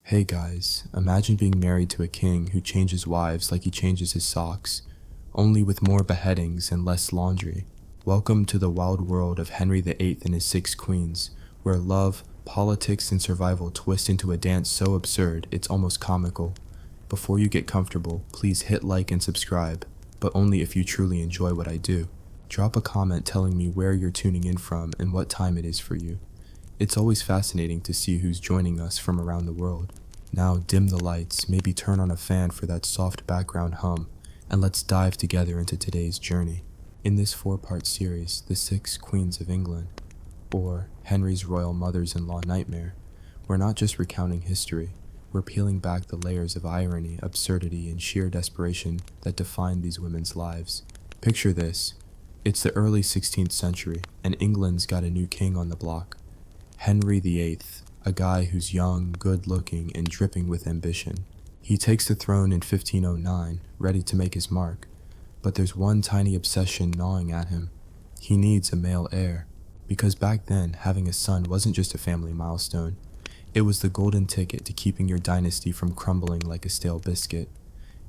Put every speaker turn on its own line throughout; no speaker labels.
Hey guys, imagine being married to a king who changes wives like he changes his socks, only with more beheadings and less laundry. Welcome to the wild world of Henry VIII and his 6 queens, where love, politics, and survival twist into a dance so absurd it's almost comical. Before you get comfortable, please hit like and subscribe, but only if you truly enjoy what I do. Drop a comment telling me where you're tuning in from and what time it is for you. It's always fascinating to see who's joining us from around the world. Now dim the lights, maybe turn on a fan for that soft background hum, and let's dive together into today's journey. In this 4-part series, The 6 Queens of England, or Henry's Royal Mothers-in-Law Nightmare, we're not just recounting history, we're peeling back the layers of irony, absurdity, and sheer desperation that defined these women's lives. Picture this. It's the early 16th century, and England's got a new king on the block. Henry VIII, a guy who's young, good-looking, and dripping with ambition. He takes the throne in 1509, ready to make his mark, but there's one tiny obsession gnawing at him. He needs a male heir, because back then, having a son wasn't just a family milestone. It was the golden ticket to keeping your dynasty from crumbling like a stale biscuit.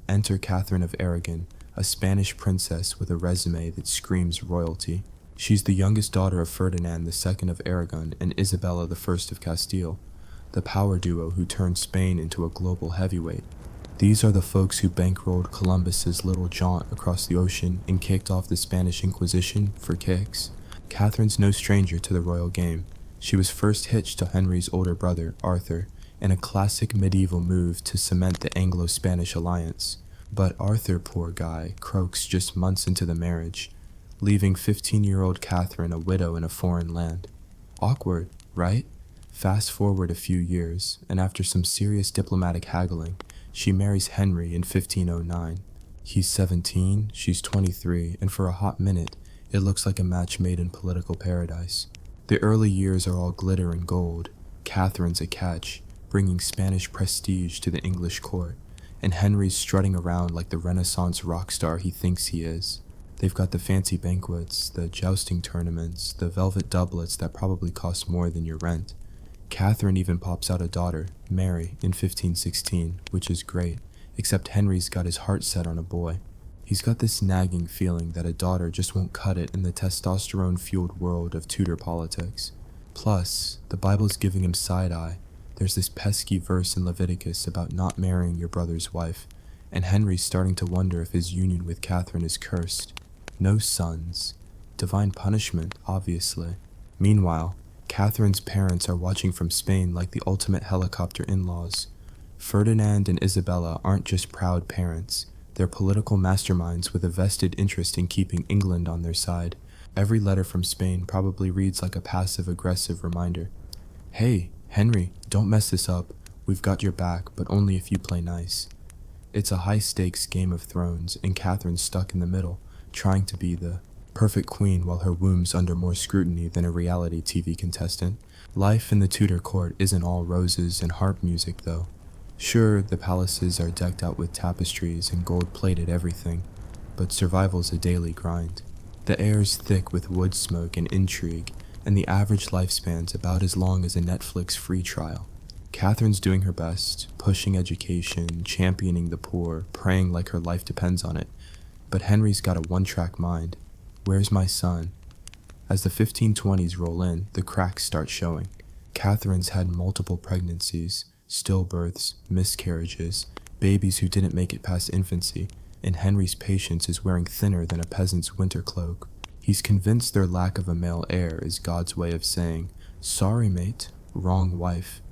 Enter Catherine of Aragon, a Spanish princess with a resume that screams royalty. She's the youngest daughter of Ferdinand II of Aragon and Isabella I of Castile, the power duo who turned Spain into a global heavyweight. These are the folks who bankrolled Columbus's little jaunt across the ocean and kicked off the Spanish Inquisition for kicks. Catherine's no stranger to the royal game. She was first hitched to Henry's older brother, Arthur, in a classic medieval move to cement the Anglo-Spanish alliance. But Arthur, poor guy, croaks just months into the marriage, leaving 15-year-old Catherine a widow in a foreign land. Awkward, right? Fast forward a few years, and after some serious diplomatic haggling, she marries Henry in 1509. He's 17, she's 23, and for a hot minute, it looks like a match made in political paradise. The early years are all glitter and gold. Catherine's a catch, bringing Spanish prestige to the English court, and Henry's strutting around like the Renaissance rock star he thinks he is. They've got the fancy banquets, the jousting tournaments, the velvet doublets that probably cost more than your rent. Catherine even pops out a daughter, Mary, in 1516, which is great, except Henry's got his heart set on a boy. He's got this nagging feeling that a daughter just won't cut it in the testosterone-fueled world of Tudor politics. Plus, the Bible's giving him side-eye. There's this pesky verse in Leviticus about not marrying your brother's wife, and Henry's starting to wonder if his union with Catherine is cursed. No sons. Divine punishment, obviously. Meanwhile, Catherine's parents are watching from Spain like the ultimate helicopter in-laws. Ferdinand and Isabella aren't just proud parents. They're political masterminds with a vested interest in keeping England on their side. Every letter from Spain probably reads like a passive-aggressive reminder. Hey, Henry, don't mess this up. We've got your back, but only if you play nice. It's a high-stakes Game of Thrones, and Catherine's stuck in the middle, trying to be the perfect queen while her womb's under more scrutiny than a reality TV contestant. Life in the Tudor court isn't all roses and harp music, though. Sure, the palaces are decked out with tapestries and gold-plated everything, but survival's a daily grind. The air's thick with wood smoke and intrigue, and the average lifespan's about as long as a Netflix free trial. Catherine's doing her best, pushing education, championing the poor, praying like her life depends on it. But Henry's got a one-track mind. Where's my son? As the 1520s roll in, the cracks start showing. Catherine's had multiple pregnancies, stillbirths, miscarriages, babies who didn't make it past infancy, and Henry's patience is wearing thinner than a peasant's winter cloak. He's convinced their lack of a male heir is God's way of saying, "Sorry, mate, wrong wife."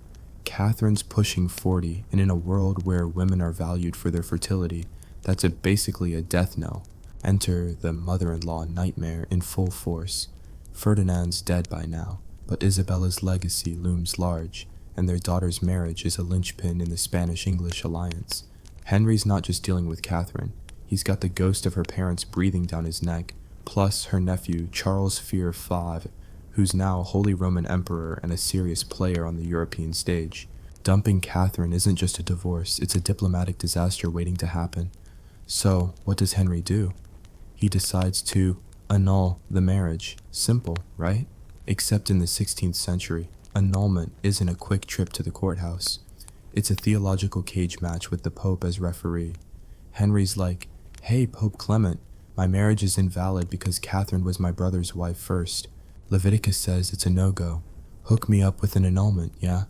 Catherine's pushing 40, and in a world where women are valued for their fertility, that's basically a death knell. Enter the mother-in-law nightmare in full force. Ferdinand's dead by now, but Isabella's legacy looms large, and their daughter's marriage is a linchpin in the Spanish-English alliance. Henry's not just dealing with Catherine, he's got the ghost of her parents breathing down his neck, plus her nephew Charles Fear V, who's now Holy Roman Emperor and a serious player on the European stage. Dumping Catherine isn't just a divorce, it's a diplomatic disaster waiting to happen. So, what does Henry do? He decides to annul the marriage. Simple, right? Except in the 16th century, annulment isn't a quick trip to the courthouse. It's a theological cage match with the Pope as referee. Henry's like, "Hey, Pope Clement, my marriage is invalid because Catherine was my brother's wife first. Leviticus says it's a no-go. Hook me up with an annulment, yeah?"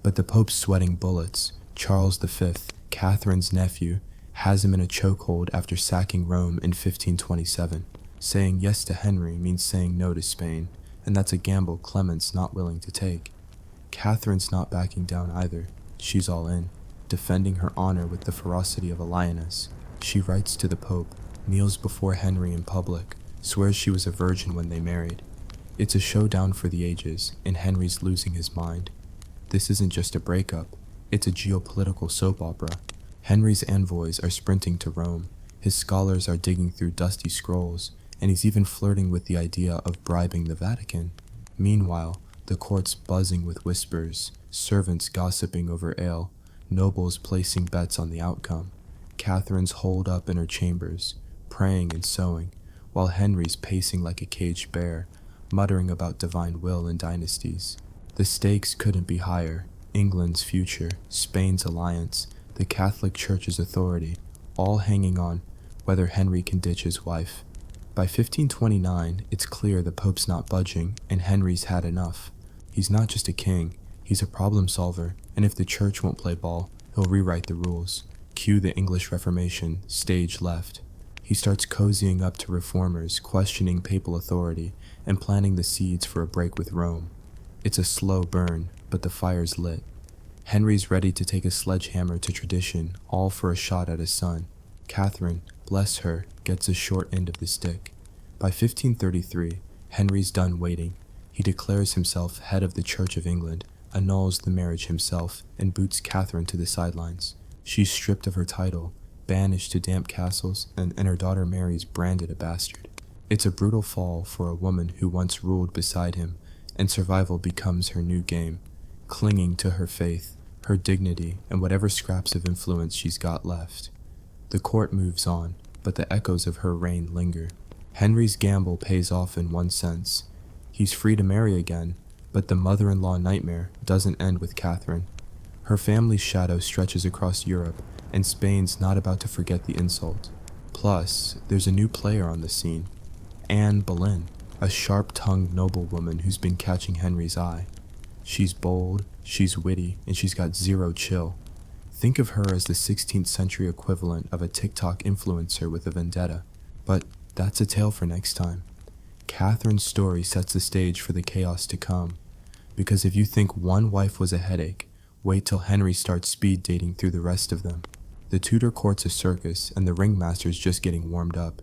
But the Pope's sweating bullets. Charles V, Catherine's nephew, has him in a chokehold after sacking Rome in 1527. Saying yes to Henry means saying no to Spain, and that's a gamble Clement's not willing to take. Catherine's not backing down either. She's all in, defending her honor with the ferocity of a lioness. She writes to the Pope, kneels before Henry in public, swears she was a virgin when they married. It's a showdown for the ages, and Henry's losing his mind. This isn't just a breakup, it's a geopolitical soap opera. Henry's envoys are sprinting to Rome, his scholars are digging through dusty scrolls, and he's even flirting with the idea of bribing the Vatican. Meanwhile, the court's buzzing with whispers, servants gossiping over ale, nobles placing bets on the outcome. Catherine's holed up in her chambers, praying and sewing, while Henry's pacing like a caged bear, muttering about divine will and dynasties. The stakes couldn't be higher. England's future, Spain's alliance, the Catholic Church's authority, all hanging on whether Henry can ditch his wife. By 1529, it's clear the Pope's not budging, and Henry's had enough. He's not just a king, he's a problem solver, and if the Church won't play ball, he'll rewrite the rules. Cue the English Reformation, stage left. He starts cozying up to reformers, questioning papal authority, and planting the seeds for a break with Rome. It's a slow burn, but the fire's lit. Henry's ready to take a sledgehammer to tradition, all for a shot at his son. Catherine, bless her, gets a short end of the stick. By 1533, Henry's done waiting. He declares himself head of the Church of England, annuls the marriage himself, and boots Catherine to the sidelines. She's stripped of her title, banished to damp castles, and her daughter Mary's branded a bastard. It's a brutal fall for a woman who once ruled beside him, and survival becomes her new game, clinging to her faith, her dignity, and whatever scraps of influence she's got left. The court moves on, but the echoes of her reign linger. Henry's gamble pays off in one sense. He's free to marry again, but the mother-in-law nightmare doesn't end with Catherine. Her family's shadow stretches across Europe, and Spain's not about to forget the insult. Plus, there's a new player on the scene, Anne Boleyn, a sharp-tongued noblewoman who's been catching Henry's eye. She's bold, she's witty, and she's got zero chill. Think of her as the 16th century equivalent of a TikTok influencer with a vendetta. But that's a tale for next time. Catherine's story sets the stage for the chaos to come. Because if you think one wife was a headache, wait till Henry starts speed dating through the rest of them. The Tudor court's a circus, and the ringmaster's just getting warmed up.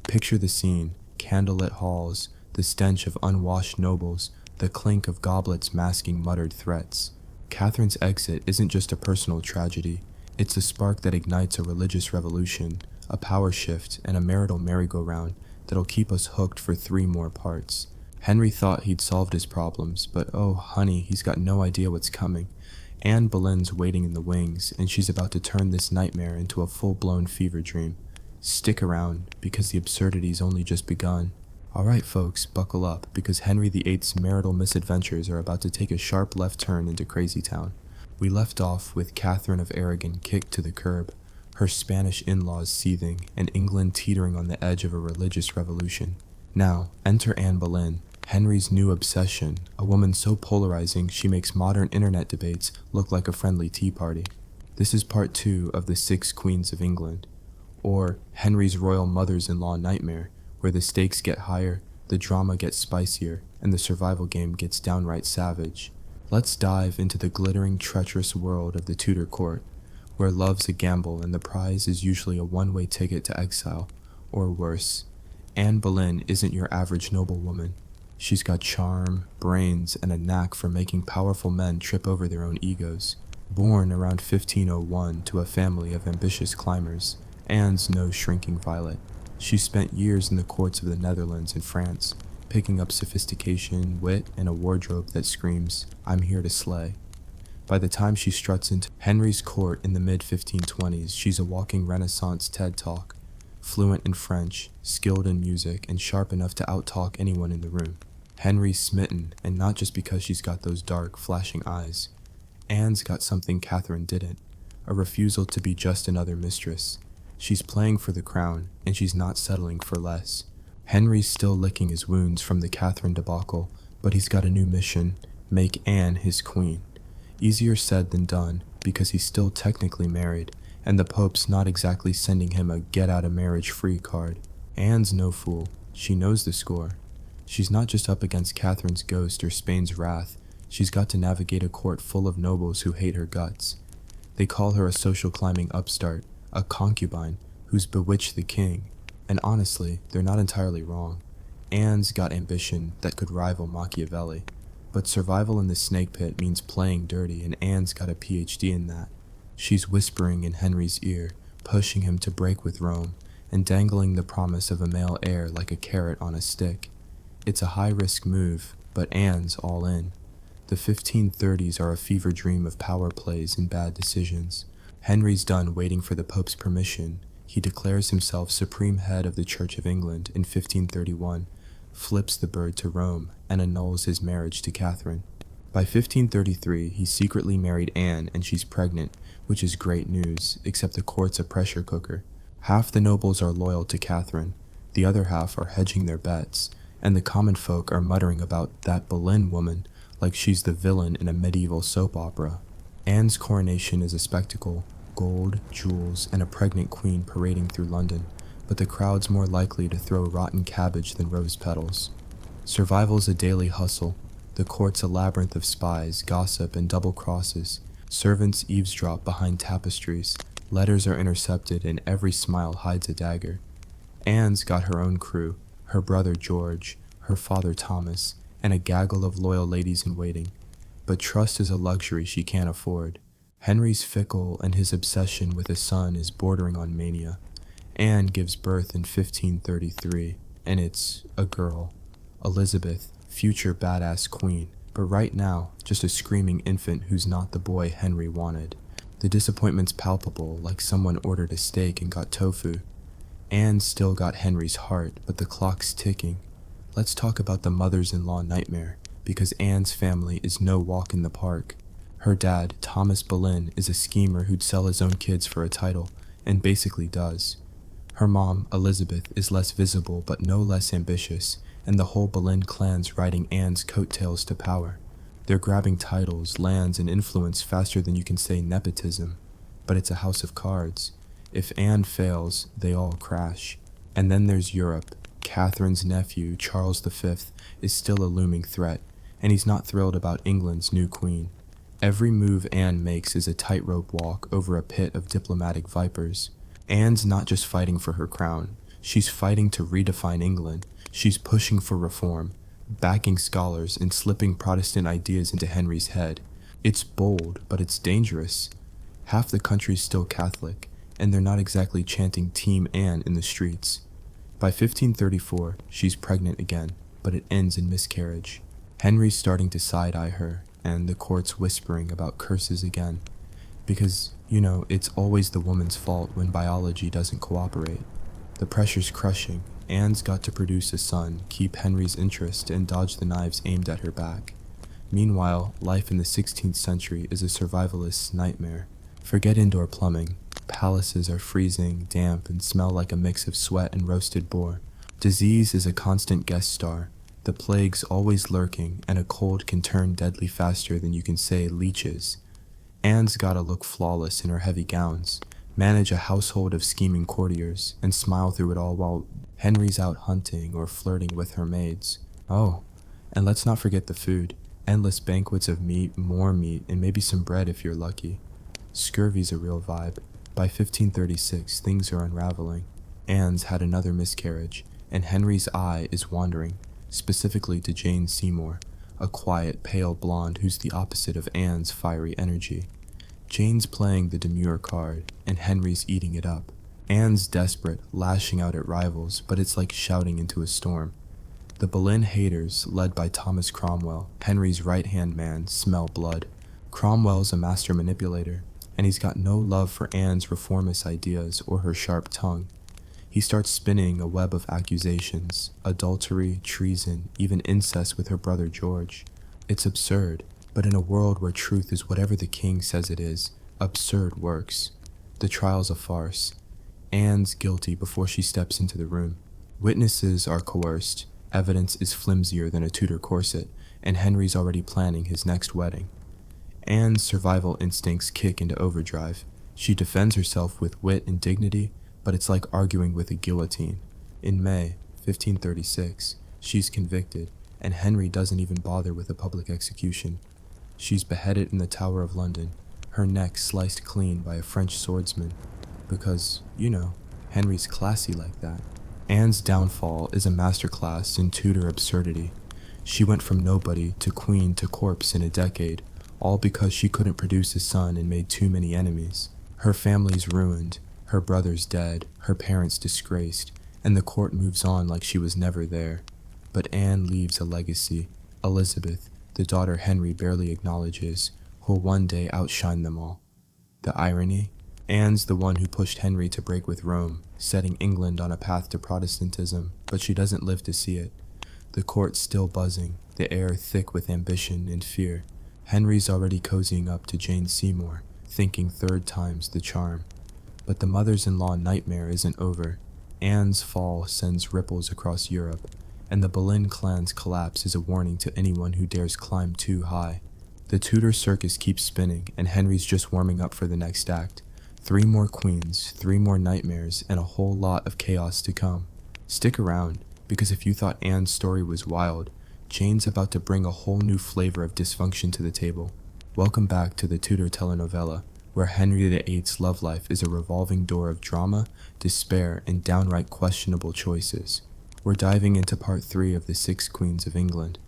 Picture the scene, candlelit halls, the stench of unwashed nobles, the clink of goblets masking muttered threats. Catherine's exit isn't just a personal tragedy, it's a spark that ignites a religious revolution, a power shift, and a marital merry-go-round that'll keep us hooked for 3 more parts. Henry thought he'd solved his problems, but oh honey, he's got no idea what's coming. Anne Boleyn's waiting in the wings, and she's about to turn this nightmare into a full-blown fever dream. Stick around, because the absurdity's only just begun. Alright folks, buckle up, because Henry VIII's marital misadventures are about to take a sharp left turn into Crazy Town. We left off with Catherine of Aragon kicked to the curb, her Spanish in-laws seething, and England teetering on the edge of a religious revolution. Now, enter Anne Boleyn, Henry's new obsession, a woman so polarizing she makes modern internet debates look like a friendly tea party. This is part 2 of the 6 Queens of England, or Henry's royal mothers-in-law nightmare, where the stakes get higher, the drama gets spicier, and the survival game gets downright savage. Let's dive into the glittering, treacherous world of the Tudor court, where love's a gamble and the prize is usually a one-way ticket to exile, or worse. Anne Boleyn isn't your average noblewoman. She's got charm, brains, and a knack for making powerful men trip over their own egos. Born around 1501 to a family of ambitious climbers, Anne's no shrinking violet. She spent years in the courts of the Netherlands and France, picking up sophistication, wit, and a wardrobe that screams, "I'm here to slay." By the time she struts into Henry's court in the mid-1520s, she's a walking Renaissance TED Talk, fluent in French, skilled in music, and sharp enough to outtalk anyone in the room. Henry's smitten, and not just because she's got those dark, flashing eyes. Anne's got something Catherine didn't, a refusal to be just another mistress. She's playing for the crown, and she's not settling for less. Henry's still licking his wounds from the Catherine debacle, but he's got a new mission: make Anne his queen. Easier said than done, because he's still technically married, and the Pope's not exactly sending him a get-out-of-marriage-free card. Anne's no fool. She knows the score. She's not just up against Catherine's ghost or Spain's wrath. She's got to navigate a court full of nobles who hate her guts. They call her a social climbing upstart, a concubine who's bewitched the king, and honestly, they're not entirely wrong. Anne's got ambition that could rival Machiavelli, but survival in the snake pit means playing dirty, and Anne's got a PhD in that. She's whispering in Henry's ear, pushing him to break with Rome, and dangling the promise of a male heir like a carrot on a stick. It's a high-risk move, but Anne's all in. The 1530s are a fever dream of power plays and bad decisions. Henry's done waiting for the Pope's permission. He declares himself supreme head of the Church of England in 1531, flips the bird to Rome, and annuls his marriage to Catherine. By 1533, he secretly married Anne, and she's pregnant, which is great news, except the court's a pressure cooker. Half the nobles are loyal to Catherine, the other half are hedging their bets, and the common folk are muttering about that Boleyn woman like she's the villain in a medieval soap opera. Anne's coronation is a spectacle: gold, jewels, and a pregnant queen parading through London, but the crowd's more likely to throw rotten cabbage than rose petals. Survival's a daily hustle. The court's a labyrinth of spies, gossip, and double crosses. Servants eavesdrop behind tapestries. Letters are intercepted, and every smile hides a dagger. Anne's got her own crew: her brother George, her father Thomas, and a gaggle of loyal ladies-in-waiting. But trust is a luxury she can't afford. Henry's fickle, and his obsession with a son is bordering on mania. Anne gives birth in 1533, and it's a girl. Elizabeth, future badass queen, but right now, just a screaming infant who's not the boy Henry wanted. The disappointment's palpable, like someone ordered a steak and got tofu. Anne's still got Henry's heart, but the clock's ticking. Let's talk about the mothers-in-law nightmare, because Anne's family is no walk in the park. Her dad, Thomas Boleyn, is a schemer who'd sell his own kids for a title, and basically does. Her mom, Elizabeth, is less visible but no less ambitious, and the whole Boleyn clan's riding Anne's coattails to power. They're grabbing titles, lands, and influence faster than you can say nepotism. But it's a house of cards. If Anne fails, they all crash. And then there's Europe. Catherine's nephew, Charles V, is still a looming threat, and he's not thrilled about England's new queen. Every move Anne makes is a tightrope walk over a pit of diplomatic vipers. Anne's not just fighting for her crown. She's fighting to redefine England. She's pushing for reform, backing scholars, and slipping Protestant ideas into Henry's head. It's bold, but it's dangerous. Half the country's still Catholic, and they're not exactly chanting Team Anne in the streets. By 1534, she's pregnant again, but it ends in miscarriage. Henry's starting to side-eye her, and the court's whispering about curses again. Because, it's always the woman's fault when biology doesn't cooperate. The pressure's crushing. Anne's got to produce a son, keep Henry's interest, and dodge the knives aimed at her back. Meanwhile, life in the 16th century is a survivalist's nightmare. Forget indoor plumbing. Palaces are freezing, damp, and smell like a mix of sweat and roasted boar. Disease is a constant guest star. The plague's always lurking, and a cold can turn deadly faster than you can say leeches. Anne's gotta look flawless in her heavy gowns, manage a household of scheming courtiers, and smile through it all while Henry's out hunting or flirting with her maids. Oh, and let's not forget the food. Endless banquets of meat, more meat, and maybe some bread if you're lucky. Scurvy's a real vibe. By 1536, things are unraveling. Anne's had another miscarriage, and Henry's eye is wandering, specifically to Jane Seymour, a quiet, pale blonde who's the opposite of Anne's fiery energy. Jane's playing the demure card, and Henry's eating it up. Anne's desperate, lashing out at rivals, but it's like shouting into a storm. The Boleyn haters, led by Thomas Cromwell, Henry's right-hand man, smell blood. Cromwell's a master manipulator, and he's got no love for Anne's reformist ideas or her sharp tongue. He starts spinning a web of accusations: adultery, treason, even incest with her brother George. It's absurd. But in a world where truth is whatever the king says it is, absurd works. The trial's a farce. Anne's guilty before she steps into the room. Witnesses are coerced, evidence is flimsier than a Tudor corset, and Henry's already planning his next wedding. Anne's survival instincts kick into overdrive. She defends herself with wit and dignity, but it's like arguing with a guillotine. In May 1536, she's convicted, and Henry doesn't even bother with a public execution. She's beheaded in the Tower of London, her neck sliced clean by a French swordsman. Because, Henry's classy like that. Anne's downfall is a masterclass in Tudor absurdity. She went from nobody to queen to corpse in a decade, all because she couldn't produce a son and made too many enemies. Her family's ruined, her brother's dead, her parents disgraced, and the court moves on like she was never there. But Anne leaves a legacy. Elizabeth, the daughter Henry barely acknowledges, who'll one day outshine them all. The irony? Anne's the one who pushed Henry to break with Rome, setting England on a path to Protestantism, but she doesn't live to see it. The court's still buzzing, the air thick with ambition and fear. Henry's already cozying up to Jane Seymour, thinking third time's the charm. But the mothers-in-law nightmare isn't over. Anne's fall sends ripples across Europe, and the Boleyn clan's collapse is a warning to anyone who dares climb too high. The Tudor circus keeps spinning, and Henry's just warming up for the next act. 3 more queens, 3 more nightmares, and a whole lot of chaos to come. Stick around, because if you thought Anne's story was wild, Jane's about to bring a whole new flavor of dysfunction to the table. Welcome back to the Tudor telenovela, where Henry VIII's love life is a revolving door of drama, despair, and downright questionable choices. We're diving into part 3 of the 6 Queens of England,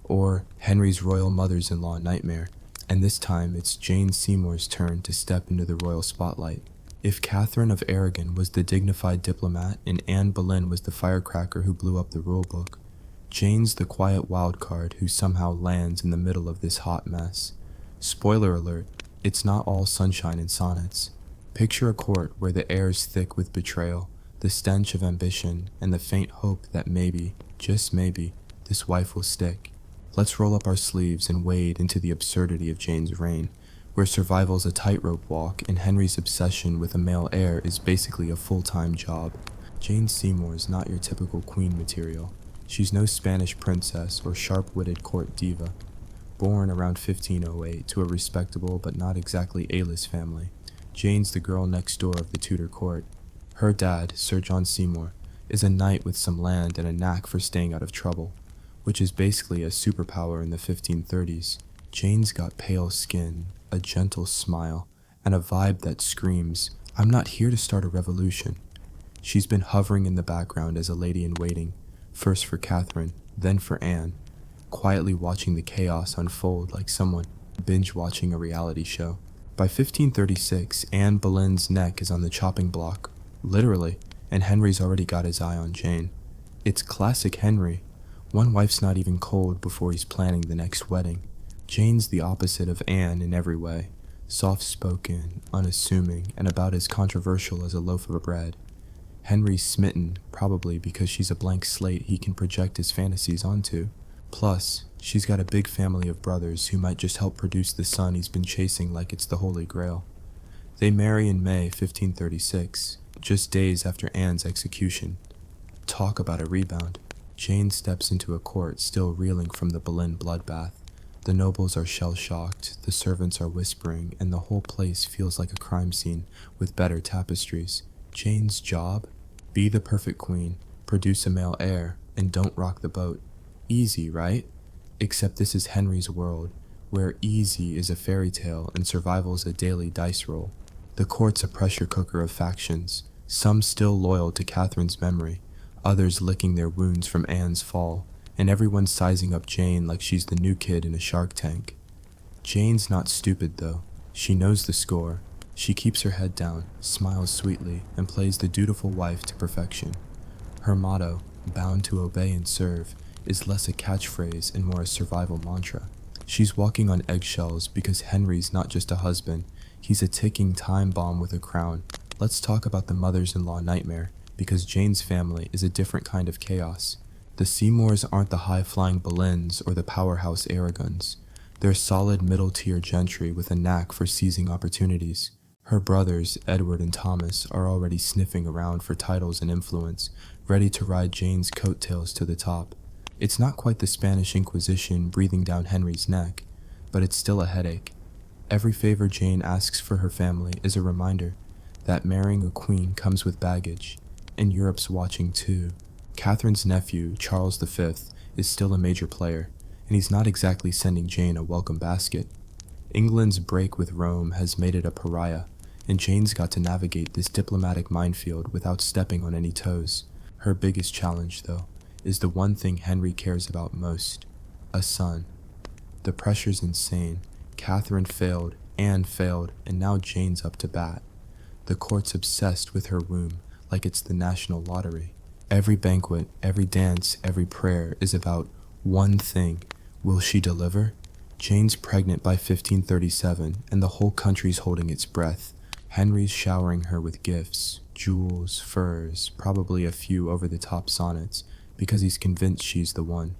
or Henry's royal mothers-in-law nightmare, and this time it's Jane Seymour's turn to step into the royal spotlight. If Catherine of Aragon was the dignified diplomat and Anne Boleyn was the firecracker who blew up the rulebook, Jane's the quiet wildcard who somehow lands in the middle of this hot mess. Spoiler alert, it's not all sunshine and sonnets. Picture a court where the air's thick with betrayal, the stench of ambition, and the faint hope that maybe, just maybe, this wife will stick. Let's roll up our sleeves and wade into the absurdity of Jane's reign, where survival's a tightrope walk and Henry's obsession with a male heir is basically a full-time job. Jane Seymour's not your typical queen material. She's no Spanish princess or sharp-witted court diva. Born around 1508 to a respectable but not exactly A-list family, Jane's the girl next door of the Tudor court. Her dad, Sir John Seymour, is a knight with some land and a knack for staying out of trouble, which is basically a superpower in the 1530s. Jane's got pale skin, a gentle smile, and a vibe that screams, "I'm not here to start a revolution." She's been hovering in the background as a lady in waiting, first for Catherine, then for Anne, quietly watching the chaos unfold like someone binge-watching a reality show. By 1536, Anne Boleyn's neck is on the chopping block, literally, and Henry's already got his eye on Jane. It's classic Henry. One wife's not even cold before he's planning the next wedding. Jane's the opposite of Anne in every way, soft-spoken, unassuming, and about as controversial as a loaf of bread. Henry's smitten, probably because she's a blank slate he can project his fantasies onto. Plus, she's got a big family of brothers who might just help produce the son he's been chasing like it's the Holy Grail. They marry in May 1536, just days after Anne's execution. Talk about a rebound. Jane steps into a court still reeling from the Boleyn bloodbath. The nobles are shell-shocked, the servants are whispering, and the whole place feels like a crime scene with better tapestries. Jane's job? Be the perfect queen, produce a male heir, and don't rock the boat. Easy, right? Except this is Henry's world, where easy is a fairy tale and survival's a daily dice roll. The court's a pressure cooker of factions, some still loyal to Catherine's memory, others licking their wounds from Anne's fall, and everyone sizing up Jane like she's the new kid in a Shark Tank. Jane's not stupid though. She knows the score. She keeps her head down, smiles sweetly, and plays the dutiful wife to perfection. Her motto, bound to obey and serve, is less a catchphrase and more a survival mantra. She's walking on eggshells because Henry's not just a husband, he's a ticking time bomb with a crown. Let's talk about the mothers-in-law nightmare, because Jane's family is a different kind of chaos. The Seymours aren't the high-flying Boleyns or the powerhouse Aragons. They're solid middle-tier gentry with a knack for seizing opportunities. Her brothers, Edward and Thomas, are already sniffing around for titles and influence, ready to ride Jane's coattails to the top. It's not quite the Spanish Inquisition breathing down Henry's neck, but it's still a headache. Every favor Jane asks for her family is a reminder that marrying a queen comes with baggage, and Europe's watching too. Catherine's nephew, Charles V, is still a major player, and he's not exactly sending Jane a welcome basket. England's break with Rome has made it a pariah, and Jane's got to navigate this diplomatic minefield without stepping on any toes. Her biggest challenge, though, is the one thing Henry cares about most: a son. The pressure's insane. Catherine failed, Anne failed, and now Jane's up to bat. The court's obsessed with her womb, like it's the national lottery. Every banquet, every dance, every prayer is about one thing: will she deliver? Jane's pregnant by 1537, and the whole country's holding its breath. Henry's showering her with gifts, jewels, furs, probably a few over-the-top sonnets, because he's convinced she's the one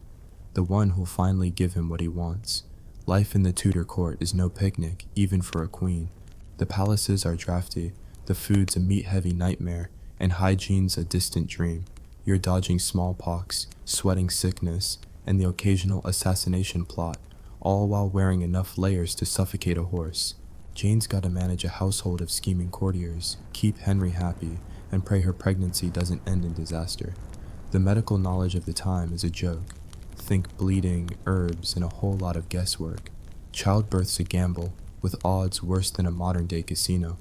who'll finally give him what he wants. Life in the Tudor court is no picnic, even for a queen. The palaces are drafty, the food's a meat-heavy nightmare, and hygiene's a distant dream. You're dodging smallpox, sweating sickness, and the occasional assassination plot, all while wearing enough layers to suffocate a horse. Jane's got to manage a household of scheming courtiers, keep Henry happy, and pray her pregnancy doesn't end in disaster. The medical knowledge of the time is a joke. Think bleeding, herbs, and a whole lot of guesswork. Childbirth's a gamble, with odds worse than a modern-day casino.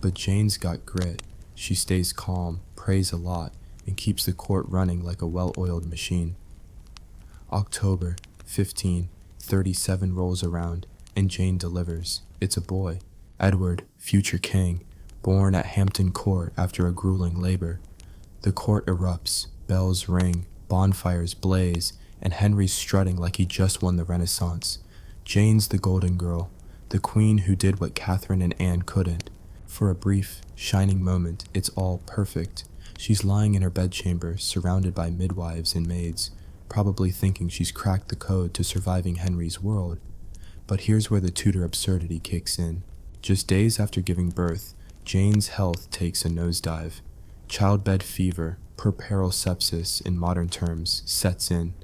But Jane's got grit. She stays calm, prays a lot, and keeps the court running like a well-oiled machine. October 1537 rolls around, and Jane delivers. It's a boy, Edward, future king, born at Hampton Court after a grueling labor. The court erupts, bells ring, bonfires blaze, and Henry's strutting like he just won the Renaissance. Jane's the golden girl, the queen who did what Catherine and Anne couldn't. For a brief, shining moment, it's all perfect. She's lying in her bedchamber, surrounded by midwives and maids, probably thinking she's cracked the code to surviving Henry's world. But here's where the Tudor absurdity kicks in. Just days after giving birth, Jane's health takes a nosedive. Childbed fever, puerperal sepsis in modern terms, sets in.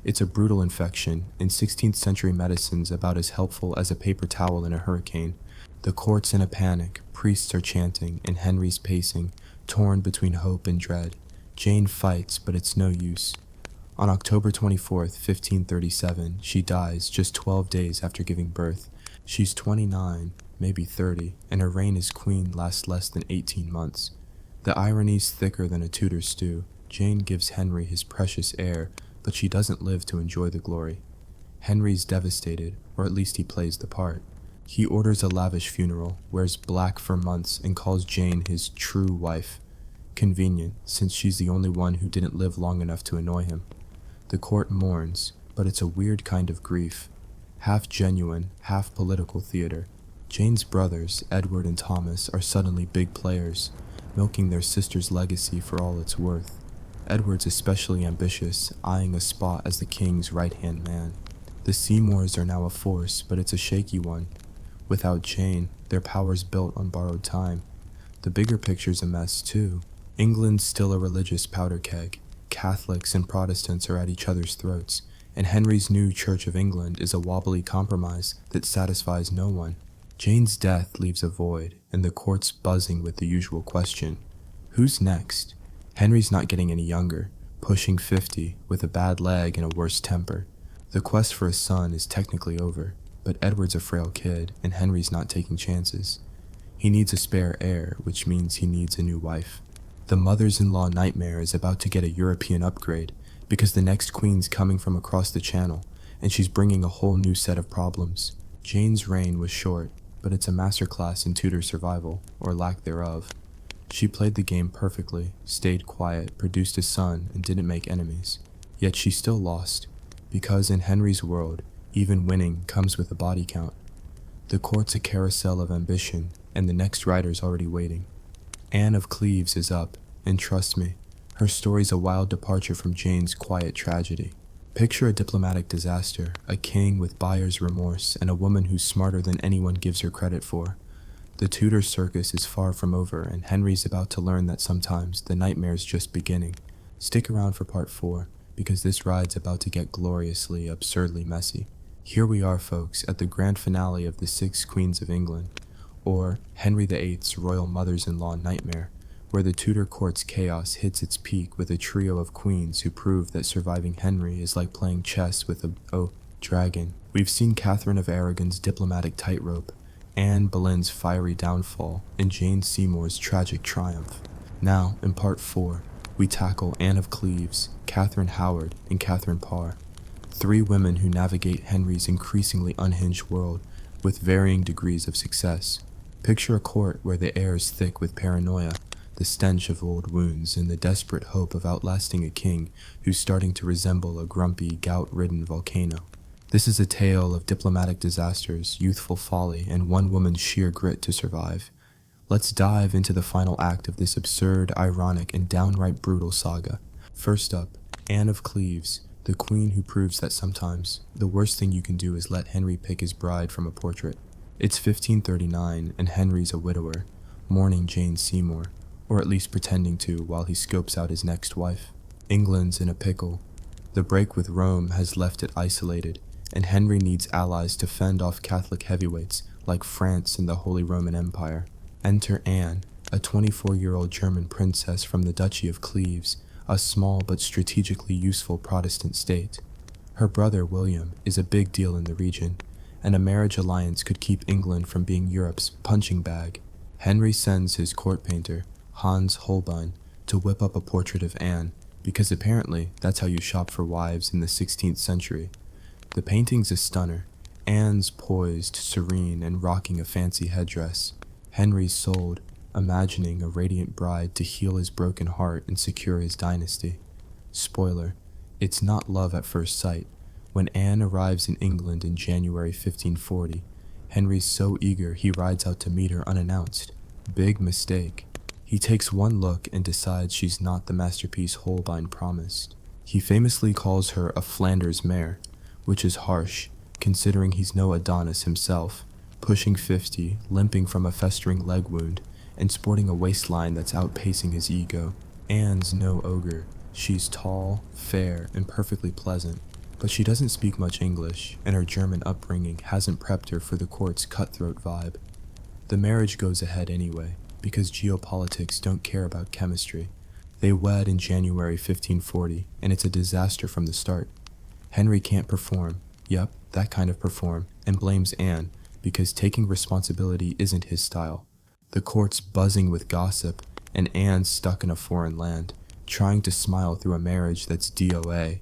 It's a brutal infection, and 16th century medicine's about as helpful as a paper towel in a hurricane. The court's in a panic, priests are chanting, and Henry's pacing, torn between hope and dread. Jane fights, but it's no use. On October 24th, 1537, she dies just 12 days after giving birth. She's 29, maybe 30, and her reign as queen lasts less than 18 months. The irony's thicker than a Tudor stew. Jane gives Henry his precious heir, but she doesn't live to enjoy the glory. Henry's devastated, or at least he plays the part. He orders a lavish funeral, wears black for months, and calls Jane his true wife. Convenient, since she's the only one who didn't live long enough to annoy him. The court mourns, but it's a weird kind of grief. Half genuine, half political theater. Jane's brothers, Edward and Thomas, are suddenly big players, milking their sister's legacy for all it's worth. Edward's especially ambitious, eyeing a spot as the king's right-hand man. The Seymours are now a force, but it's a shaky one. Without Jane, their power's built on borrowed time. The bigger picture's a mess, too. England's still a religious powder keg. Catholics and Protestants are at each other's throats, and Henry's new Church of England is a wobbly compromise that satisfies no one. Jane's death leaves a void, and the court's buzzing with the usual question: who's next? Henry's not getting any younger, pushing 50, with a bad leg and a worse temper. The quest for a son is technically over, but Edward's a frail kid, and Henry's not taking chances. He needs a spare heir, which means he needs a new wife. The mothers-in-law nightmare is about to get a European upgrade, because the next queen's coming from across the channel, and she's bringing a whole new set of problems. Jane's reign was short, but it's a masterclass in Tudor survival, or lack thereof. She played the game perfectly, stayed quiet, produced a son, and didn't make enemies. Yet she still lost, because in Henry's world, even winning comes with a body count. The court's a carousel of ambition, and the next rider's already waiting. Anne of Cleves is up, and trust me, her story's a wild departure from Jane's quiet tragedy. Picture a diplomatic disaster, a king with buyer's remorse, and a woman who's smarter than anyone gives her credit for. The Tudor circus is far from over, and Henry's about to learn that sometimes the nightmare's just beginning. Stick around for part 4, because this ride's about to get gloriously, absurdly messy. Here we are, folks, at the grand finale of the 6 Queens of England, or Henry VIII's royal mothers-in-law nightmare, where the Tudor court's chaos hits its peak with a trio of queens who prove that surviving Henry is like playing chess with a dragon. We've seen Catherine of Aragon's diplomatic tightrope, Anne Boleyn's fiery downfall, and Jane Seymour's tragic triumph. Now, in part 4, we tackle Anne of Cleves, Catherine Howard, and Catherine Parr, 3 women who navigate Henry's increasingly unhinged world with varying degrees of success. Picture a court where the air is thick with paranoia, the stench of old wounds, and the desperate hope of outlasting a king who's starting to resemble a grumpy, gout-ridden volcano. This is a tale of diplomatic disasters, youthful folly, and one woman's sheer grit to survive. Let's dive into the final act of this absurd, ironic, and downright brutal saga. First up, Anne of Cleves, the queen who proves that sometimes the worst thing you can do is let Henry pick his bride from a portrait. It's 1539, and Henry's a widower, mourning Jane Seymour, or at least pretending to while he scopes out his next wife. England's in a pickle. The break with Rome has left it isolated, and Henry needs allies to fend off Catholic heavyweights like France and the Holy Roman Empire. Enter Anne, a 24-year-old German princess from the Duchy of Cleves, a small but strategically useful Protestant state. Her brother William is a big deal in the region, and a marriage alliance could keep England from being Europe's punching bag. Henry sends his court painter, Hans Holbein, to whip up a portrait of Anne, because apparently that's how you shop for wives in the 16th century. The painting's a stunner. Anne's poised, serene, and rocking a fancy headdress. Henry's sold, imagining a radiant bride to heal his broken heart and secure his dynasty. Spoiler, it's not love at first sight. When Anne arrives in England in January 1540, Henry's so eager he rides out to meet her unannounced. Big mistake. He takes one look and decides she's not the masterpiece Holbein promised. He famously calls her a Flanders mare, which is harsh, considering he's no Adonis himself, pushing 50, limping from a festering leg wound, and sporting a waistline that's outpacing his ego. Anne's no ogre. She's tall, fair, and perfectly pleasant, but she doesn't speak much English, and her German upbringing hasn't prepped her for the court's cutthroat vibe. The marriage goes ahead anyway, because geopolitics don't care about chemistry. They wed in January 1540, and it's a disaster from the start. Henry can't perform, yep, that kind of perform, and blames Anne, because taking responsibility isn't his style. The court's buzzing with gossip, and Anne's stuck in a foreign land, trying to smile through a marriage that's DOA.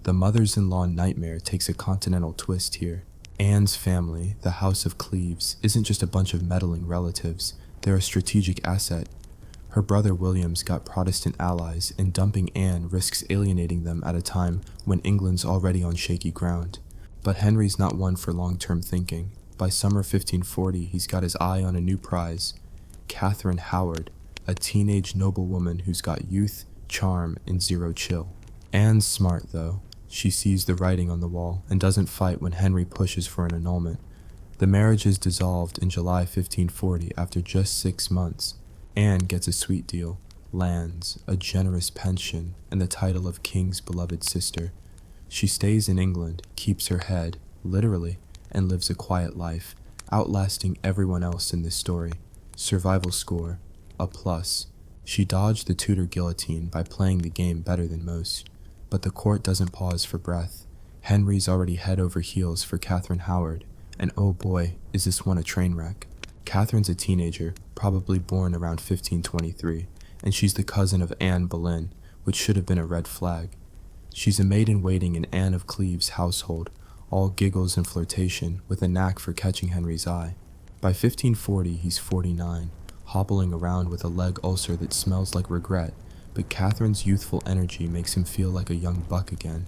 The mothers-in-law nightmare takes a continental twist here. Anne's family, the House of Cleves, isn't just a bunch of meddling relatives. They're a strategic asset. Her brother William's got Protestant allies, and dumping Anne risks alienating them at a time when England's already on shaky ground. But Henry's not one for long-term thinking. By summer 1540, he's got his eye on a new prize, Catherine Howard, a teenage noblewoman who's got youth, charm, and zero chill. Anne's smart, though. She sees the writing on the wall and doesn't fight when Henry pushes for an annulment. The marriage is dissolved in July 1540 after just 6 months. Anne gets a sweet deal, lands, a generous pension, and the title of King's beloved sister. She stays in England, keeps her head, literally, and lives a quiet life, outlasting everyone else in this story. Survival score, a plus. She dodged the Tudor guillotine by playing the game better than most. But the court doesn't pause for breath. Henry's already head over heels for Catherine Howard, and oh boy, is this one a train wreck. Catherine's a teenager, probably born around 1523, and she's the cousin of Anne Boleyn, which should have been a red flag. She's a maid-in-waiting in Anne of Cleves' household, all giggles and flirtation, with a knack for catching Henry's eye. By 1540, he's 49, hobbling around with a leg ulcer that smells like regret, but Catherine's youthful energy makes him feel like a young buck again.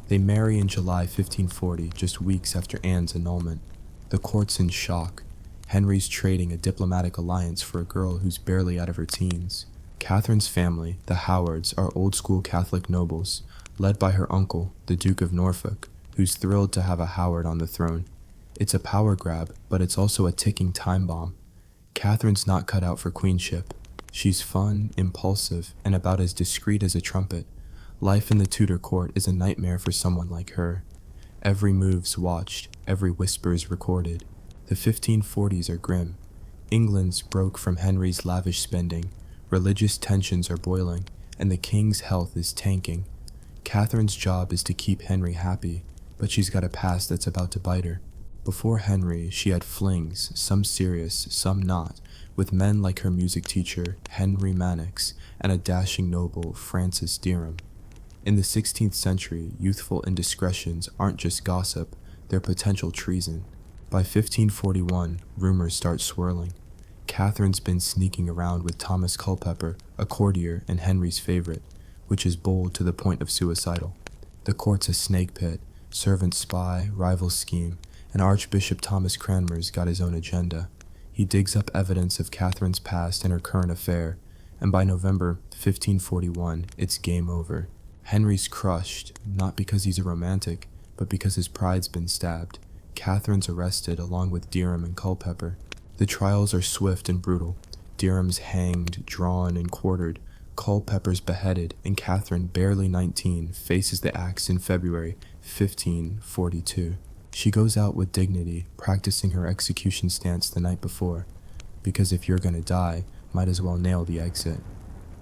They marry in July 1540, just weeks after Anne's annulment. The court's in shock. Henry's trading a diplomatic alliance for a girl who's barely out of her teens. Catherine's family, the Howards, are old-school Catholic nobles, led by her uncle, the Duke of Norfolk, who's thrilled to have a Howard on the throne. It's a power grab, but it's also a ticking time bomb. Catherine's not cut out for queenship. She's fun, impulsive, and about as discreet as a trumpet. Life in the Tudor court is a nightmare for someone like her. Every move's watched, every whisper's recorded. The 1540s are grim. England's broke from Henry's lavish spending, religious tensions are boiling, and the king's health is tanking. Catherine's job is to keep Henry happy, but she's got a past that's about to bite her. Before Henry, she had flings, some serious, some not, with men like her music teacher, Henry Mannix, and a dashing noble, Francis Derham. In the 16th century, youthful indiscretions aren't just gossip, they're potential treason. By 1541, rumors start swirling. Catherine's been sneaking around with Thomas Culpeper, a courtier and Henry's favorite, which is bold to the point of suicidal. The court's a snake pit, servant spy, rival scheme, and Archbishop Thomas Cranmer's got his own agenda. He digs up evidence of Catherine's past and her current affair, and by November 1541, it's game over. Henry's crushed, not because he's a romantic, but because his pride's been stabbed. Catherine's arrested along with Derham and Culpeper. The trials are swift and brutal. Derham's hanged, drawn, and quartered. Culpeper's beheaded, and Catherine, barely 19, faces the axe in February 1542. She goes out with dignity, practicing her execution stance the night before, because if you're gonna die, might as well nail the exit.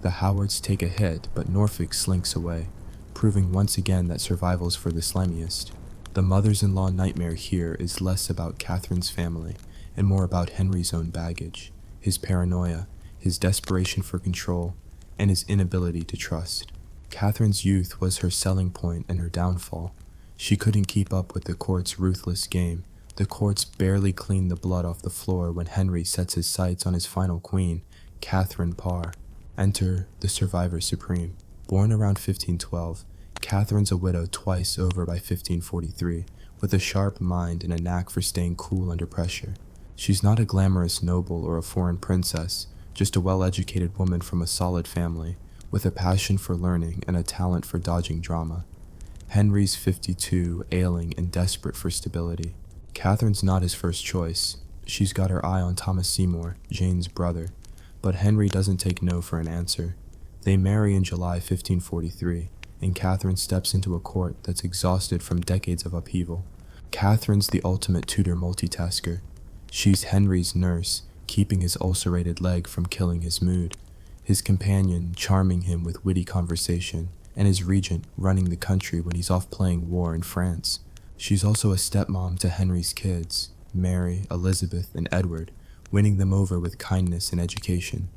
The Howards take a hit, but Norfolk slinks away, proving once again that survival's for the slimiest. The mothers-in-law nightmare here is less about Catherine's family and more about Henry's own baggage, his paranoia, his desperation for control, and his inability to trust. Catherine's youth was her selling point and her downfall. She couldn't keep up with the court's ruthless game. The courts barely clean the blood off the floor when Henry sets his sights on his final queen, Catherine Parr. Enter the survivor supreme. Born around 1512, Catherine's a widow twice over by 1543, with a sharp mind and a knack for staying cool under pressure. She's not a glamorous noble or a foreign princess, just a well-educated woman from a solid family, with a passion for learning and a talent for dodging drama. Henry's 52, ailing and desperate for stability. Catherine's not his first choice. She's got her eye on Thomas Seymour, Jane's brother, but Henry doesn't take no for an answer. They marry in July 1543, and Catherine steps into a court that's exhausted from decades of upheaval. Catherine's the ultimate Tudor multitasker. She's Henry's nurse, keeping his ulcerated leg from killing his mood, his companion charming him with witty conversation, and his regent running the country when he's off playing war in France. She's also a stepmom to Henry's kids, Mary, Elizabeth, and Edward, winning them over with kindness and education.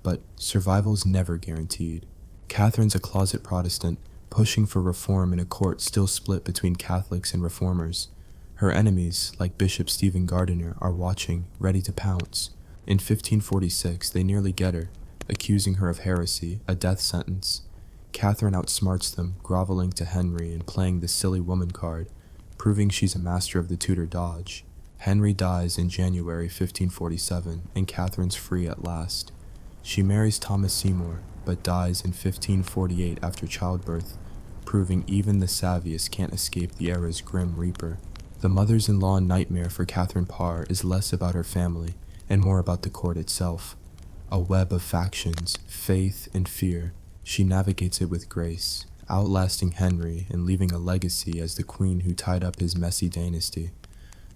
But survival's never guaranteed. Catherine's a closet Protestant, pushing for reform in a court still split between Catholics and Reformers. Her enemies, like Bishop Stephen Gardiner, are watching, ready to pounce. In 1546, they nearly get her, accusing her of heresy, a death sentence. Catherine outsmarts them, groveling to Henry and playing the silly woman card, proving she's a master of the Tudor dodge. Henry dies in January 1547, and Catherine's free at last. She marries Thomas Seymour, but dies in 1548 after childbirth, proving even the savviest can't escape the era's grim reaper. The mothers-in-law nightmare for Catherine Parr is less about her family and more about the court itself. A web of factions, faith, and fear. She navigates it with grace, outlasting Henry and leaving a legacy as the queen who tied up his messy dynasty.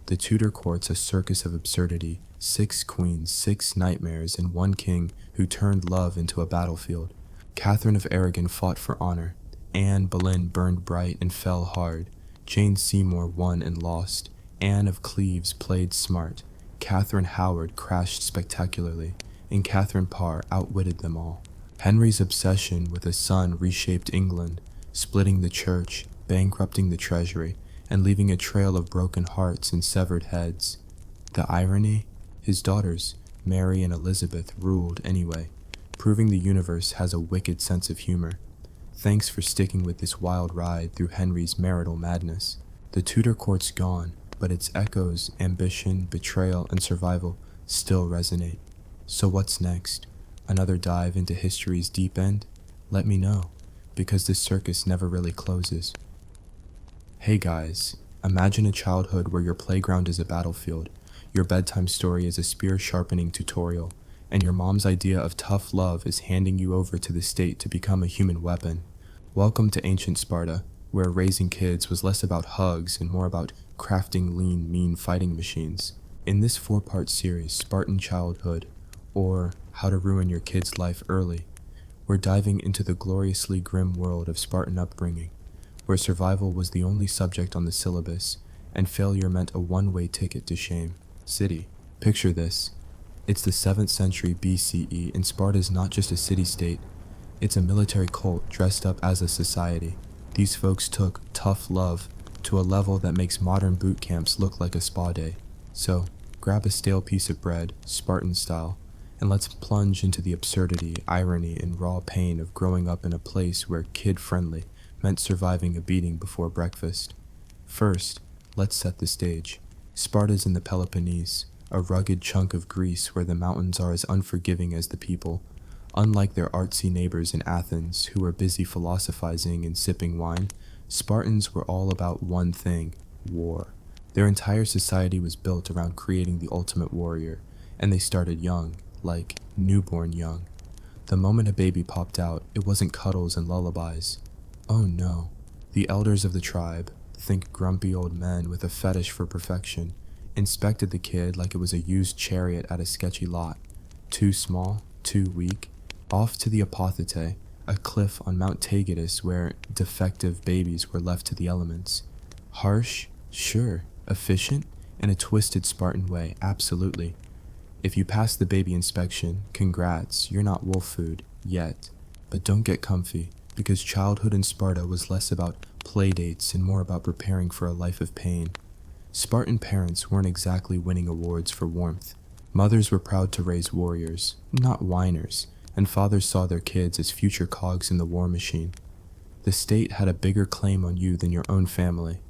The Tudor court's a circus of absurdity, 6 queens, 6 nightmares, and 1 king who turned love into a battlefield. Catherine of Aragon fought for honor. Anne Boleyn burned bright and fell hard. Jane Seymour won and lost. Anne of Cleves played smart. Catherine Howard crashed spectacularly, and Catherine Parr outwitted them all. Henry's obsession with his son reshaped England, splitting the church, bankrupting the treasury, and leaving a trail of broken hearts and severed heads. The irony? His daughters, Mary and Elizabeth, ruled anyway, proving the universe has a wicked sense of humor. Thanks for sticking with this wild ride through Henry's marital madness. The Tudor court's gone, but its echoes, ambition, betrayal, and survival still resonate. So what's next? Another dive into history's deep end? Let me know. because this circus never really closes. Hey guys, imagine a childhood where your playground is a battlefield, your bedtime story is a spear-sharpening tutorial, and your mom's idea of tough love is handing you over to the state to become a human weapon. Welcome to ancient Sparta, where raising kids was less about hugs and more about crafting lean, mean fighting machines. In this 4-part series, Spartan Childhood, or How to Ruin Your Kid's Life Early, we're diving into the gloriously grim world of Spartan upbringing, where survival was the only subject on the syllabus, and failure meant a one-way ticket to shame. City. Picture this. It's the 7th century BCE, and Sparta's not just a city-state, it's a military cult dressed up as a society. These folks took tough love to a level that makes modern boot camps look like a spa day. So, grab a stale piece of bread, Spartan style, and let's plunge into the absurdity, irony, and raw pain of growing up in a place where kid-friendly meant surviving a beating before breakfast. First, let's set the stage. Sparta's in the Peloponnese, a rugged chunk of Greece where the mountains are as unforgiving as the people. Unlike their artsy neighbors in Athens, who were busy philosophizing and sipping wine, Spartans were all about one thing: war. Their entire society was built around creating the ultimate warrior, and they started young, like newborn young. The moment a baby popped out, it wasn't cuddles and lullabies. Oh no. The elders of the tribe, think grumpy old men with a fetish for perfection, inspected the kid like it was a used chariot at a sketchy lot. Too small, too weak. Off to the Apothete, a cliff on Mount Taygetus where defective babies were left to the elements. Harsh? Sure. Efficient? In a twisted Spartan way, absolutely. If you pass the baby inspection, congrats, you're not wolf food, yet. But don't get comfy, because childhood in Sparta was less about play dates and more about preparing for a life of pain. Spartan parents weren't exactly winning awards for warmth. Mothers were proud to raise warriors, not whiners, and fathers saw their kids as future cogs in the war machine. The state had a bigger claim on you than your own family,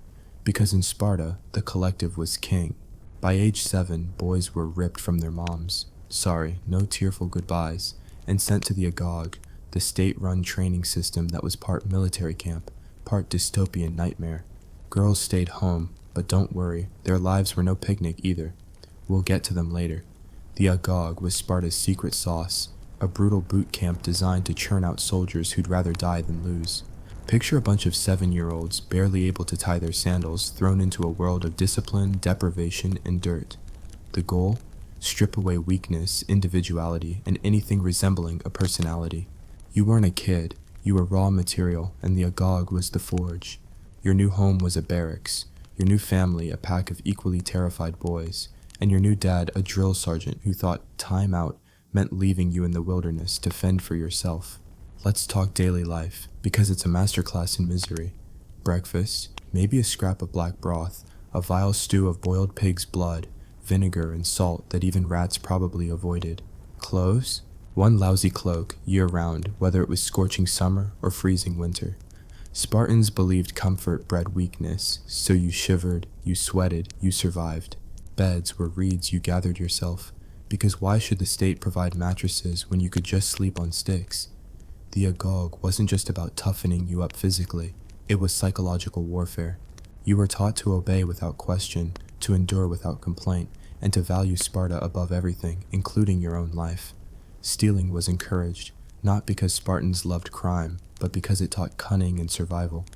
because in Sparta, the collective was king. By age 7, boys were ripped from their moms. Sorry, no tearful goodbyes, and sent to the Agog, the state-run training system that was part military camp, part dystopian nightmare. Girls stayed home, but don't worry, their lives were no picnic either. We'll get to them later. The Agog was Sparta's secret sauce, a brutal boot camp designed to churn out soldiers who'd rather die than lose. Picture a bunch of 7-year-olds barely able to tie their sandals thrown into a world of discipline, deprivation, and dirt. The goal? Strip away weakness, individuality, and anything resembling a personality. You weren't a kid, you were raw material, and the Agog was the forge. Your new home was a barracks, your new family a pack of equally terrified boys, and your new dad a drill sergeant who thought time out meant leaving you in the wilderness to fend for yourself. Let's talk daily life, because it's a masterclass in misery. Breakfast, maybe a scrap of black broth, a vile stew of boiled pig's blood, vinegar and salt that even rats probably avoided. Clothes? One lousy cloak, year-round, whether it was scorching summer or freezing winter. Spartans believed comfort bred weakness, so you shivered, you sweated, you survived. Beds were reeds you gathered yourself, because why should the state provide mattresses when you could just sleep on sticks? The Agog wasn't just about toughening you up physically, it was psychological warfare. You were taught to obey without question, to endure without complaint, and to value Sparta above everything, including your own life. Stealing was encouraged, not because Spartans loved crime, but because it taught cunning and survival.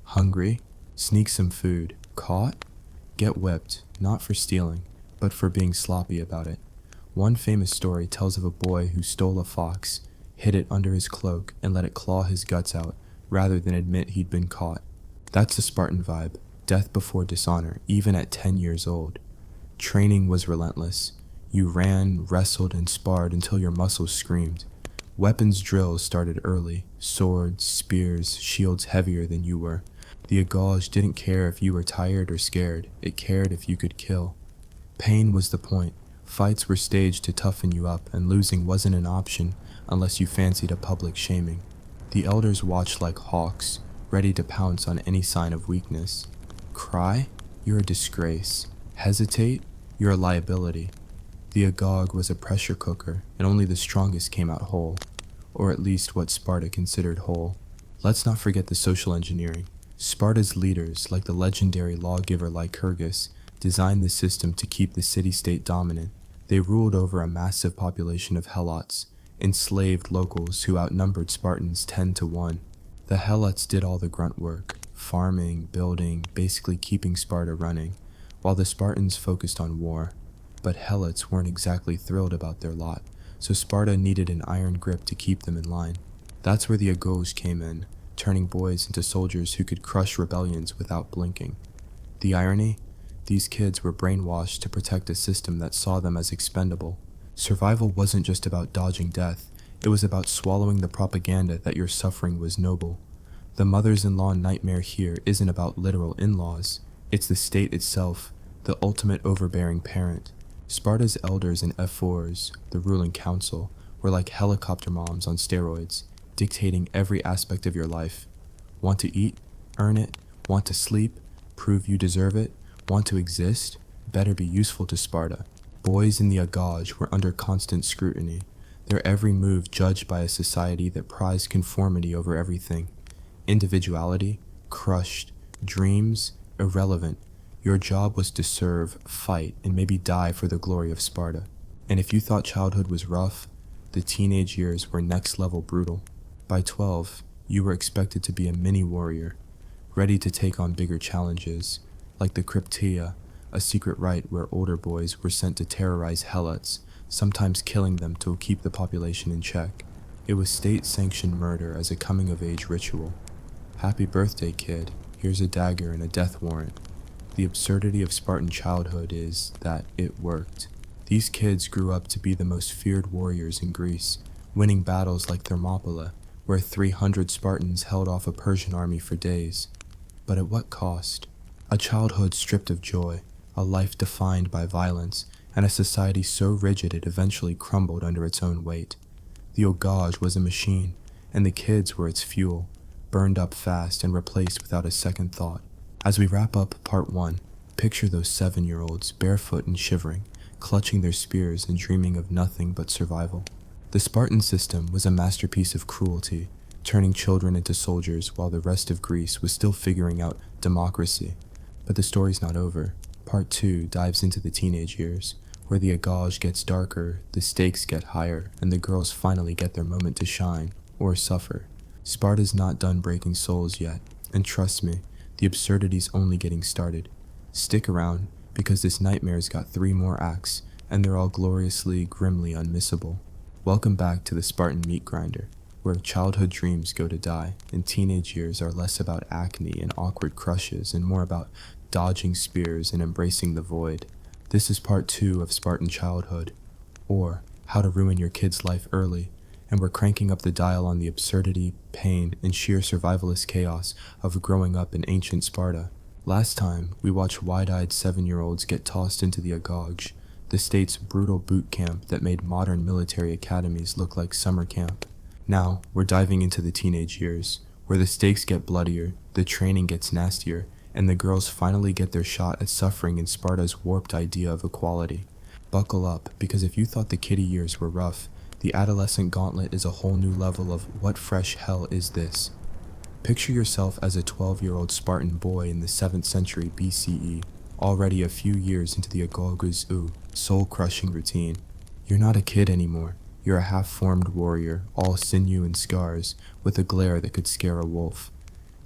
Hungry? Sneak some food. Caught? Get whipped, not for stealing, but for being sloppy about it. One famous story tells of a boy who stole a fox, hid it under his cloak, and let it claw his guts out, rather than admit he'd been caught. That's the Spartan vibe, death before dishonor, even at 10 years old. Training was relentless. You ran, wrestled, and sparred until your muscles screamed. Weapons drills started early, swords, spears, shields heavier than you were. The Agog didn't care if you were tired or scared, it cared if you could kill. Pain was the point. Fights were staged to toughen you up, and losing wasn't an option unless you fancied a public shaming. The elders watched like hawks, ready to pounce on any sign of weakness. Cry? You're a disgrace. Hesitate? You're a liability. The Agog was a pressure cooker, and only the strongest came out whole, or at least what Sparta considered whole. Let's not forget the social engineering. Sparta's leaders, like the legendary lawgiver Lycurgus, designed the system to keep the city-state dominant. They ruled over a massive population of helots, enslaved locals who outnumbered Spartans 10 to 1. The helots did all the grunt work, farming, building, basically keeping Sparta running, while the Spartans focused on war. But helots weren't exactly thrilled about their lot, so Sparta needed an iron grip to keep them in line. That's where the Agos came in, turning boys into soldiers who could crush rebellions without blinking. The irony? These kids were brainwashed to protect a system that saw them as expendable. Survival wasn't just about dodging death, it was about swallowing the propaganda that your suffering was noble. The mothers-in-law nightmare here isn't about literal in-laws, it's the state itself, the ultimate overbearing parent. Sparta's elders and F4s, the ruling council, were like helicopter moms on steroids, dictating every aspect of your life. Want to eat? Earn it. Want to sleep? Prove you deserve it. Want to exist? Better be useful to Sparta. Boys in the Agage were under constant scrutiny, their every move judged by a society that prized conformity over everything. Individuality? Crushed. Dreams? Irrelevant. Your job was to serve, fight, and maybe die for the glory of Sparta. And if you thought childhood was rough, the teenage years were next-level brutal. By 12, you were expected to be a mini-warrior, ready to take on bigger challenges, like the Cryptia, a secret rite where older boys were sent to terrorize helots, sometimes killing them to keep the population in check. It was state-sanctioned murder as a coming-of-age ritual. Happy birthday, kid. Here's a dagger and a death warrant. The absurdity of Spartan childhood is that it worked. These kids grew up to be the most feared warriors in Greece, winning battles like Thermopylae, where 300 Spartans held off a Persian army for days. But at what cost? A childhood stripped of joy, a life defined by violence, and a society so rigid it eventually crumbled under its own weight. The Agage was a machine, and the kids were its fuel, burned up fast and replaced without a second thought. As we wrap up part 1, picture those 7-year-olds barefoot and shivering, clutching their spears and dreaming of nothing but survival. The Spartan system was a masterpiece of cruelty, turning children into soldiers while the rest of Greece was still figuring out democracy. But the story's not over. Part 2 dives into the teenage years, where the Agage gets darker, the stakes get higher, and the girls finally get their moment to shine, or suffer. Sparta's not done breaking souls yet, and trust me, the absurdity's only getting started. Stick around, because this nightmare's got 3 more acts, and they're all gloriously, grimly unmissable. Welcome back to the Spartan meat grinder, where childhood dreams go to die, and teenage years are less about acne and awkward crushes and more about dodging spears and embracing the void. This is part 2 of Spartan childhood, or how to ruin your kid's life early, and we're cranking up the dial on the absurdity, pain, and sheer survivalist chaos of growing up in ancient Sparta. Last time, we watched wide-eyed 7-year-olds get tossed into the Agage, the state's brutal boot camp that made modern military academies look like summer camp. Now, we're diving into the teenage years, where the stakes get bloodier, the training gets nastier, and the girls finally get their shot at suffering in Sparta's warped idea of equality. Buckle up, because if you thought the kiddie years were rough, the adolescent gauntlet is a whole new level of what fresh hell is this? Picture yourself as a 12-year-old Spartan boy in the 7th century BCE, already a few years into the Agoge's soul-crushing routine. You're not a kid anymore. You're a half-formed warrior, all sinew and scars, with a glare that could scare a wolf.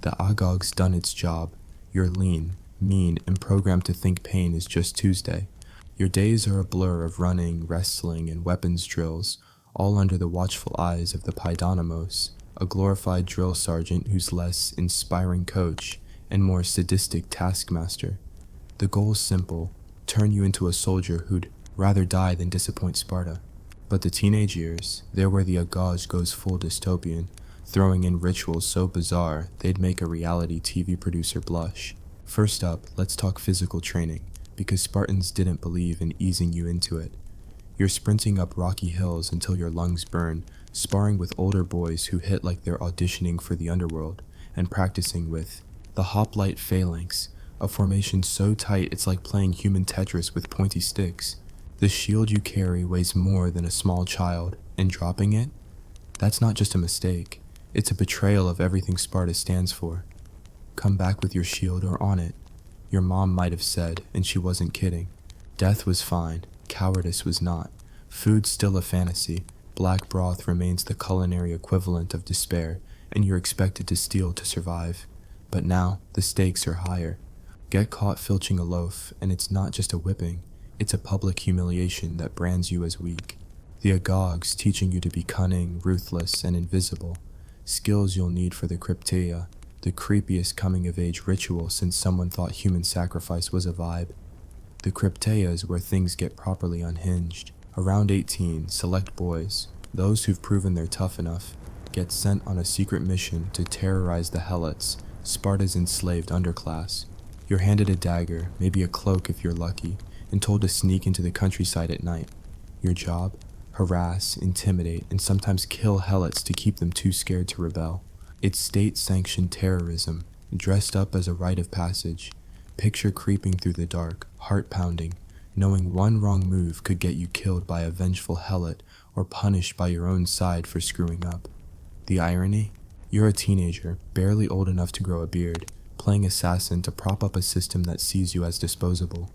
The Agog's done its job. You're lean, mean, and programmed to think pain is just Tuesday. Your days are a blur of running, wrestling, and weapons drills, all under the watchful eyes of the Paidonamos, a glorified drill sergeant who's less inspiring coach and more sadistic taskmaster. The goal's simple: turn you into a soldier who'd rather die than disappoint Sparta. But the teenage years, they're where the Agage goes full dystopian, throwing in rituals so bizarre they'd make a reality TV producer blush. First up, let's talk physical training, because Spartans didn't believe in easing you into it. You're sprinting up rocky hills until your lungs burn, sparring with older boys who hit like they're auditioning for the underworld, and practicing with the hoplite phalanx, a formation so tight it's like playing human Tetris with pointy sticks. The shield you carry weighs more than a small child, and dropping it? That's not just a mistake. It's a betrayal of everything Sparta stands for. Come back with your shield or on it. Your mom might have said, and she wasn't kidding. Death was fine, cowardice was not. Food's still a fantasy. Black broth remains the culinary equivalent of despair, and you're expected to steal to survive. But now, the stakes are higher. Get caught filching a loaf, and it's not just a whipping, it's a public humiliation that brands you as weak. The Agogs teaching you to be cunning, ruthless, and invisible. Skills you'll need for the Crypteia, the creepiest coming-of-age ritual since someone thought human sacrifice was a vibe. The Crypteia is where things get properly unhinged. Around 18, select boys, those who've proven they're tough enough, get sent on a secret mission to terrorize the Helots, Sparta's enslaved underclass. You're handed a dagger, maybe a cloak if you're lucky, and told to sneak into the countryside at night. Your job? Harass, intimidate, and sometimes kill Helots to keep them too scared to rebel. It's state-sanctioned terrorism, dressed up as a rite of passage. Picture creeping through the dark, heart-pounding, knowing one wrong move could get you killed by a vengeful Helot or punished by your own side for screwing up. The irony? You're a teenager, barely old enough to grow a beard, playing assassin to prop up a system that sees you as disposable.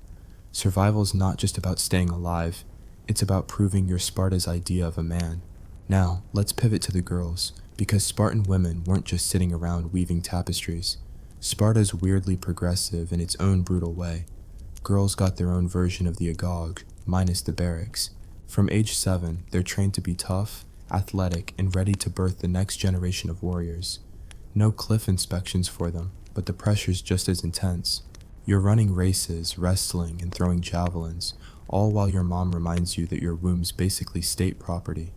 Survival's not just about staying alive, it's about proving you're Sparta's idea of a man. Now, let's pivot to the girls, because Spartan women weren't just sitting around weaving tapestries. Sparta's weirdly progressive in its own brutal way. Girls got their own version of the Agog, minus the barracks. From age 7, they're trained to be tough, athletic, and ready to birth the next generation of warriors. No cliff inspections for them, but the pressure's just as intense. You're running races, wrestling, and throwing javelins, all while your mom reminds you that your womb's basically state property.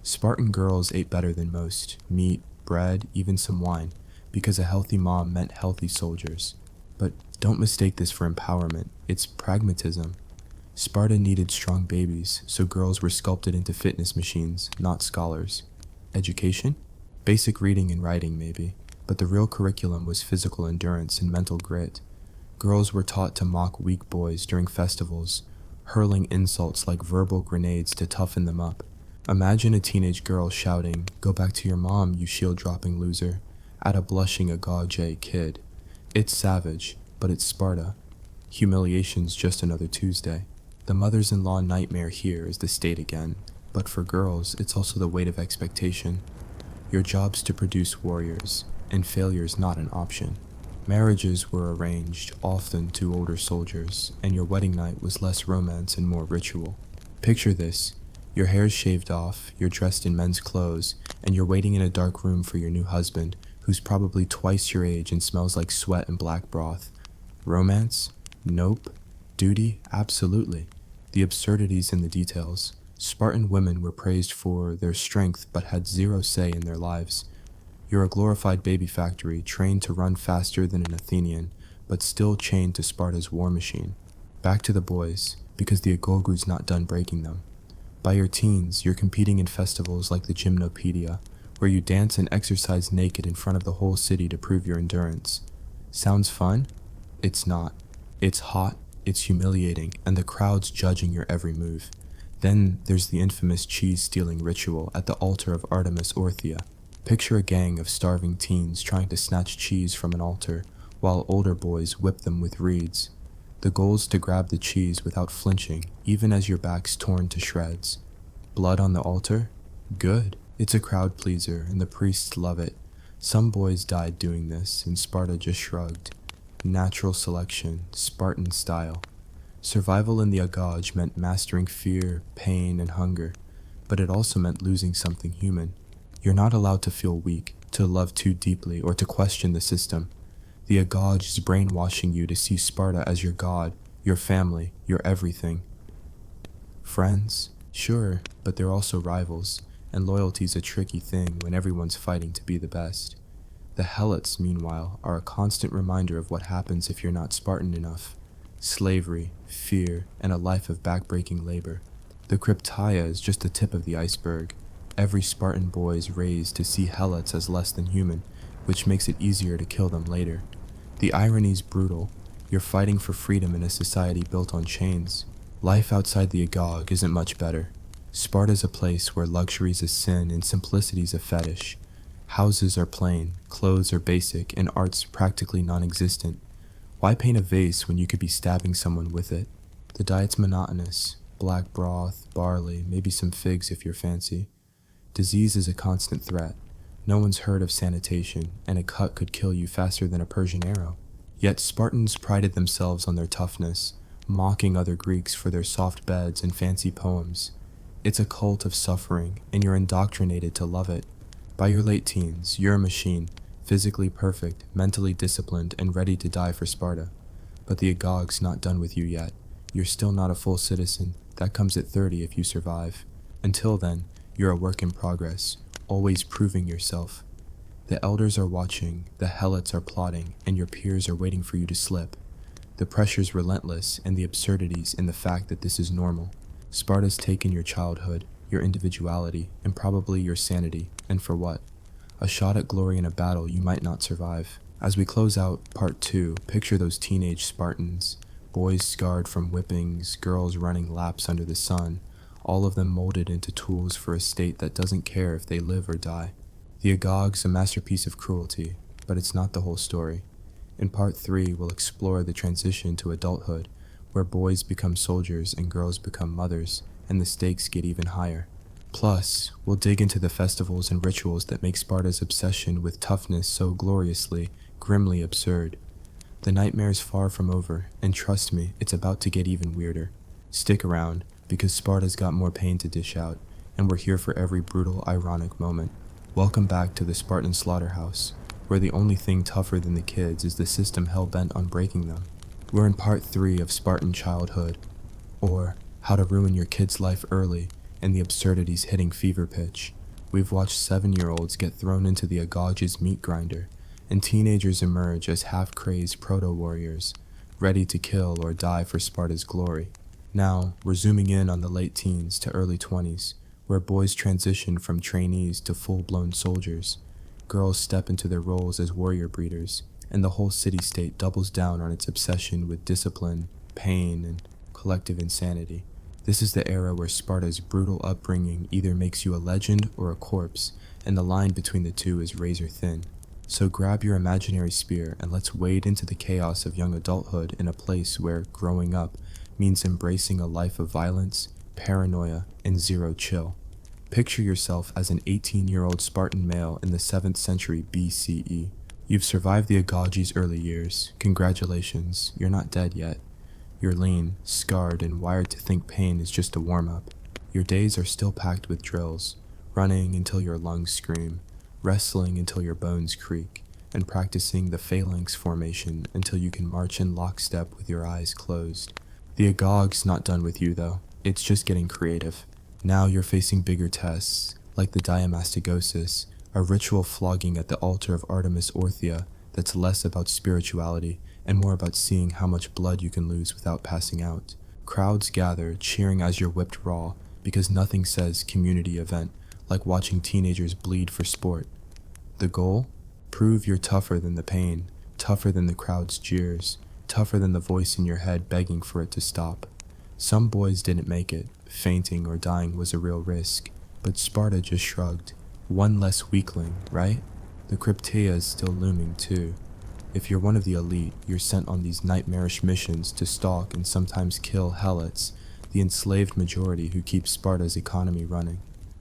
Spartan girls ate better than most, meat, bread, even some wine, because a healthy mom meant healthy soldiers. But don't mistake this for empowerment, it's pragmatism. Sparta needed strong babies, so girls were sculpted into fitness machines, not scholars. Education? Basic reading and writing maybe, but the real curriculum was physical endurance and mental grit. Girls were taught to mock weak boys during festivals, hurling insults like verbal grenades to toughen them up. Imagine a teenage girl shouting, "Go back to your mom, you shield-dropping loser," at a blushing Agog kid. It's savage, but it's Sparta. Humiliation's just another Tuesday. The mothers-in-law nightmare here is the state again, but for girls, it's also the weight of expectation. Your job's to produce warriors, and failure's not an option. Marriages were arranged, often to older soldiers, and your wedding night was less romance and more ritual. Picture this. Your hair's shaved off, you're dressed in men's clothes, and you're waiting in a dark room for your new husband, who's probably twice your age and smells like sweat and black broth. Romance? Nope. Duty? Absolutely. The absurdities in the details. Spartan women were praised for their strength but had zero say in their lives. You're a glorified baby factory, trained to run faster than an Athenian, but still chained to Sparta's war machine. Back to the boys, because the Agogu's not done breaking them. By your teens, you're competing in festivals like the Gymnopedia, where you dance and exercise naked in front of the whole city to prove your endurance. Sounds fun? It's not. It's hot, it's humiliating, and the crowd's judging your every move. Then there's the infamous cheese-stealing ritual at the altar of Artemis Orthia. Picture a gang of starving teens trying to snatch cheese from an altar, while older boys whip them with reeds. The goal's to grab the cheese without flinching, even as your back's torn to shreds. Blood on the altar? Good. It's a crowd pleaser, and the priests love it. Some boys died doing this, and Sparta just shrugged. Natural selection, Spartan style. Survival in the Agog meant mastering fear, pain, and hunger, but it also meant losing something human. You're not allowed to feel weak, to love too deeply, or to question the system. The Agog is brainwashing you to see Sparta as your god, your family, your everything. Friends? Sure, but they're also rivals, and loyalty's a tricky thing when everyone's fighting to be the best. The Helots, meanwhile, are a constant reminder of what happens if you're not Spartan enough. Slavery, fear, and a life of backbreaking labor. The Crypteia is just the tip of the iceberg. Every Spartan boy is raised to see Helots as less than human, which makes it easier to kill them later. The irony's brutal. You're fighting for freedom in a society built on chains. Life outside the Agog isn't much better. Sparta's a place where luxury's a sin and simplicity's a fetish. Houses are plain, clothes are basic, and art's practically non-existent. Why paint a vase when you could be stabbing someone with it? The diet's monotonous. Black broth, barley, maybe some figs if you're fancy. Disease is a constant threat. No one's heard of sanitation, and a cut could kill you faster than a Persian arrow. Yet Spartans prided themselves on their toughness, mocking other Greeks for their soft beds and fancy poems. It's a cult of suffering, and you're indoctrinated to love it. By your late teens, you're a machine, physically perfect, mentally disciplined, and ready to die for Sparta. But the Agog's not done with you yet. You're still not a full citizen. That comes at 30 if you survive. Until then, you're a work in progress, always proving yourself. The elders are watching, the helots are plotting, and your peers are waiting for you to slip. The pressure's relentless, and the absurdities in the fact that this is normal. Sparta's taken your childhood, your individuality, and probably your sanity, and for what? A shot at glory in a battle you might not survive. As we close out Part 2, picture those teenage Spartans. Boys scarred from whippings, girls running laps under the sun, all of them molded into tools for a state that doesn't care if they live or die. The Agog's a masterpiece of cruelty, but it's not the whole story. In Part 3, we'll explore the transition to adulthood, where boys become soldiers and girls become mothers, and the stakes get even higher. Plus, we'll dig into the festivals and rituals that make Sparta's obsession with toughness so gloriously, grimly absurd. The nightmare's far from over, and trust me, it's about to get even weirder. Stick around, because Sparta's got more pain to dish out, and we're here for every brutal, ironic moment. Welcome back to the Spartan slaughterhouse, where the only thing tougher than the kids is the system hell-bent on breaking them. We're in Part 3 of Spartan childhood, or how to ruin your kid's life early, and the absurdities hitting fever pitch. We've watched 7-year-olds get thrown into the Agog's meat grinder, and teenagers emerge as half-crazed proto-warriors, ready to kill or die for Sparta's glory. Now, we're zooming in on the late teens to early 20s, where boys transition from trainees to full-blown soldiers. Girls step into their roles as warrior breeders, and the whole city-state doubles down on its obsession with discipline, pain, and collective insanity. This is the era where Sparta's brutal upbringing either makes you a legend or a corpse, and the line between the two is razor thin. So grab your imaginary spear and let's wade into the chaos of young adulthood in a place where growing up means embracing a life of violence, paranoia, and zero chill. Picture yourself as an 18-year-old Spartan male in the 7th century BCE. You've survived the Agog's early years. Congratulations, you're not dead yet. You're lean, scarred, and wired to think pain is just a warm-up. Your days are still packed with drills, running until your lungs scream, wrestling until your bones creak, and practicing the phalanx formation until you can march in lockstep with your eyes closed. The Agog's not done with you though, it's just getting creative. Now you're facing bigger tests, like the diamastigosis, a ritual flogging at the altar of Artemis Orthia that's less about spirituality and more about seeing how much blood you can lose without passing out. Crowds gather, cheering as you're whipped raw, because nothing says community event like watching teenagers bleed for sport. The goal? Prove you're tougher than the pain, tougher than the crowd's jeers, tougher than the voice in your head begging for it to stop. Some boys didn't make it. Fainting or dying was a real risk, but Sparta just shrugged. One less weakling, right? The Crypteia is still looming too. If you're one of the elite, you're sent on these nightmarish missions to stalk and sometimes kill helots, the enslaved majority who keep Sparta's economy running.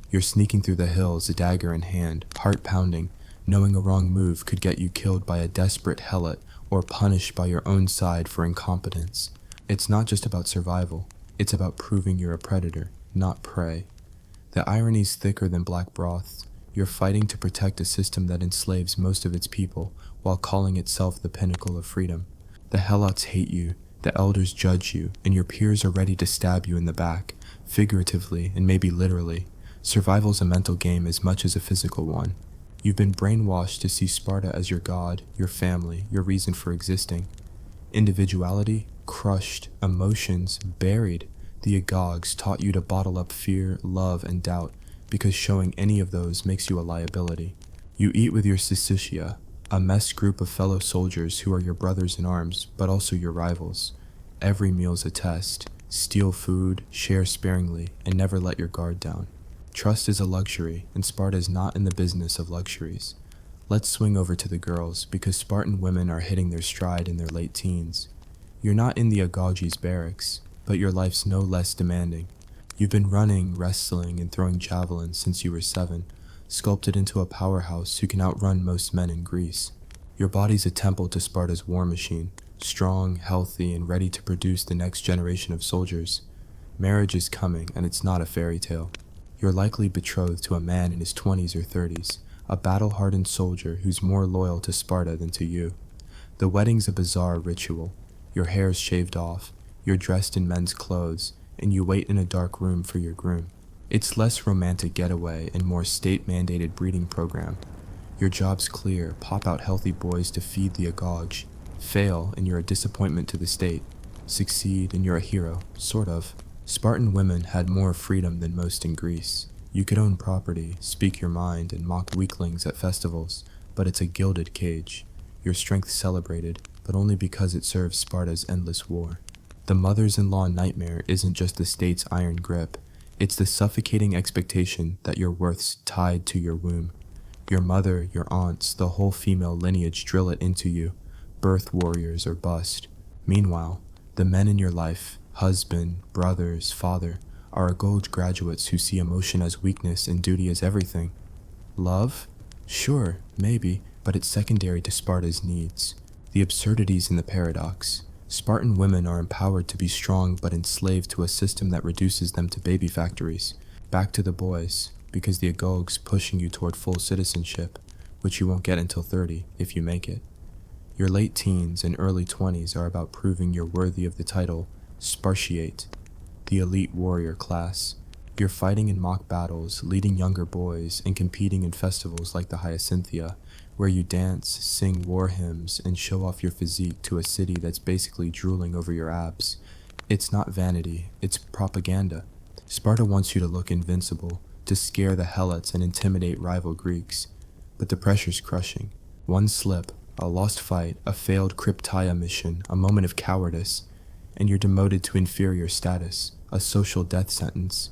You're sneaking through the hills, a dagger in hand, heart pounding, knowing a wrong move could get you killed by a desperate helot or punished by your own side for incompetence. It's not just about survival, it's about proving you're a predator, not prey. The irony's thicker than black broth. You're fighting to protect a system that enslaves most of its people while calling itself the pinnacle of freedom. The helots hate you, the elders judge you, and your peers are ready to stab you in the back, figuratively and maybe literally. Survival's a mental game as much as a physical one. You've been brainwashed to see Sparta as your god, your family, your reason for existing. Individuality, crushed, emotions, buried. The Agog's taught you to bottle up fear, love, and doubt, because showing any of those makes you a liability. You eat with your syssitia, a messed group of fellow soldiers who are your brothers in arms, but also your rivals. Every meal's a test. Steal food, share sparingly, and never let your guard down. Trust is a luxury, and Sparta is not in the business of luxuries. Let's swing over to the girls, because Spartan women are hitting their stride in their late teens. You're not in the Agagi's barracks, but your life's no less demanding. You've been running, wrestling, and throwing javelins since you were 7, sculpted into a powerhouse who can outrun most men in Greece. Your body's a temple to Sparta's war machine, strong, healthy, and ready to produce the next generation of soldiers. Marriage is coming, and it's not a fairy tale. You're likely betrothed to a man in his 20s or 30s, a battle-hardened soldier who's more loyal to Sparta than to you. The wedding's a bizarre ritual. Your hair's shaved off, you're dressed in men's clothes, and you wait in a dark room for your groom. It's less romantic getaway and more state-mandated breeding program. Your job's clear, pop out healthy boys to feed the Agag. Fail, and you're a disappointment to the state. Succeed, and you're a hero, sort of. Spartan women had more freedom than most in Greece. You could own property, speak your mind, and mock weaklings at festivals, but it's a gilded cage. Your strength celebrated, but only because it serves Sparta's endless war. The mothers-in-law nightmare isn't just the state's iron grip, it's the suffocating expectation that your worth's tied to your womb. Your mother, your aunts, the whole female lineage drill it into you, birth warriors or bust. Meanwhile, the men in your life, husband, brothers, father, are Agag graduates who see emotion as weakness and duty as everything. Love? Sure, maybe, but it's secondary to Sparta's needs. The absurdities in the paradox. Spartan women are empowered to be strong but enslaved to a system that reduces them to baby factories. Back to the boys, because the Agag's pushing you toward full citizenship, which you won't get until 30 if you make it. Your late teens and early 20s are about proving you're worthy of the title Spartiate, the elite warrior class. You're fighting in mock battles, leading younger boys, and competing in festivals like the Hyacinthia, where you dance, sing war hymns, and show off your physique to a city that's basically drooling over your abs. It's not vanity, it's propaganda. Sparta wants you to look invincible, to scare the Helots and intimidate rival Greeks. But the pressure's crushing. One slip, a lost fight, a failed Krypteia mission, a moment of cowardice, and you're demoted to inferior status, a social death sentence.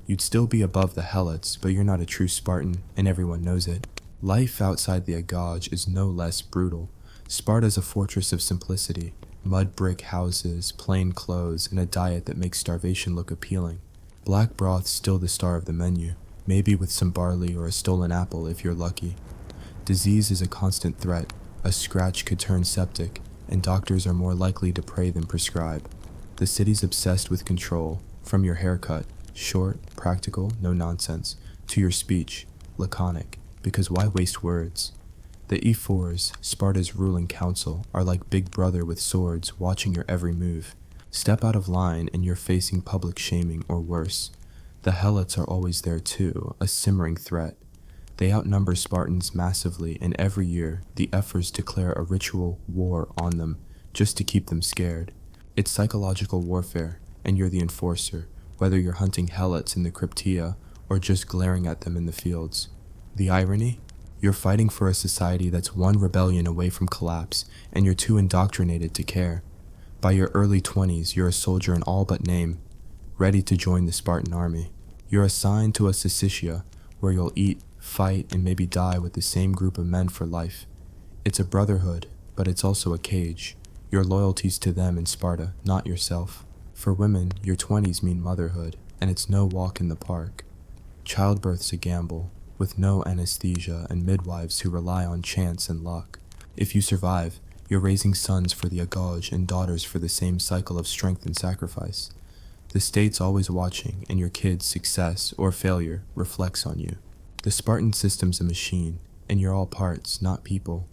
You'd still be above the Helots, but you're not a true Spartan, and everyone knows it. Life outside the Agag is no less brutal. Sparta's a fortress of simplicity, mud brick houses, plain clothes, and a diet that makes starvation look appealing. Black broth's still the star of the menu, maybe with some barley or a stolen apple if you're lucky. Disease is a constant threat. A scratch could turn septic, and doctors are more likely to pray than prescribe. The city's obsessed with control, from your haircut, short, practical, no nonsense, to your speech, laconic, because why waste words? The E4s, Sparta's ruling council, are like Big Brother with swords watching your every move. Step out of line and you're facing public shaming or worse. The Helots are always there too, a simmering threat. They outnumber Spartans massively, and every year, the Ephors declare a ritual war on them, just to keep them scared. It's psychological warfare, and you're the enforcer, whether you're hunting Helots in the Krypteia, or just glaring at them in the fields. The irony? You're fighting for a society that's one rebellion away from collapse, and you're too indoctrinated to care. By your early 20s, you're a soldier in all but name, ready to join the Spartan army. You're assigned to a Syssitia, where you'll eat, fight, and maybe die with the same group of men for life. It's a brotherhood, but it's also a cage. Your loyalty's to them in Sparta, not yourself. For women, your 20s mean motherhood, and it's no walk in the park. Childbirth's a gamble, with no anesthesia and midwives who rely on chance and luck. If you survive, you're raising sons for the Agag and daughters for the same cycle of strength and sacrifice. The state's always watching, and your kid's success or failure reflects on you. The Spartan system's a machine, and you're all parts, not people.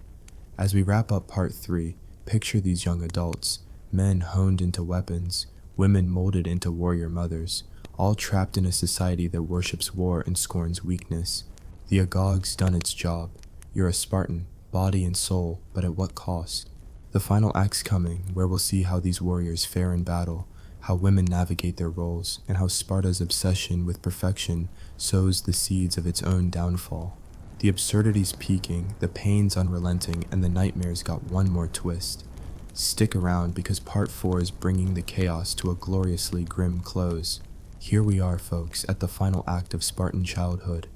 As we wrap up part 3, picture these young adults, men honed into weapons, women molded into warrior mothers, all trapped in a society that worships war and scorns weakness. The Agag's done its job. You're a Spartan, body and soul, but at what cost? The final act's coming, where we'll see how these warriors fare in battle, how women navigate their roles, and how Sparta's obsession with perfection sows the seeds of its own downfall. The absurdity's peaking, the pain's unrelenting, and the nightmare's got one more twist. Stick around because part 4 is bringing the chaos to a gloriously grim close. Here we are, folks, at the final act of Spartan childhood,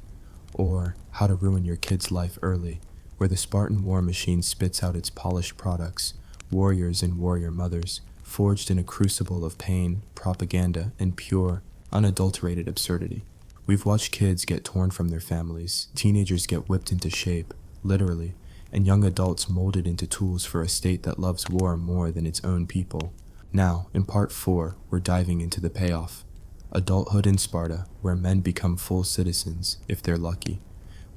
or How to Ruin Your Kid's Life Early, where the Spartan war machine spits out its polished products, warriors and warrior mothers, forged in a crucible of pain, propaganda, and pure, unadulterated absurdity. We've watched kids get torn from their families, teenagers get whipped into shape, literally, and young adults molded into tools for a state that loves war more than its own people. Now, in part 4, we're diving into the payoff. Adulthood in Sparta, where men become full citizens, if they're lucky.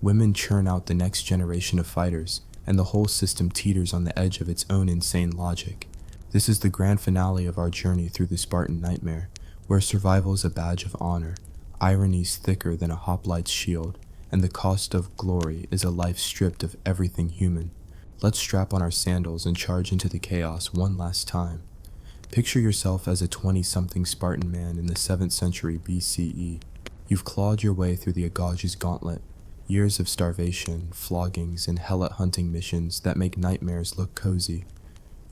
Women churn out the next generation of fighters, and the whole system teeters on the edge of its own insane logic. This is the grand finale of our journey through the Spartan nightmare, where survival is a badge of honor, irony's thicker than a hoplite's shield, and the cost of glory is a life stripped of everything human. Let's strap on our sandals and charge into the chaos one last time. Picture yourself as a 20-something Spartan man in the 7th century BCE. You've clawed your way through the Agage's gauntlet, years of starvation, floggings, and helot hunting missions that make nightmares look cozy.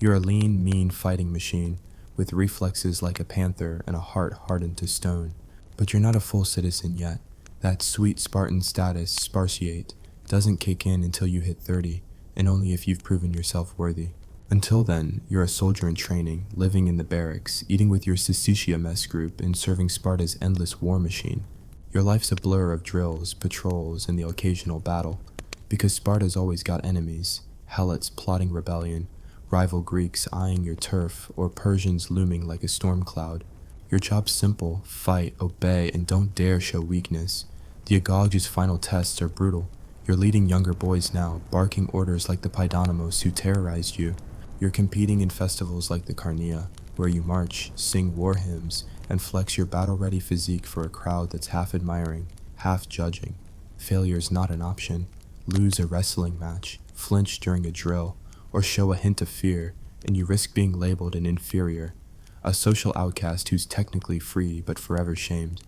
You're a lean, mean fighting machine, with reflexes like a panther and a heart hardened to stone. But you're not a full citizen yet. That sweet Spartan status, spartiate, doesn't kick in until you hit 30, and only if you've proven yourself worthy. Until then, you're a soldier in training, living in the barracks, eating with your Sicilia mess group, and serving Sparta's endless war machine. Your life's a blur of drills, patrols, and the occasional battle, because Sparta's always got enemies, helots plotting rebellion, rival Greeks eyeing your turf, or Persians looming like a storm cloud. Your job's simple: fight, obey, and don't dare show weakness. The Agage's final tests are brutal. You're leading younger boys now, barking orders like the Paidanamos who terrorized you. You're competing in festivals like the Carnea, where you march, sing war hymns, and flex your battle-ready physique for a crowd that's half admiring, half judging. Failure's not an option. Lose a wrestling match, flinch during a drill, or show a hint of fear, and you risk being labeled an inferior, a social outcast who's technically free but forever shamed.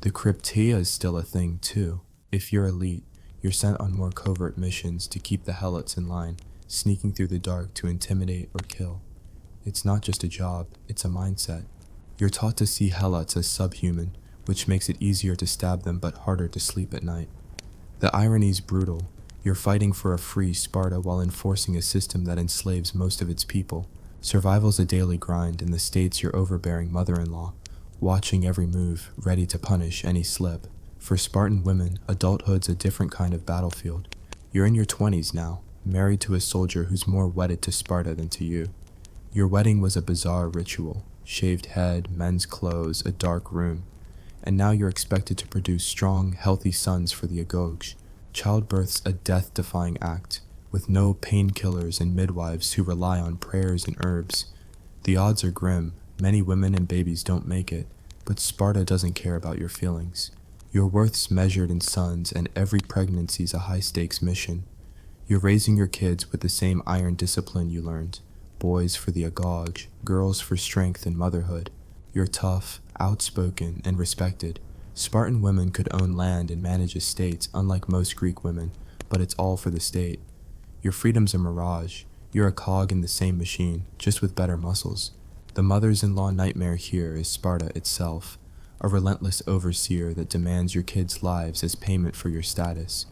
The Krypteia is still a thing too. If you're elite, you're sent on more covert missions to keep the helots in line, sneaking through the dark to intimidate or kill. It's not just a job, it's a mindset. You're taught to see helots as subhuman, which makes it easier to stab them but harder to sleep at night. The irony's brutal. You're fighting for a free Sparta while enforcing a system that enslaves most of its people. Survival's a daily grind, and the state's your overbearing mother-in-law, watching every move, ready to punish any slip. For Spartan women, adulthood's a different kind of battlefield. You're in your 20s now, married to a soldier who's more wedded to Sparta than to you. Your wedding was a bizarre ritual: shaved head, men's clothes, a dark room. And now you're expected to produce strong, healthy sons for the Agage. Childbirth's a death-defying act, with no painkillers and midwives who rely on prayers and herbs. The odds are grim. Many women and babies don't make it, but Sparta doesn't care about your feelings. Your worth's measured in sons, and every pregnancy's a high-stakes mission. You're raising your kids with the same iron discipline you learned. Boys for the Agage, girls for strength and motherhood. You're tough, outspoken, and respected. Spartan women could own land and manage estates, unlike most Greek women, but it's all for the state. Your freedom's a mirage. You're a cog in the same machine, just with better muscles. The mothers-in-law nightmare here is Sparta itself, a relentless overseer that demands your kids' lives as payment for your status.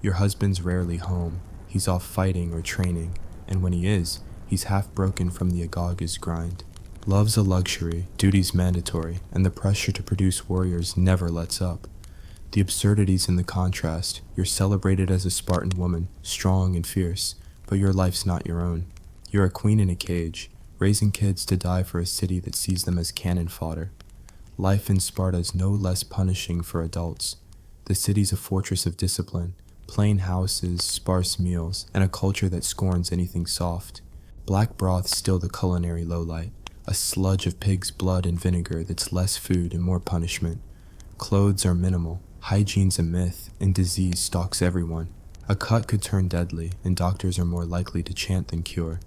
Your husband's rarely home. He's off fighting or training, and when he is, he's half broken from the Agage's grind. Love's a luxury, duty's mandatory, and the pressure to produce warriors never lets up. The absurdity's in the contrast. You're celebrated as a Spartan woman, strong and fierce, but your life's not your own. You're a queen in a cage, raising kids to die for a city that sees them as cannon fodder. Life in Sparta's no less punishing for adults. The city's a fortress of discipline, plain houses, sparse meals, and a culture that scorns anything soft. Black broth's still the culinary lowlight, a sludge of pig's blood and vinegar that's less food and more punishment. Clothes are minimal, hygiene's a myth, and disease stalks everyone. A cut could turn deadly, and doctors are more likely to chant than cure.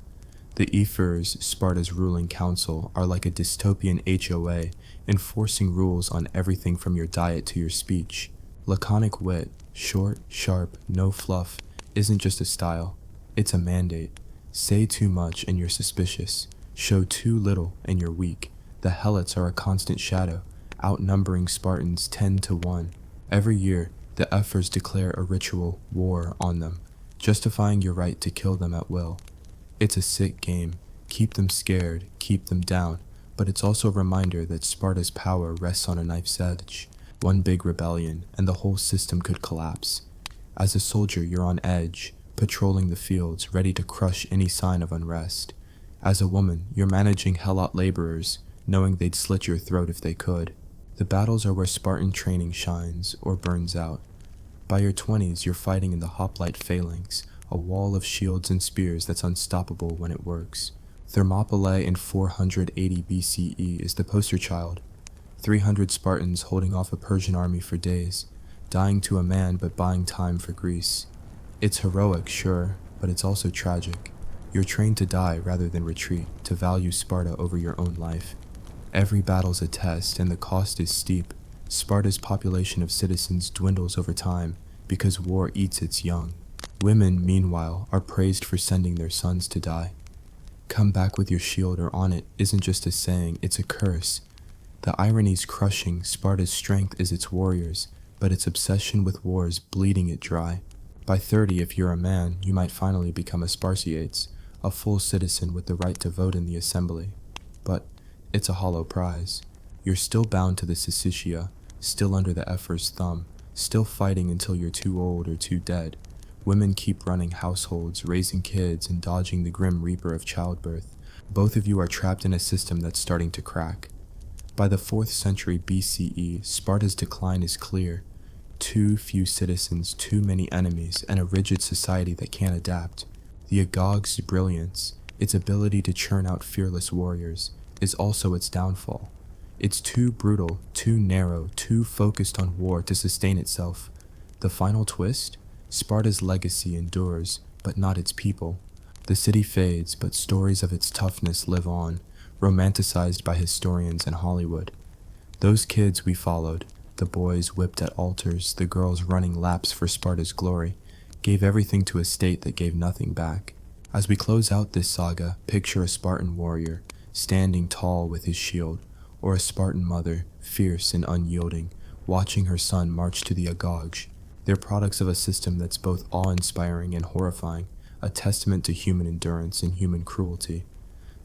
The Ephors, Sparta's ruling council, are like a dystopian HOA, enforcing rules on everything from your diet to your speech. Laconic wit, short, sharp, no fluff, isn't just a style, it's a mandate. Say too much and you're suspicious. Show too little and you're weak. The helots are a constant shadow, outnumbering Spartans 10-1. Every year, the Ephors declare a ritual war on them, justifying your right to kill them at will. It's a sick game. Keep them scared, keep them down, but it's also a reminder that Sparta's power rests on a knife's edge. One big rebellion, and the whole system could collapse. As a soldier, you're on edge, patrolling the fields, ready to crush any sign of unrest. As a woman, you're managing helot laborers, knowing they'd slit your throat if they could. The battles are where Spartan training shines or burns out. By your 20s, you're fighting in the hoplite phalanx, a wall of shields and spears that's unstoppable when it works. Thermopylae in 480 BCE is the poster child. 300 Spartans holding off a Persian army for days, dying to a man but buying time for Greece. It's heroic, sure, but it's also tragic. You're trained to die rather than retreat, to value Sparta over your own life. Every battle's a test, and the cost is steep. Sparta's population of citizens dwindles over time because war eats its young. Women, meanwhile, are praised for sending their sons to die. Come back with your shield or on it isn't just a saying, it's a curse. The irony's crushing. Sparta's strength is its warriors, but its obsession with war is bleeding it dry. By 30, if you're a man, you might finally become a Spartiates, a full citizen with the right to vote in the assembly. But it's a hollow prize. You're still bound to the Syssitia, still under the Ephors' thumb, still fighting until you're too old or too dead. Women keep running households, raising kids, and dodging the grim reaper of childbirth. Both of you are trapped in a system that's starting to crack. By the 4th century BCE, Sparta's decline is clear. Too few citizens, too many enemies, and a rigid society that can't adapt. The Agag's brilliance, its ability to churn out fearless warriors, is also its downfall. It's too brutal, too narrow, too focused on war to sustain itself. The final twist? Sparta's legacy endures, but not its people. The city fades, but stories of its toughness live on, romanticized by historians and Hollywood. Those kids we followed, the boys whipped at altars, the girls running laps for Sparta's glory, gave everything to a state that gave nothing back. As we close out this saga, picture a Spartan warrior, standing tall with his shield, or a Spartan mother, fierce and unyielding, watching her son march to the Agag. They're products of a system that's both awe-inspiring and horrifying, a testament to human endurance and human cruelty.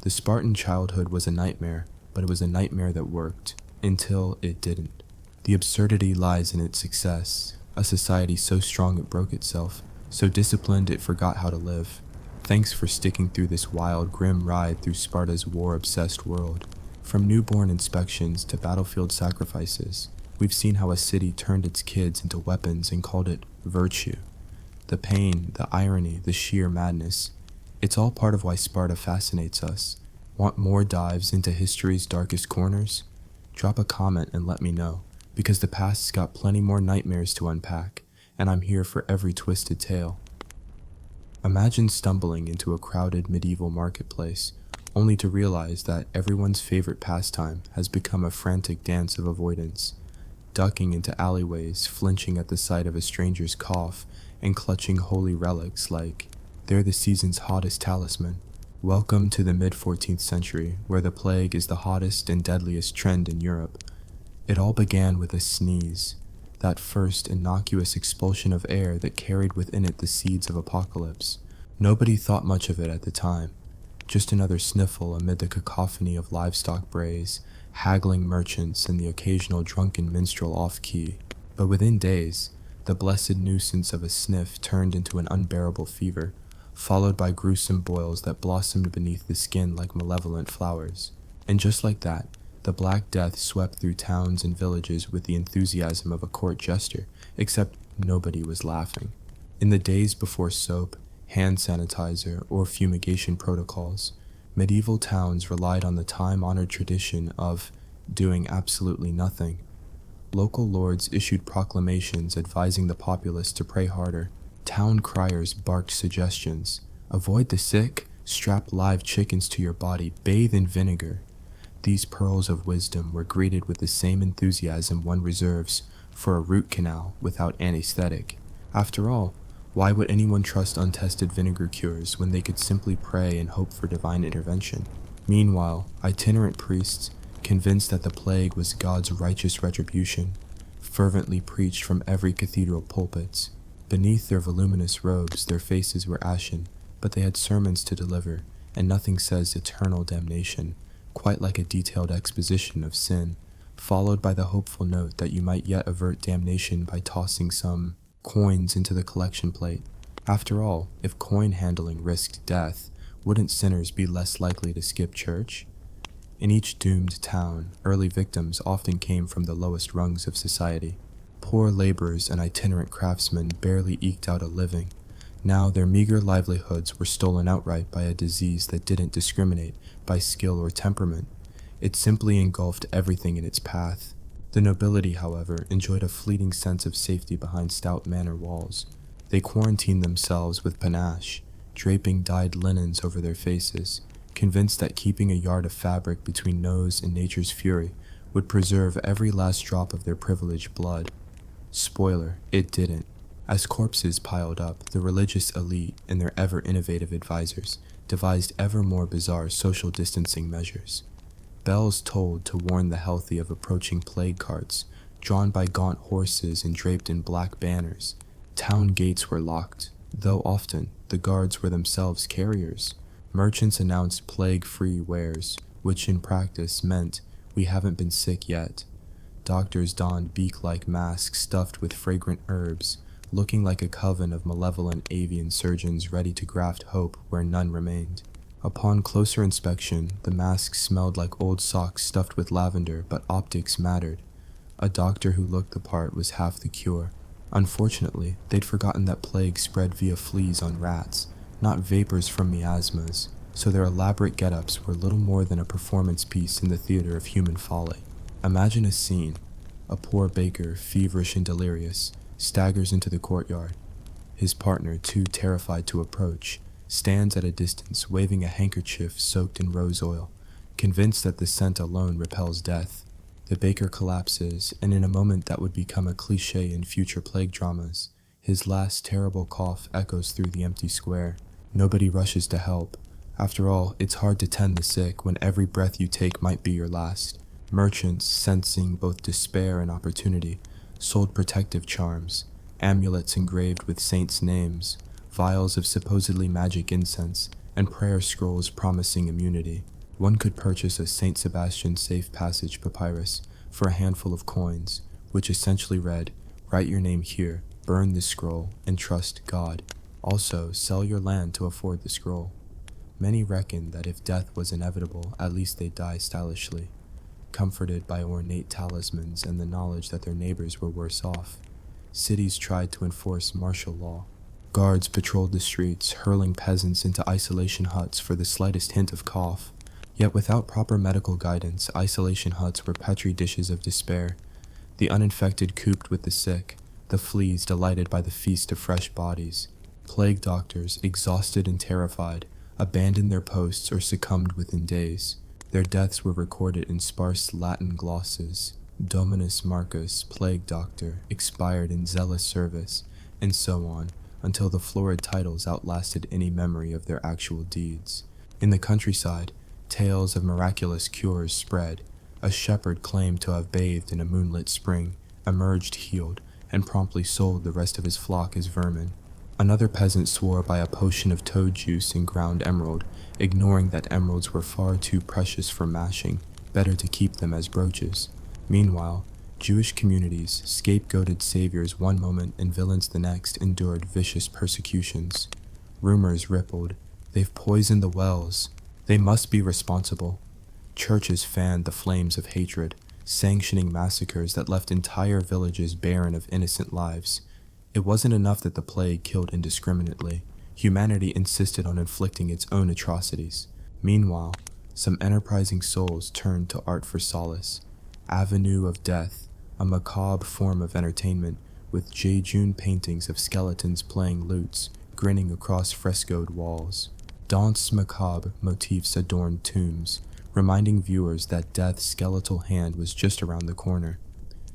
The Spartan childhood was a nightmare, but it was a nightmare that worked, until it didn't. The absurdity lies in its success, a society so strong it broke itself, so disciplined it forgot how to live. Thanks for sticking through this wild, grim ride through Sparta's war-obsessed world. From newborn inspections to battlefield sacrifices, we've seen how a city turned its kids into weapons and called it virtue. The pain, the irony, the sheer madness. It's all part of why Sparta fascinates us. Want more dives into history's darkest corners? Drop a comment and let me know, because the past's got plenty more nightmares to unpack, and I'm here for every twisted tale. Imagine stumbling into a crowded medieval marketplace, only to realize that everyone's favorite pastime has become a frantic dance of avoidance. Ducking into alleyways, flinching at the sight of a stranger's cough, and clutching holy relics like they're the season's hottest talisman. Welcome to the mid-14th century, where the plague is the hottest and deadliest trend in Europe. It all began with a sneeze, that first innocuous expulsion of air that carried within it the seeds of apocalypse. Nobody thought much of it at the time, just another sniffle amid the cacophony of livestock brays, haggling merchants, and the occasional drunken minstrel off-key. But within days, the blessed nuisance of a sniff turned into an unbearable fever, followed by gruesome boils that blossomed beneath the skin like malevolent flowers. And just like that, the Black Death swept through towns and villages with the enthusiasm of a court jester, except nobody was laughing. In the days before soap, hand sanitizer, or fumigation protocols, medieval towns relied on the time-honored tradition of doing absolutely nothing. Local lords issued proclamations advising the populace to pray harder. Town criers barked suggestions. Avoid the sick, strap live chickens to your body, bathe in vinegar. These pearls of wisdom were greeted with the same enthusiasm one reserves for a root canal without anesthetic. After all, why would anyone trust untested vinegar cures when they could simply pray and hope for divine intervention? Meanwhile, itinerant priests, convinced that the plague was God's righteous retribution, fervently preached from every cathedral pulpits. Beneath their voluminous robes, their faces were ashen, but they had sermons to deliver, and nothing says eternal damnation, quite like a detailed exposition of sin, followed by the hopeful note that you might yet avert damnation by tossing some coins into the collection plate. After all, if coin handling risked death, wouldn't sinners be less likely to skip church? In each doomed town, early victims often came from the lowest rungs of society. Poor laborers and itinerant craftsmen barely eked out a living. Now their meager livelihoods were stolen outright by a disease that didn't discriminate by skill or temperament. It simply engulfed everything in its path. The nobility, however, enjoyed a fleeting sense of safety behind stout manor walls. They quarantined themselves with panache, draping dyed linens over their faces, convinced that keeping a yard of fabric between nose and nature's fury would preserve every last drop of their privileged blood. Spoiler, it didn't. As corpses piled up, the religious elite and their ever-innovative advisors devised ever more bizarre social distancing measures. Bells tolled to warn the healthy of approaching plague carts, drawn by gaunt horses and draped in black banners. Town gates were locked, though often the guards were themselves carriers. Merchants announced plague-free wares, which in practice meant we haven't been sick yet. Doctors donned beak-like masks stuffed with fragrant herbs, looking like a coven of malevolent avian surgeons ready to graft hope where none remained. Upon closer inspection, the masks smelled like old socks stuffed with lavender, but optics mattered. A doctor who looked the part was half the cure. Unfortunately, they'd forgotten that plague spread via fleas on rats, not vapors from miasmas, so their elaborate get-ups were little more than a performance piece in the theater of human folly. Imagine a scene. A poor baker, feverish and delirious, staggers into the courtyard. His partner, too terrified to approach, stands at a distance waving a handkerchief soaked in rose oil, convinced that the scent alone repels death. The baker collapses, and in a moment that would become a cliché in future plague dramas, his last terrible cough echoes through the empty square. Nobody rushes to help. After all, it's hard to tend the sick when every breath you take might be your last. Merchants, sensing both despair and opportunity, sold protective charms, amulets engraved with saints' names, vials of supposedly magic incense, and prayer scrolls promising immunity. One could purchase a St. Sebastian safe passage papyrus for a handful of coins, which essentially read, "Write your name here, burn this scroll, and trust God. Also, sell your land to afford the scroll." Many reckon that if death was inevitable, at least they'd die stylishly, comforted by ornate talismans and the knowledge that their neighbors were worse off. Cities tried to enforce martial law. Guards patrolled the streets, hurling peasants into isolation huts for the slightest hint of cough. Yet without proper medical guidance, isolation huts were petri dishes of despair. The uninfected cooped with the sick, the fleas delighted by the feast of fresh bodies. Plague doctors, exhausted and terrified, abandoned their posts or succumbed within days. Their deaths were recorded in sparse Latin glosses. Dominus Marcus, plague doctor, expired in zealous service, and so on, until the florid titles outlasted any memory of their actual deeds. In the countryside, tales of miraculous cures spread. A shepherd claimed to have bathed in a moonlit spring, emerged healed, and promptly sold the rest of his flock as vermin. Another peasant swore by a potion of toad juice and ground emerald, ignoring that emeralds were far too precious for mashing, better to keep them as brooches. Meanwhile, Jewish communities, scapegoated saviors one moment and villains the next, endured vicious persecutions. Rumors rippled. They've poisoned the wells. They must be responsible. Churches fanned the flames of hatred, sanctioning massacres that left entire villages barren of innocent lives. It wasn't enough that the plague killed indiscriminately. Humanity insisted on inflicting its own atrocities. Meanwhile, some enterprising souls turned to art for solace. Avenue of Death, a macabre form of entertainment, with jejune paintings of skeletons playing lutes, grinning across frescoed walls. Danse macabre motifs adorned tombs, reminding viewers that death's skeletal hand was just around the corner.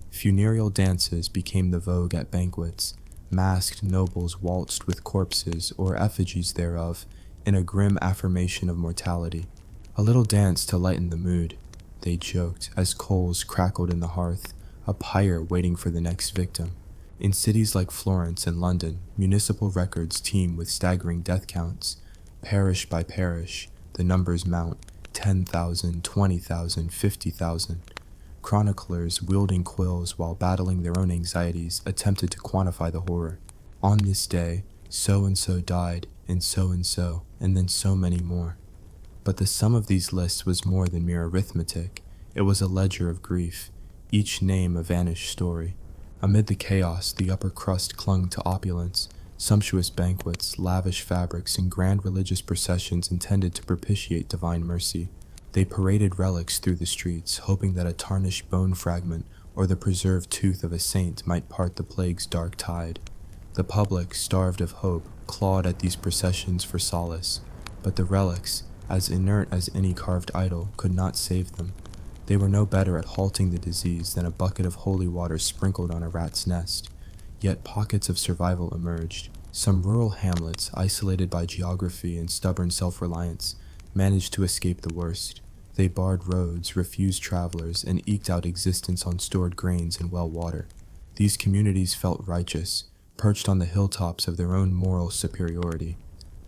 Funereal dances became the vogue at banquets. Masked nobles waltzed with corpses or effigies thereof in a grim affirmation of mortality. A little dance to lighten the mood. they joked, as coals crackled in the hearth, a pyre waiting for the next victim. In cities like Florence and London, municipal records teem with staggering death counts. Parish by parish, the numbers mount, 10,000, 20,000, 50,000. Chroniclers wielding quills while battling their own anxieties attempted to quantify the horror. On this day, so-and-so died, and then so many more. But the sum of these lists was more than mere arithmetic. It was a ledger of grief, each name a vanished story. Amid the chaos, the upper crust clung to opulence, sumptuous banquets, lavish fabrics, and grand religious processions intended to propitiate divine mercy. They paraded relics through the streets, hoping that a tarnished bone fragment or the preserved tooth of a saint might part the plague's dark tide. The public, starved of hope, clawed at these processions for solace, but the relics, as inert as any carved idol, could not save them. They were no better at halting the disease than a bucket of holy water sprinkled on a rat's nest. Yet pockets of survival emerged. Some rural hamlets, isolated by geography and stubborn self-reliance, managed to escape the worst. They barred roads, refused travelers, and eked out existence on stored grains and well water. These communities felt righteous, perched on the hilltops of their own moral superiority.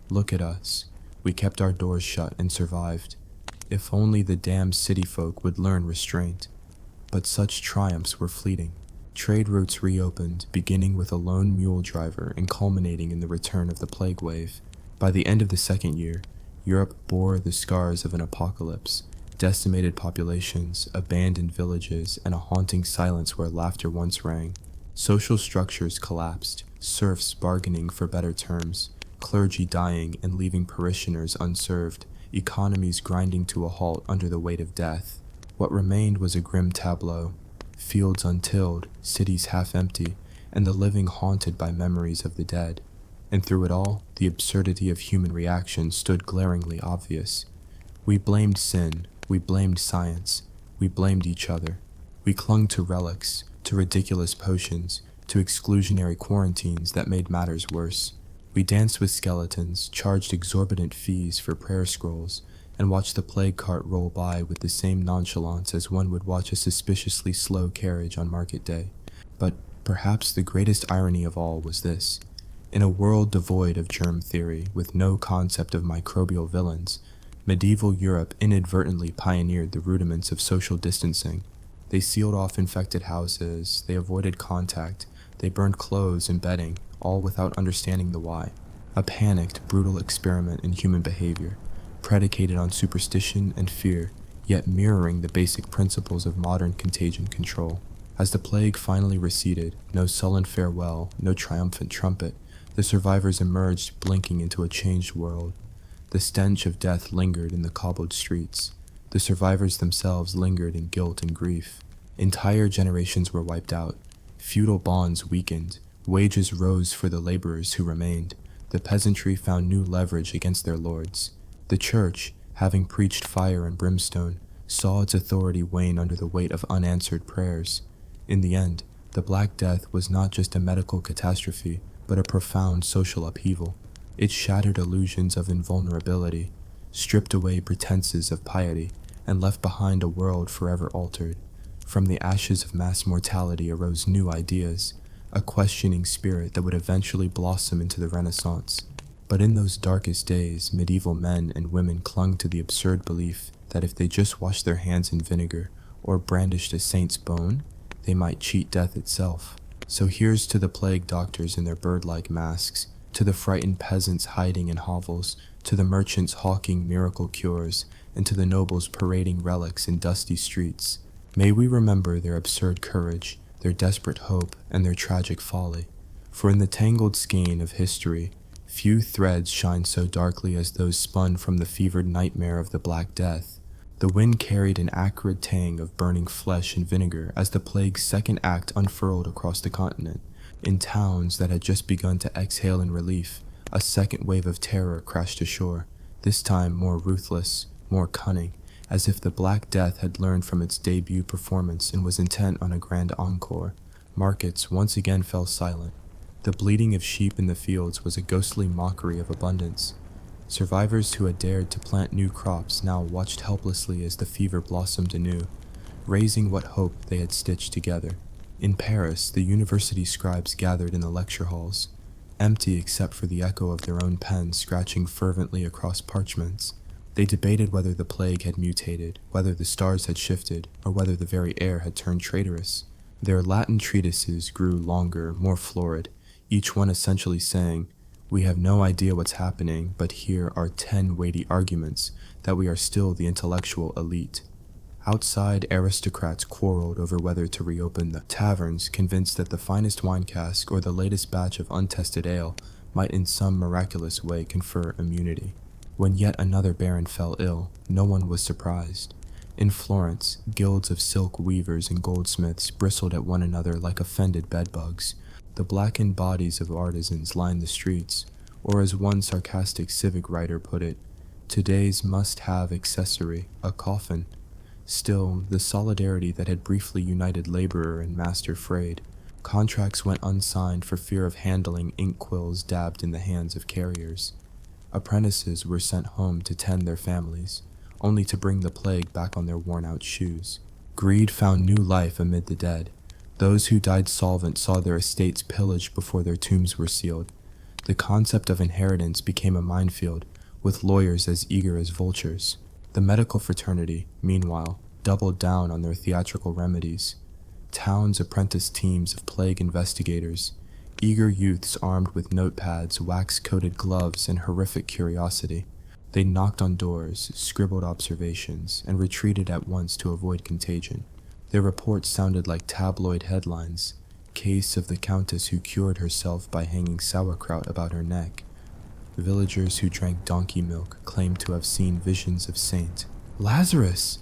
Look at us. We kept our doors shut and survived. If only the damned city folk would learn restraint. But such triumphs were fleeting. Trade routes reopened, beginning with a lone mule driver and culminating in the return of the plague wave. By the end of the second year, Europe bore the scars of an apocalypse. Decimated populations, abandoned villages, and a haunting silence where laughter once rang. Social structures collapsed, serfs bargaining for better terms, clergy dying and leaving parishioners unserved, economies grinding to a halt under the weight of death. What remained was a grim tableau. Fields untilled, cities half empty, and the living haunted by memories of the dead. And through it all, the absurdity of human reaction stood glaringly obvious. We blamed sin, we blamed science, we blamed each other. We clung to relics, to ridiculous potions, to exclusionary quarantines that made matters worse. We danced with skeletons, charged exorbitant fees for prayer scrolls, and watched the plague cart roll by with the same nonchalance as one would watch a suspiciously slow carriage on market day. But perhaps the greatest irony of all was this. In a world devoid of germ theory, with no concept of microbial villains, medieval Europe inadvertently pioneered the rudiments of social distancing. They sealed off infected houses, they avoided contact, they burned clothes and bedding, all without understanding the why. A panicked, brutal experiment in human behavior, predicated on superstition and fear, yet mirroring the basic principles of modern contagion control. As the plague finally receded, no sullen farewell, no triumphant trumpet, the survivors emerged blinking into a changed world. The stench of death lingered in the cobbled streets. The survivors themselves lingered in guilt and grief. Entire generations were wiped out. Feudal bonds weakened. Wages rose for the laborers who remained. The peasantry found new leverage against their lords. The church, having preached fire and brimstone, saw its authority wane under the weight of unanswered prayers. In the end, the Black Death was not just a medical catastrophe, but a profound social upheaval. It shattered illusions of invulnerability, stripped away pretenses of piety, and left behind a world forever altered. From the ashes of mass mortality arose new ideas, a questioning spirit that would eventually blossom into the Renaissance. But in those darkest days, medieval men and women clung to the absurd belief that if they just washed their hands in vinegar or brandished a saint's bone, they might cheat death itself. So here's to the plague doctors in their bird-like masks, to the frightened peasants hiding in hovels, to the merchants hawking miracle cures, and to the nobles parading relics in dusty streets. May we remember their absurd courage, their desperate hope, and their tragic folly. For in the tangled skein of history, few threads shine so darkly as those spun from the fevered nightmare of the Black Death. The wind carried an acrid tang of burning flesh and vinegar as the plague's second act unfurled across the continent. In towns that had just begun to exhale in relief, a second wave of terror crashed ashore, this time more ruthless, more cunning, as if the Black Death had learned from its debut performance and was intent on a grand encore. Markets once again fell silent. The bleating of sheep in the fields was a ghostly mockery of abundance. Survivors who had dared to plant new crops now watched helplessly as the fever blossomed anew, raising what hope they had stitched together. In Paris, the university scribes gathered in the lecture halls, empty except for the echo of their own pens scratching fervently across parchments. They debated whether the plague had mutated, whether the stars had shifted, or whether the very air had turned traitorous. Their Latin treatises grew longer, more florid, each one essentially saying, "We have no idea what's happening, but here are 10 weighty arguments that we are still the intellectual elite." Outside, aristocrats quarreled over whether to reopen the taverns, convinced that the finest wine cask or the latest batch of untested ale might in some miraculous way confer immunity. When yet another baron fell ill, no one was surprised. In Florence, guilds of silk weavers and goldsmiths bristled at one another like offended bedbugs. The blackened bodies of artisans lined the streets, or as one sarcastic civic writer put it, today's must-have accessory, a coffin. Still, the solidarity that had briefly united laborer and master frayed. Contracts went unsigned for fear of handling ink quills dabbed in the hands of carriers. Apprentices were sent home to tend their families, only to bring the plague back on their worn-out shoes. Greed found new life amid the dead. Those who died solvent saw their estates pillaged before their tombs were sealed. The concept of inheritance became a minefield, with lawyers as eager as vultures. The medical fraternity, meanwhile, doubled down on their theatrical remedies. Towns apprenticed teams of plague investigators, eager youths armed with notepads, wax-coated gloves, and horrific curiosity. They knocked on doors, scribbled observations, and retreated at once to avoid contagion. Their reports sounded like tabloid headlines. Case of the countess who cured herself by hanging sauerkraut about her neck. Villagers who drank donkey milk claimed to have seen visions of Saint Lazarus.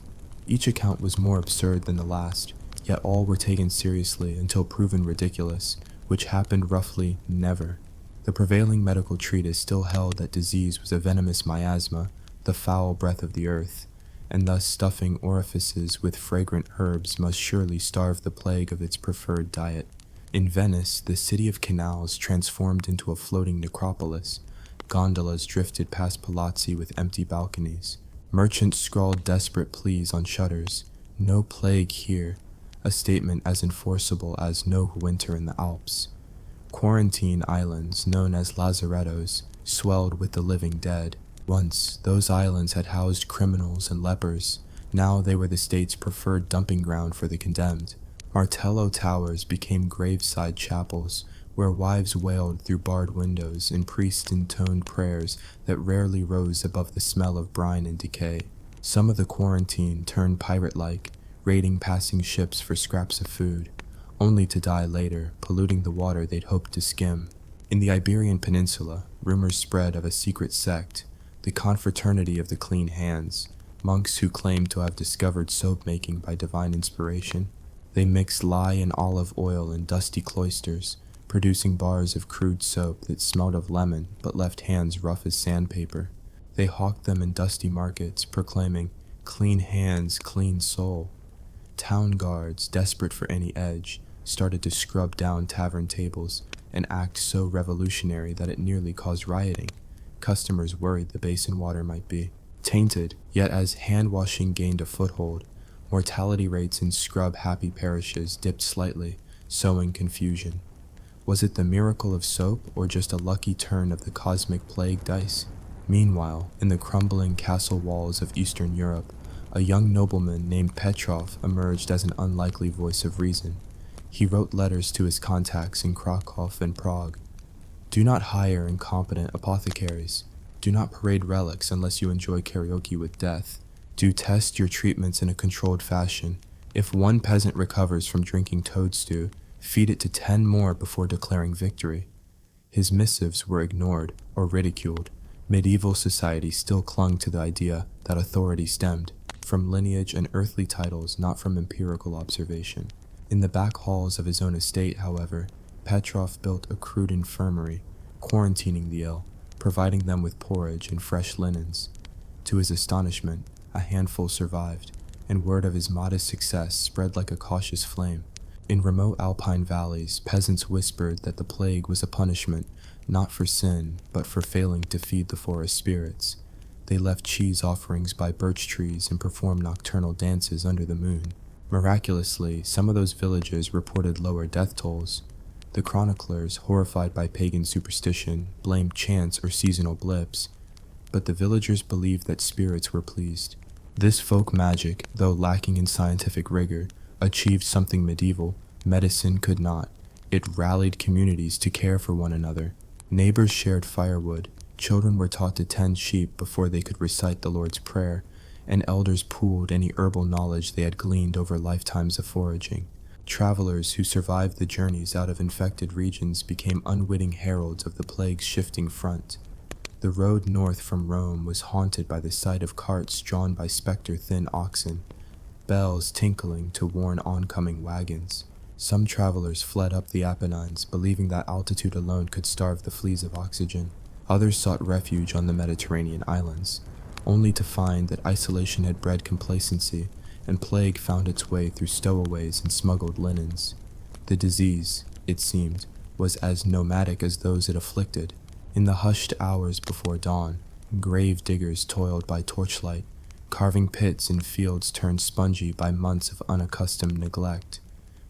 Each account was more absurd than the last, yet all were taken seriously until proven ridiculous, which happened roughly never. The prevailing medical treatise still held that disease was a venomous miasma, the foul breath of the earth, and thus stuffing orifices with fragrant herbs must surely starve the plague of its preferred diet. In Venice, the city of canals transformed into a floating necropolis. Gondolas drifted past palazzi with empty balconies. Merchants scrawled desperate pleas on shutters. No plague here, a statement as enforceable as no winter in the Alps. Quarantine islands, known as lazarettos, swelled with the living dead. Once, those islands had housed criminals and lepers. Now they were the state's preferred dumping ground for the condemned. Martello towers became graveside chapels, where wives wailed through barred windows and priests intoned prayers that rarely rose above the smell of brine and decay. Some of the quarantine turned pirate-like, raiding passing ships for scraps of food, only to die later, polluting the water they'd hoped to skim. In the Iberian Peninsula, rumors spread of a secret sect, the Confraternity of the Clean Hands, monks who claimed to have discovered soap-making by divine inspiration. They mixed lye and olive oil in dusty cloisters, producing bars of crude soap that smelled of lemon but left hands rough as sandpaper. They hawked them in dusty markets, proclaiming, "Clean hands, clean soul." Town guards, desperate for any edge, started to scrub down tavern tables, an act so revolutionary that it nearly caused rioting. Customers worried the basin water might be tainted, yet as hand-washing gained a foothold, mortality rates in scrub-happy parishes dipped slightly, sowing confusion. Was it the miracle of soap or just a lucky turn of the cosmic plague dice? Meanwhile, in the crumbling castle walls of Eastern Europe, a young nobleman named Petrov emerged as an unlikely voice of reason. He wrote letters to his contacts in Krakow and Prague. Do not hire incompetent apothecaries. Do not parade relics unless you enjoy karaoke with death. Do test your treatments in a controlled fashion. If one peasant recovers from drinking toad stew, feed it to 10 more before declaring victory. His missives were ignored or ridiculed. Medieval society still clung to the idea that authority stemmed from lineage and earthly titles, not from empirical observation. In the back halls of his own estate, however, Petrov built a crude infirmary, quarantining the ill, providing them with porridge and fresh linens. To his astonishment, a handful survived, and word of his modest success spread like a cautious flame. In remote alpine valleys, peasants whispered that the plague was a punishment, not for sin, but for failing to feed the forest spirits. They left cheese offerings by birch trees and performed nocturnal dances under the moon. Miraculously, some of those villagers reported lower death tolls. The chroniclers, horrified by pagan superstition, blamed chance or seasonal blips, but the villagers believed that spirits were pleased. This folk magic, though lacking in scientific rigor, achieved something medieval medicine could not. It rallied communities to care for one another. Neighbors shared firewood, children were taught to tend sheep before they could recite the Lord's Prayer, and elders pooled any herbal knowledge they had gleaned over lifetimes of foraging. Travelers who survived the journeys out of infected regions became unwitting heralds of the plague's shifting front. The road north from Rome was haunted by the sight of carts drawn by spectre-thin oxen, bells tinkling to warn oncoming wagons. Some travelers fled up the Apennines, believing that altitude alone could starve the fleas of oxygen. Others sought refuge on the Mediterranean islands, only to find that isolation had bred complacency, and plague found its way through stowaways and smuggled linens. The disease, it seemed, was as nomadic as those it afflicted. In the hushed hours before dawn, grave diggers toiled by torchlight, carving pits in fields turned spongy by months of unaccustomed neglect.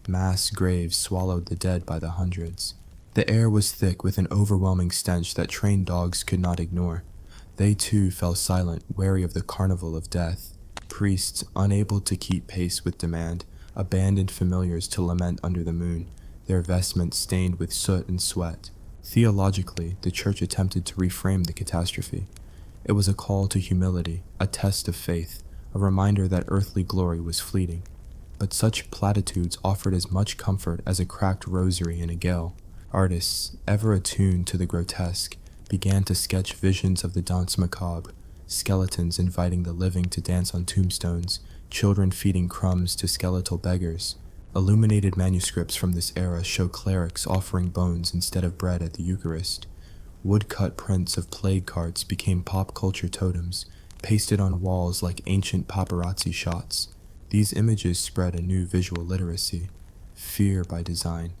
Mass graves swallowed the dead by the hundreds. The air was thick with an overwhelming stench that trained dogs could not ignore. They too fell silent, wary of the carnival of death. Priests, unable to keep pace with demand, abandoned familiars to lament under the moon, their vestments stained with soot and sweat. Theologically, the church attempted to reframe the catastrophe. It was a call to humility, a test of faith, a reminder that earthly glory was fleeting. But such platitudes offered as much comfort as a cracked rosary in a gale. Artists, ever attuned to the grotesque, began to sketch visions of the danse macabre, skeletons inviting the living to dance on tombstones, children feeding crumbs to skeletal beggars. Illuminated manuscripts from this era show clerics offering bones instead of bread at the Eucharist. Woodcut prints of plague carts became pop culture totems, pasted on walls like ancient paparazzi shots. These images spread a new visual literacy, fear by design.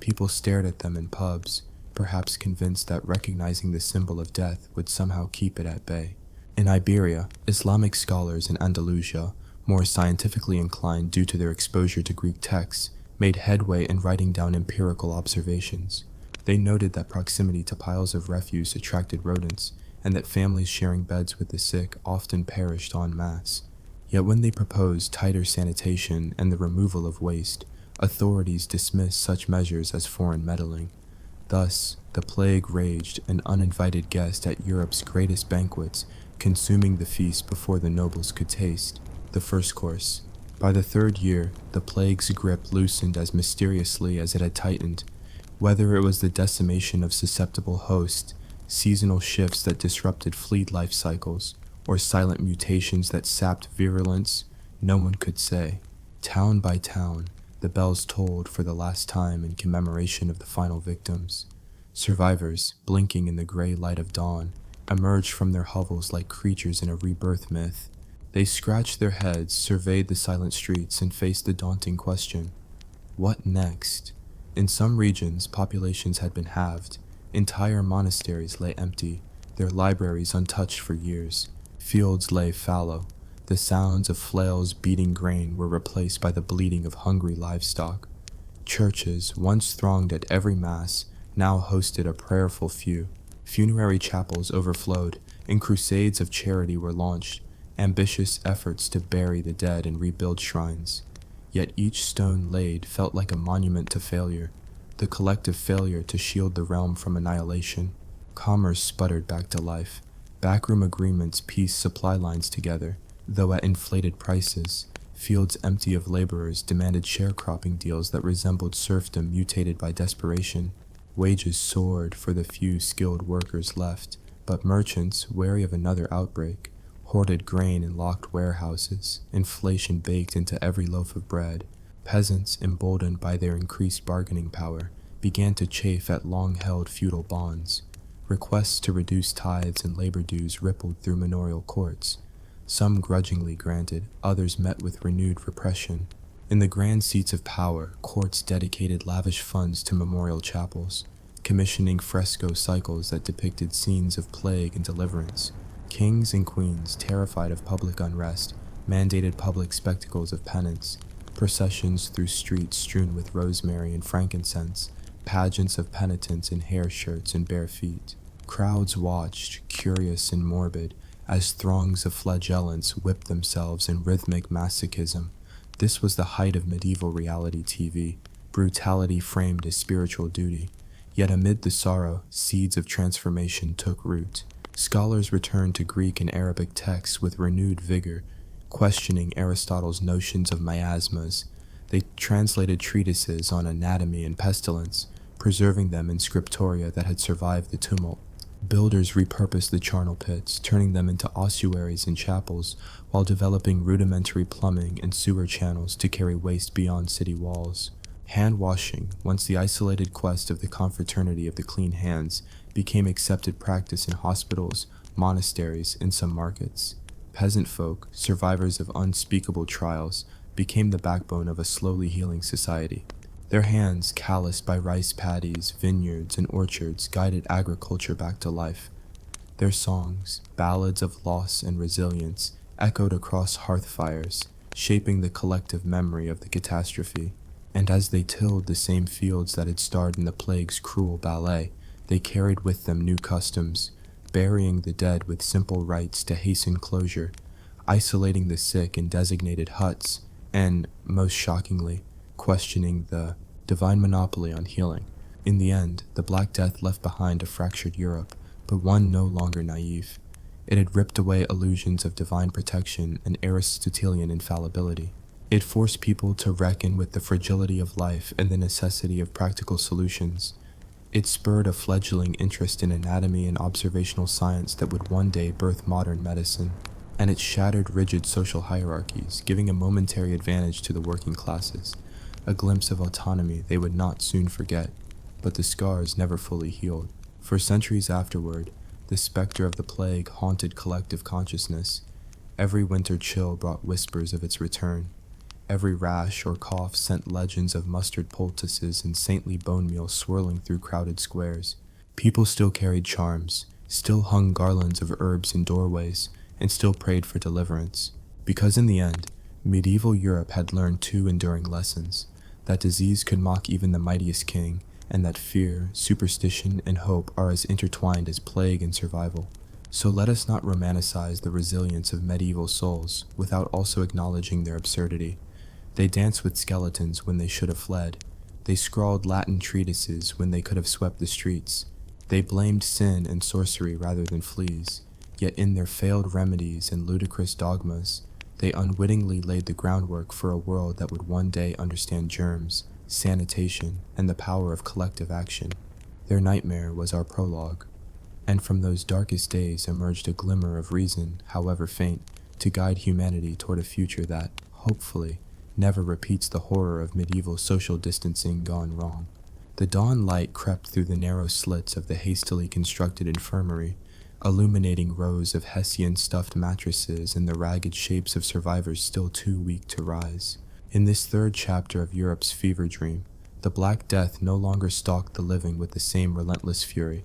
People stared at them in pubs, perhaps convinced that recognizing the symbol of death would somehow keep it at bay. In Iberia, Islamic scholars in Andalusia, more scientifically inclined due to their exposure to Greek texts, made headway in writing down empirical observations. They noted that proximity to piles of refuse attracted rodents, and that families sharing beds with the sick often perished en masse. Yet when they proposed tighter sanitation and the removal of waste, authorities dismissed such measures as foreign meddling. Thus, the plague raged, an uninvited guest at Europe's greatest banquets, consuming the feast before the nobles could taste. The first course. By the third year, the plague's grip loosened as mysteriously as it had tightened. Whether it was the decimation of susceptible hosts, seasonal shifts that disrupted fleet life cycles, or silent mutations that sapped virulence, no one could say. Town by town, the bells tolled for the last time in commemoration of the final victims. Survivors, blinking in the gray light of dawn, emerged from their hovels like creatures in a rebirth myth. They scratched their heads, surveyed the silent streets, and faced the daunting question: what next? In some regions, populations had been halved. Entire monasteries lay empty, their libraries untouched for years. Fields lay fallow. The sounds of flails beating grain were replaced by the bleating of hungry livestock. Churches, once thronged at every mass, now hosted a prayerful few. Funerary chapels overflowed, and crusades of charity were launched, ambitious efforts to bury the dead and rebuild shrines. Yet each stone laid felt like a monument to failure, the collective failure to shield the realm from annihilation. Commerce sputtered back to life. Backroom agreements pieced supply lines together, though at inflated prices. Fields empty of laborers demanded sharecropping deals that resembled serfdom mutated by desperation. Wages soared for the few skilled workers left, but merchants, wary of another outbreak, hoarded grain in locked warehouses, inflation baked into every loaf of bread. Peasants, emboldened by their increased bargaining power, began to chafe at long-held feudal bonds. Requests to reduce tithes and labor dues rippled through manorial courts. Some grudgingly granted, others met with renewed repression. In the grand seats of power, courts dedicated lavish funds to memorial chapels. commissioning fresco cycles that depicted scenes of plague and deliverance. Kings and queens, terrified of public unrest, mandated public spectacles of penance, processions through streets strewn with rosemary and frankincense, pageants of penitents in hair shirts and bare feet. Crowds watched, curious and morbid, as throngs of flagellants whipped themselves in rhythmic masochism. This was the height of medieval reality TV, brutality framed as spiritual duty. Yet amid the sorrow, seeds of transformation took root. Scholars returned to Greek and Arabic texts with renewed vigor, questioning Aristotle's notions of miasmas. They translated treatises on anatomy and pestilence, preserving them in scriptoria that had survived the tumult. Builders repurposed the charnel pits, turning them into ossuaries and chapels, while developing rudimentary plumbing and sewer channels to carry waste beyond city walls. Hand-washing, once the isolated quest of the confraternity of the clean hands, became accepted practice in hospitals, monasteries, and some markets. Peasant folk, survivors of unspeakable trials, became the backbone of a slowly healing society. Their hands, calloused by rice paddies, vineyards, and orchards, guided agriculture back to life. Their songs, ballads of loss and resilience, echoed across hearth fires, shaping the collective memory of the catastrophe. And as they tilled the same fields that had starred in the plague's cruel ballet, they carried with them new customs, burying the dead with simple rites to hasten closure, isolating the sick in designated huts, and, most shockingly, questioning the divine monopoly on healing. In the end, the Black Death left behind a fractured Europe, but one no longer naive. It had ripped away illusions of divine protection and Aristotelian infallibility. It forced people to reckon with the fragility of life and the necessity of practical solutions. It spurred a fledgling interest in anatomy and observational science that would one day birth modern medicine. And it shattered rigid social hierarchies, giving a momentary advantage to the working classes, a glimpse of autonomy they would not soon forget. But the scars never fully healed. For centuries afterward, the specter of the plague haunted collective consciousness. Every winter chill brought whispers of its return. Every rash or cough sent legends of mustard poultices and saintly bone meal swirling through crowded squares. People still carried charms, still hung garlands of herbs in doorways, and still prayed for deliverance. Because in the end, medieval Europe had learned two enduring lessons: that disease could mock even the mightiest king, and that fear, superstition, and hope are as intertwined as plague and survival. So let us not romanticize the resilience of medieval souls without also acknowledging their absurdity. They danced with skeletons when they should have fled. They scrawled Latin treatises when they could have swept the streets. They blamed sin and sorcery rather than fleas. Yet in their failed remedies and ludicrous dogmas, they unwittingly laid the groundwork for a world that would one day understand germs, sanitation, and the power of collective action. Their nightmare was our prologue. And from those darkest days emerged a glimmer of reason, however faint, to guide humanity toward a future that, hopefully, never repeats the horror of medieval social distancing gone wrong. The dawn light crept through the narrow slits of the hastily constructed infirmary, illuminating rows of Hessian stuffed mattresses and the ragged shapes of survivors still too weak to rise. In this third chapter of Europe's fever dream, the Black Death no longer stalked the living with the same relentless fury.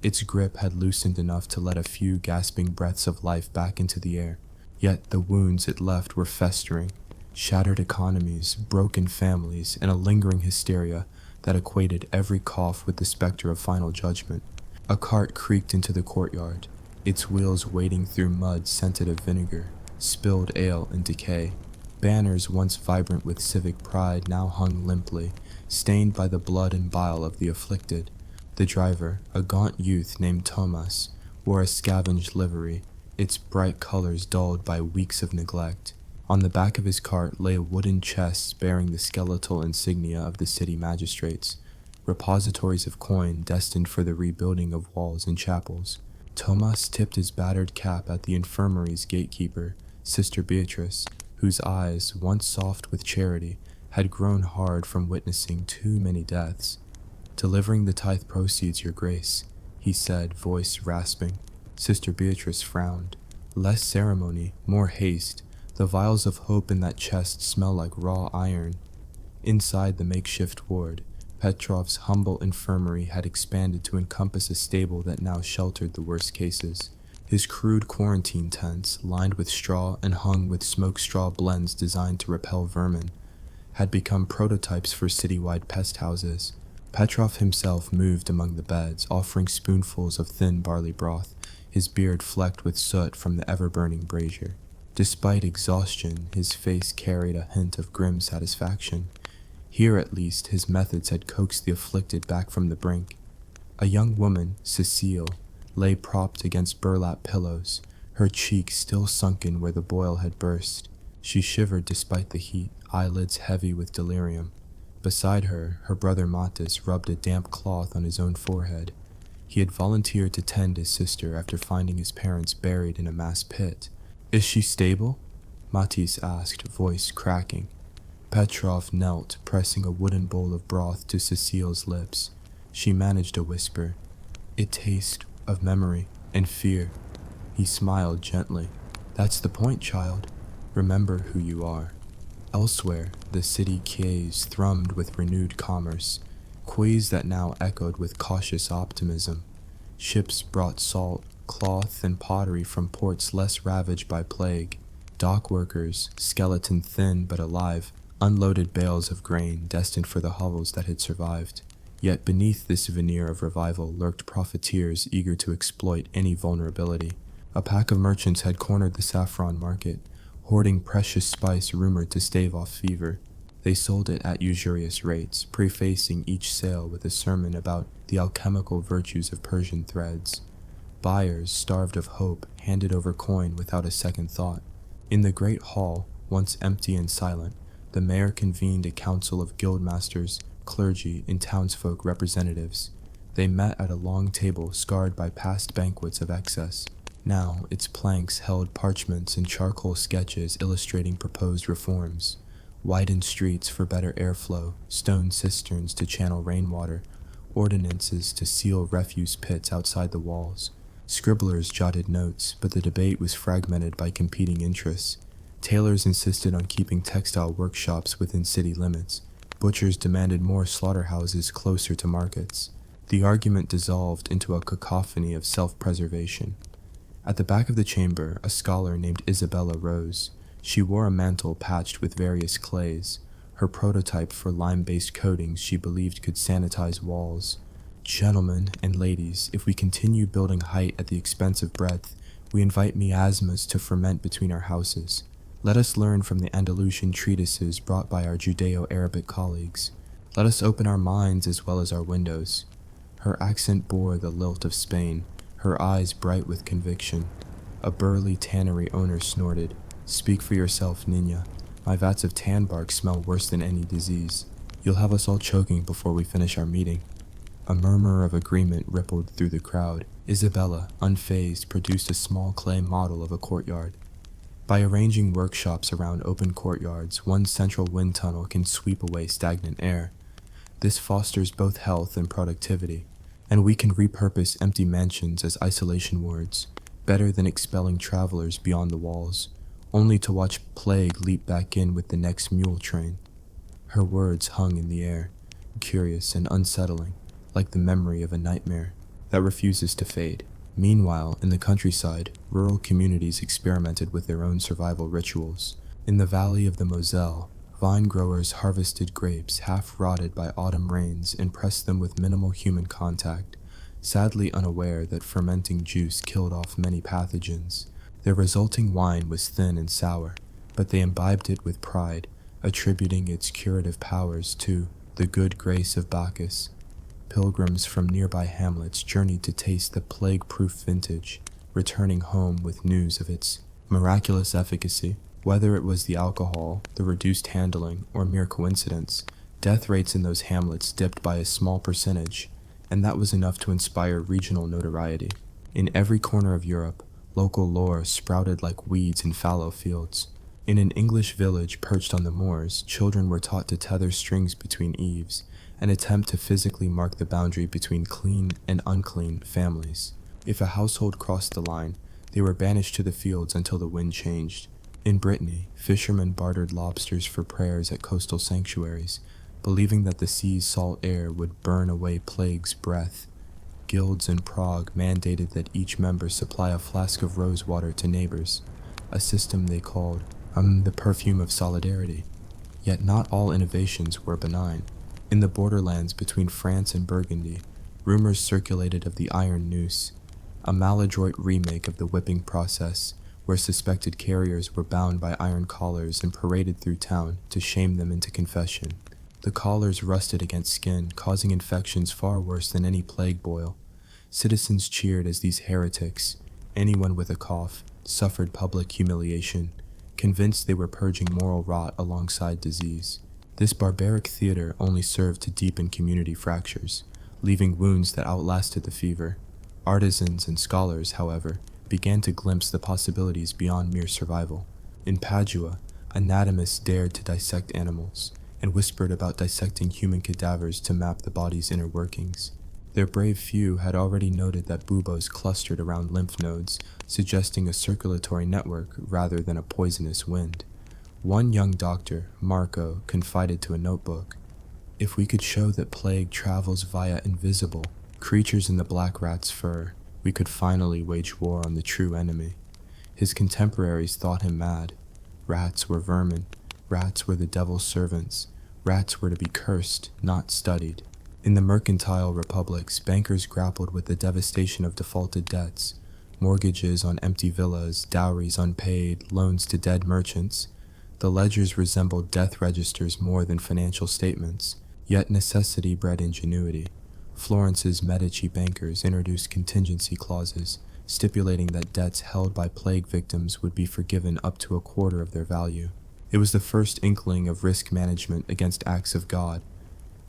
Its grip had loosened enough to let a few gasping breaths of life back into the air, yet the wounds it left were festering. Shattered economies, broken families, and a lingering hysteria that equated every cough with the specter of final judgment. A cart creaked into the courtyard, its wheels wading through mud scented of vinegar, spilled ale, and decay. Banners once vibrant with civic pride now hung limply, stained by the blood and bile of the afflicted. The driver, a gaunt youth named Thomas, wore a scavenged livery, its bright colors dulled by weeks of neglect. On the back of his cart lay a wooden chest bearing the skeletal insignia of the city magistrates, repositories of coin destined for the rebuilding of walls and chapels. Thomas tipped his battered cap at the infirmary's gatekeeper, Sister Beatrice, whose eyes, once soft with charity, had grown hard from witnessing too many deaths. "Delivering the tithe proceeds, your grace," he said, voice rasping. Sister Beatrice frowned. "Less ceremony, more haste. The vials of hope in that chest smell like raw iron." Inside the makeshift ward, Petrov's humble infirmary had expanded to encompass a stable that now sheltered the worst cases. His crude quarantine tents, lined with straw and hung with smoke straw blends designed to repel vermin, had become prototypes for citywide pest houses. Petrov himself moved among the beds, offering spoonfuls of thin barley broth, his beard flecked with soot from the ever-burning brazier. Despite exhaustion, his face carried a hint of grim satisfaction. Here, at least, his methods had coaxed the afflicted back from the brink. A young woman, Cecile, lay propped against burlap pillows, her cheek still sunken where the boil had burst. She shivered despite the heat, eyelids heavy with delirium. Beside her, her brother Matis rubbed a damp cloth on his own forehead. He had volunteered to tend his sister after finding his parents buried in a mass pit. "Is she stable?" Matis asked, voice cracking. Petrov knelt, pressing a wooden bowl of broth to Cecile's lips. She managed a whisper. "It tastes of memory and fear." He smiled gently. "That's the point, child. Remember who you are." Elsewhere, the city quays thrummed with renewed commerce, quays that now echoed with cautious optimism. Ships brought salt, cloth, and pottery from ports less ravaged by plague. Dock workers, skeleton thin but alive, unloaded bales of grain destined for the hovels that had survived. Yet beneath this veneer of revival lurked profiteers eager to exploit any vulnerability. A pack of merchants had cornered the saffron market, hoarding precious spice rumored to stave off fever. They sold it at usurious rates, prefacing each sale with a sermon about the alchemical virtues of Persian threads. Buyers, starved of hope, handed over coin without a second thought. In the great hall, once empty and silent, the mayor convened a council of guildmasters, clergy, and townsfolk representatives. They met at a long table scarred by past banquets of excess. Now, its planks held parchments and charcoal sketches illustrating proposed reforms. Widened streets for better airflow, stone cisterns to channel rainwater, ordinances to seal refuse pits outside the walls. Scribblers jotted notes, but the debate was fragmented by competing interests. Tailors insisted on keeping textile workshops within city limits. Butchers demanded more slaughterhouses closer to markets. The argument dissolved into a cacophony of self-preservation. At the back of the chamber, a scholar named Isabella rose. She wore a mantle patched with various clays, her prototype for lime-based coatings she believed could sanitize walls. "Gentlemen and ladies, if we continue building height at the expense of breadth, we invite miasmas to ferment between our houses. Let us learn from the Andalusian treatises brought by our Judeo-Arabic colleagues. Let us open our minds as well as our windows." Her accent bore the lilt of Spain, her eyes bright with conviction. A burly tannery owner snorted. "Speak for yourself, Nina. My vats of tan bark smell worse than any disease. You'll have us all choking before we finish our meeting." A murmur of agreement rippled through the crowd. Isabella, unfazed, produced a small clay model of a courtyard. By arranging workshops around open courtyards, one central wind tunnel can sweep away stagnant air. This fosters both health and productivity, and we can repurpose empty mansions as isolation wards, better than expelling travelers beyond the walls, only to watch plague leap back in with the next mule train. Her words hung in the air, curious and unsettling, like the memory of a nightmare that refuses to fade. Meanwhile, in the countryside, rural communities experimented with their own survival rituals. In the valley of the Moselle, vine growers harvested grapes half rotted by autumn rains and pressed them with minimal human contact, sadly unaware that fermenting juice killed off many pathogens. Their resulting wine was thin and sour, but they imbibed it with pride, attributing its curative powers to the good grace of Bacchus. Pilgrims from nearby hamlets journeyed to taste the plague-proof vintage, returning home with news of its miraculous efficacy. Whether it was the alcohol, the reduced handling, or mere coincidence, death rates in those hamlets dipped by a small percentage, and that was enough to inspire regional notoriety. In every corner of Europe, local lore sprouted like weeds in fallow fields. In an English village perched on the moors, children were taught to tether strings between eaves, an attempt to physically mark the boundary between clean and unclean families. If a household crossed the line, they were banished to the fields until the wind changed. In Brittany, fishermen bartered lobsters for prayers at coastal sanctuaries, Believing that the sea's salt air would burn away plague's breath, guilds in Prague mandated that each member supply a flask of rosewater to neighbors, a system they called the perfume of solidarity. Yet not all innovations were benign. In the borderlands between France and Burgundy, rumors circulated of the iron noose, a maladroit remake of the whipping process, where suspected carriers were bound by iron collars and paraded through town to shame them into confession. The collars rusted against skin, causing infections far worse than any plague boil. Citizens cheered as these heretics, anyone with a cough, suffered public humiliation, convinced they were purging moral rot alongside disease. This barbaric theater only served to deepen community fractures, leaving wounds that outlasted the fever. Artisans and scholars, however, began to glimpse the possibilities beyond mere survival. In Padua, anatomists dared to dissect animals, and whispered about dissecting human cadavers to map the body's inner workings. Their brave few had already noted that buboes clustered around lymph nodes, suggesting a circulatory network rather than a poisonous wind. One young doctor, Marco, confided to a notebook, "If we could show that plague travels via invisible creatures in the black rat's fur, we could finally wage war on the true enemy." His contemporaries thought him mad. Rats were vermin. Rats were the devil's servants. Rats were to be cursed, not studied. In the mercantile republics, bankers grappled with the devastation of defaulted debts, mortgages on empty villas, dowries unpaid, loans to dead merchants. The ledgers resembled death registers more than financial statements, yet necessity bred ingenuity. Florence's Medici bankers introduced contingency clauses, stipulating that debts held by plague victims would be forgiven up to a quarter of their value. It was the first inkling of risk management against acts of God,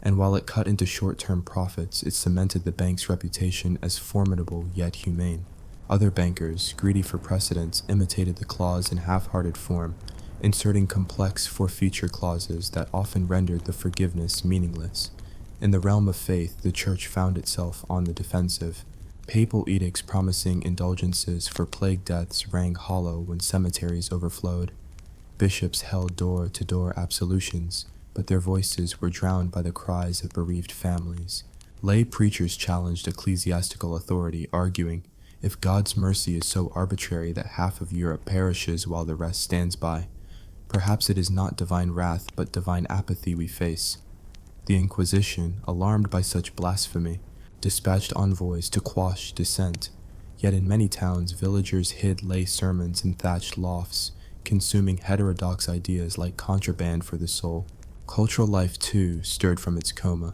and while it cut into short-term profits, it cemented the bank's reputation as formidable yet humane. Other bankers, greedy for precedence, imitated the clause in half-hearted form, inserting complex for-future clauses that often rendered the forgiveness meaningless. In the realm of faith, the church found itself on the defensive. Papal edicts promising indulgences for plague deaths rang hollow when cemeteries overflowed. Bishops held door-to-door absolutions, but their voices were drowned by the cries of bereaved families. Lay preachers challenged ecclesiastical authority, arguing, "If God's mercy is so arbitrary that half of Europe perishes while the rest stands by, perhaps it is not divine wrath but divine apathy we face." The Inquisition, alarmed by such blasphemy, dispatched envoys to quash dissent. Yet in many towns, villagers hid lay sermons in thatched lofts, consuming heterodox ideas like contraband for the soul. Cultural life, too, stirred from its coma.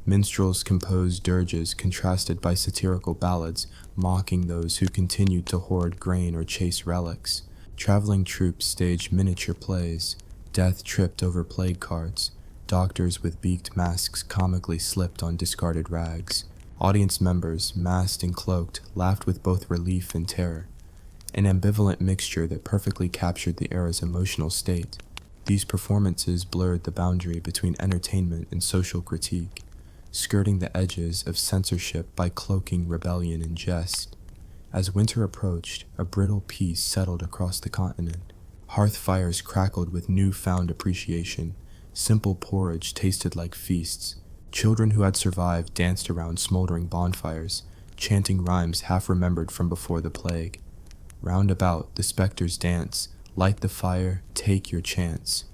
Minstrels composed dirges contrasted by satirical ballads, mocking those who continued to hoard grain or chase relics. Traveling troops staged miniature plays. Death tripped over plague carts. Doctors with beaked masks comically slipped on discarded rags. Audience members, masked and cloaked, laughed with both relief and terror, an ambivalent mixture that perfectly captured the era's emotional state. These performances blurred the boundary between entertainment and social critique, skirting the edges of censorship by cloaking rebellion in jest. As winter approached, a brittle peace settled across the continent. Hearth fires crackled with newfound appreciation. Simple porridge tasted like feasts. Children who had survived danced around smoldering bonfires, chanting rhymes half-remembered from before the plague. Round about, the specters dance, light the fire, take your chance.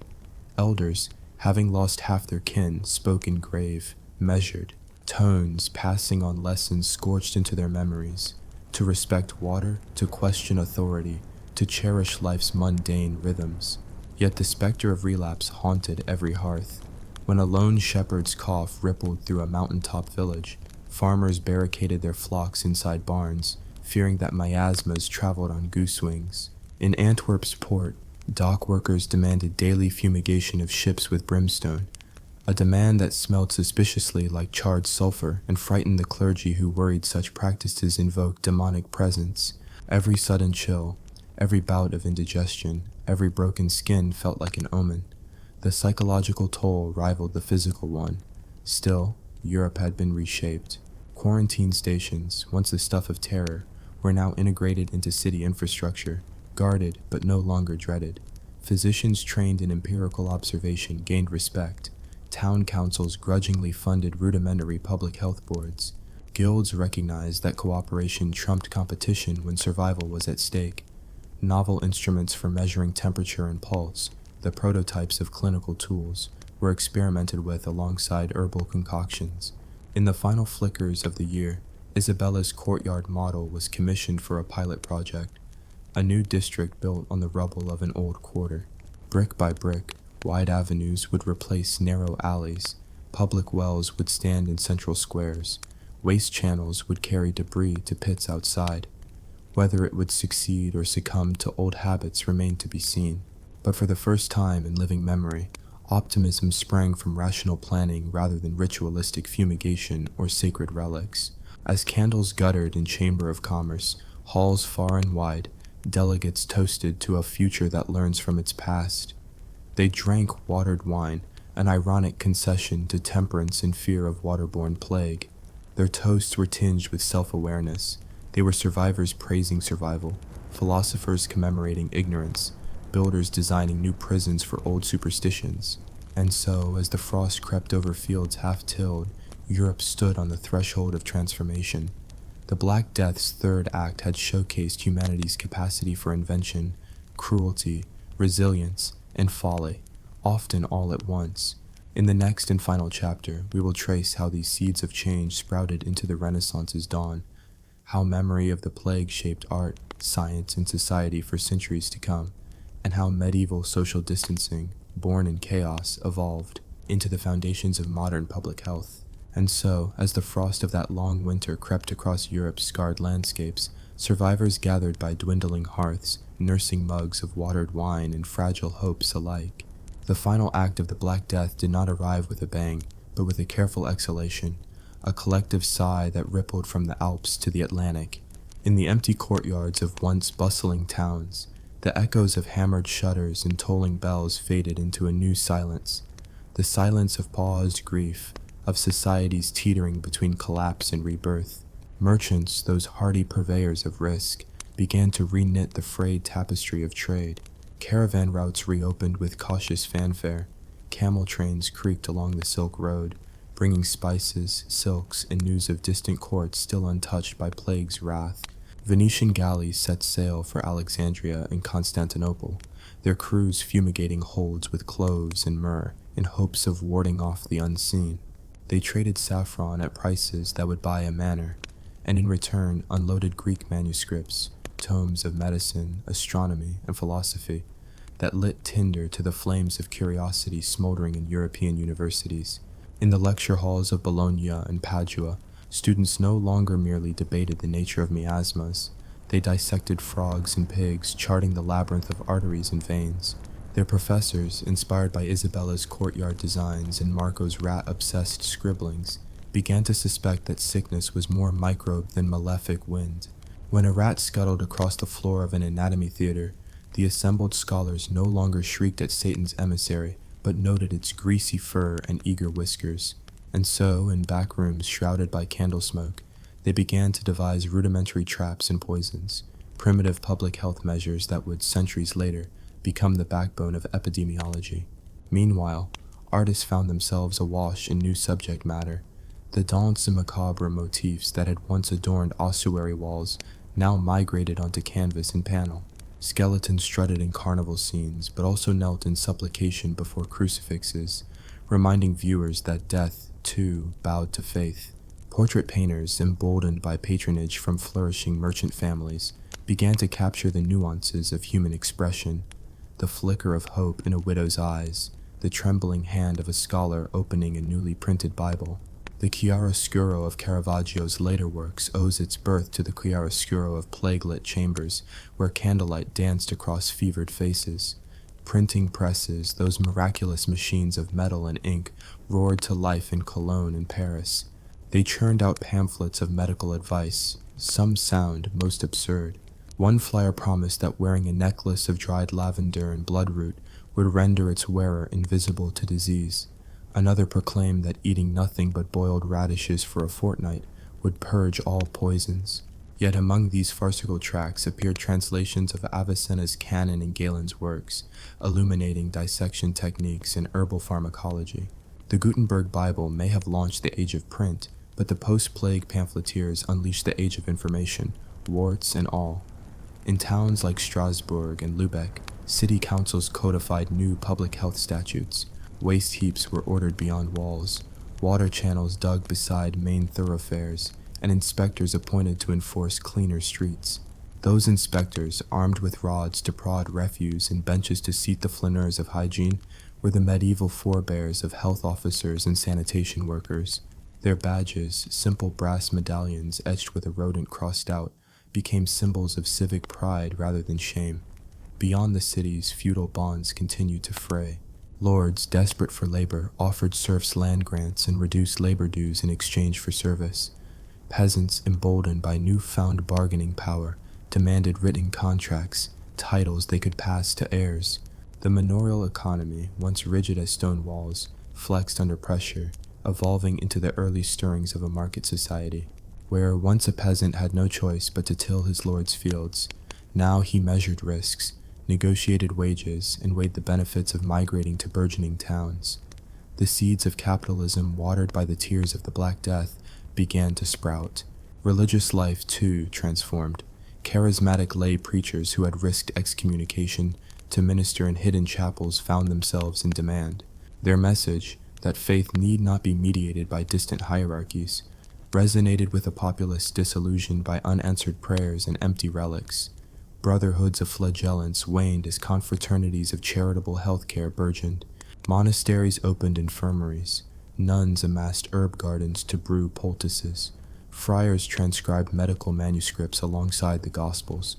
Elders, having lost half their kin, spoke in grave, measured tones, passing on lessons scorched into their memories. To respect water, to question authority, to cherish life's mundane rhythms. Yet the specter of relapse haunted every hearth. When a lone shepherd's cough rippled through a mountaintop village, farmers barricaded their flocks inside barns, fearing that miasmas traveled on goose wings. In Antwerp's port, dock workers demanded daily fumigation of ships with brimstone, a demand that smelled suspiciously like charred sulfur and frightened the clergy who worried such practices invoked demonic presence. Every sudden chill, every bout of indigestion, every broken skin felt like an omen. The psychological toll rivaled the physical one. Still, Europe had been reshaped. Quarantine stations, once the stuff of terror, were now integrated into city infrastructure, guarded but no longer dreaded. Physicians trained in empirical observation gained respect. Town councils grudgingly funded rudimentary public health boards. Guilds recognized that cooperation trumped competition when survival was at stake. Novel instruments for measuring temperature and pulse, the prototypes of clinical tools, were experimented with alongside herbal concoctions. In the final flickers of the year, Isabella's courtyard model was commissioned for a pilot project, a new district built on the rubble of an old quarter. Brick by brick, wide avenues would replace narrow alleys, public wells would stand in central squares, waste channels would carry debris to pits outside. Whether it would succeed or succumb to old habits remained to be seen, but for the first time in living memory, optimism sprang from rational planning rather than ritualistic fumigation or sacred relics. As candles guttered in Chamber of Commerce, halls far and wide, delegates toasted to a future that learns from its past. They drank watered wine, an ironic concession to temperance and fear of waterborne plague. Their toasts were tinged with self-awareness. They were survivors praising survival, philosophers commemorating ignorance, builders designing new prisons for old superstitions. And so, as the frost crept over fields half-tilled, Europe stood on the threshold of transformation. The Black Death's third act had showcased humanity's capacity for invention, cruelty, resilience, and folly, often all at once. In the next and final chapter, we will trace how these seeds of change sprouted into the Renaissance's dawn, how memory of the plague shaped art, science, and society for centuries to come, and how medieval social distancing, born in chaos, evolved into the foundations of modern public health. And so, as the frost of that long winter crept across Europe's scarred landscapes, survivors gathered by dwindling hearths, nursing mugs of watered wine and fragile hopes alike. The final act of the Black Death did not arrive with a bang, but with a careful exhalation, a collective sigh that rippled from the Alps to the Atlantic. In the empty courtyards of once bustling towns, the echoes of hammered shutters and tolling bells faded into a new silence, the silence of paused grief, of societies teetering between collapse and rebirth. Merchants, those hardy purveyors of risk, began to reknit the frayed tapestry of trade. Caravan routes reopened with cautious fanfare. Camel trains creaked along the Silk Road, bringing spices, silks, and news of distant courts still untouched by plague's wrath. Venetian galleys set sail for Alexandria and Constantinople, their crews fumigating holds with cloves and myrrh in hopes of warding off the unseen. They traded saffron at prices that would buy a manor, and in return unloaded Greek manuscripts, tomes of medicine, astronomy, and philosophy, that lit tinder to the flames of curiosity smoldering in European universities. In the lecture halls of Bologna and Padua, students no longer merely debated the nature of miasmas. They dissected frogs and pigs, charting the labyrinth of arteries and veins. Their professors, inspired by Isabella's courtyard designs and Marco's rat-obsessed scribblings, began to suspect that sickness was more microbe than malefic wind. When a rat scuttled across the floor of an anatomy theater, the assembled scholars no longer shrieked at Satan's emissary, but noted its greasy fur and eager whiskers. And so, in back rooms shrouded by candle smoke, they began to devise rudimentary traps and poisons, primitive public health measures that would, centuries later, become the backbone of epidemiology. Meanwhile, artists found themselves awash in new subject matter. The danse and macabre motifs that had once adorned ossuary walls now migrated onto canvas and panel. Skeletons strutted in carnival scenes, but also knelt in supplication before crucifixes, reminding viewers that death, too, bowed to faith. Portrait painters, emboldened by patronage from flourishing merchant families, began to capture the nuances of human expression, the flicker of hope in a widow's eyes, the trembling hand of a scholar opening a newly printed Bible. The chiaroscuro of Caravaggio's later works owes its birth to the chiaroscuro of plague-lit chambers, where candlelight danced across fevered faces. Printing presses, those miraculous machines of metal and ink, roared to life in Cologne and Paris. They churned out pamphlets of medical advice, some sound most absurd. One flyer promised that wearing a necklace of dried lavender and bloodroot would render its wearer invisible to disease. Another proclaimed that eating nothing but boiled radishes for a fortnight would purge all poisons. Yet among these farcical tracts appeared translations of Avicenna's canon and Galen's works, illuminating dissection techniques and herbal pharmacology. The Gutenberg Bible may have launched the age of print, but the post-plague pamphleteers unleashed the age of information, warts and all. In towns like Strasbourg and Lübeck, city councils codified new public health statutes. Waste heaps were ordered beyond walls, water channels dug beside main thoroughfares, and inspectors appointed to enforce cleaner streets. Those inspectors, armed with rods to prod refuse and benches to seat the flaneurs of hygiene, were the medieval forebears of health officers and sanitation workers. Their badges, simple brass medallions etched with a rodent crossed out, became symbols of civic pride rather than shame. Beyond the cities, feudal bonds continued to fray. Lords, desperate for labor, offered serfs land grants and reduced labor dues in exchange for service. Peasants, emboldened by newfound bargaining power, demanded written contracts, titles they could pass to heirs. The manorial economy, once rigid as stone walls, flexed under pressure, evolving into the early stirrings of a market society, where once a peasant had no choice but to till his lord's fields. Now he measured risks, negotiated wages, and weighed the benefits of migrating to burgeoning towns. The seeds of capitalism, watered by the tears of the Black Death, began to sprout. Religious life, too, transformed. Charismatic lay preachers who had risked excommunication to minister in hidden chapels found themselves in demand. Their message, that faith need not be mediated by distant hierarchies, resonated with a populace disillusioned by unanswered prayers and empty relics. Brotherhoods of flagellants waned as confraternities of charitable healthcare burgeoned. Monasteries opened infirmaries. Nuns amassed herb gardens to brew poultices. Friars transcribed medical manuscripts alongside the Gospels.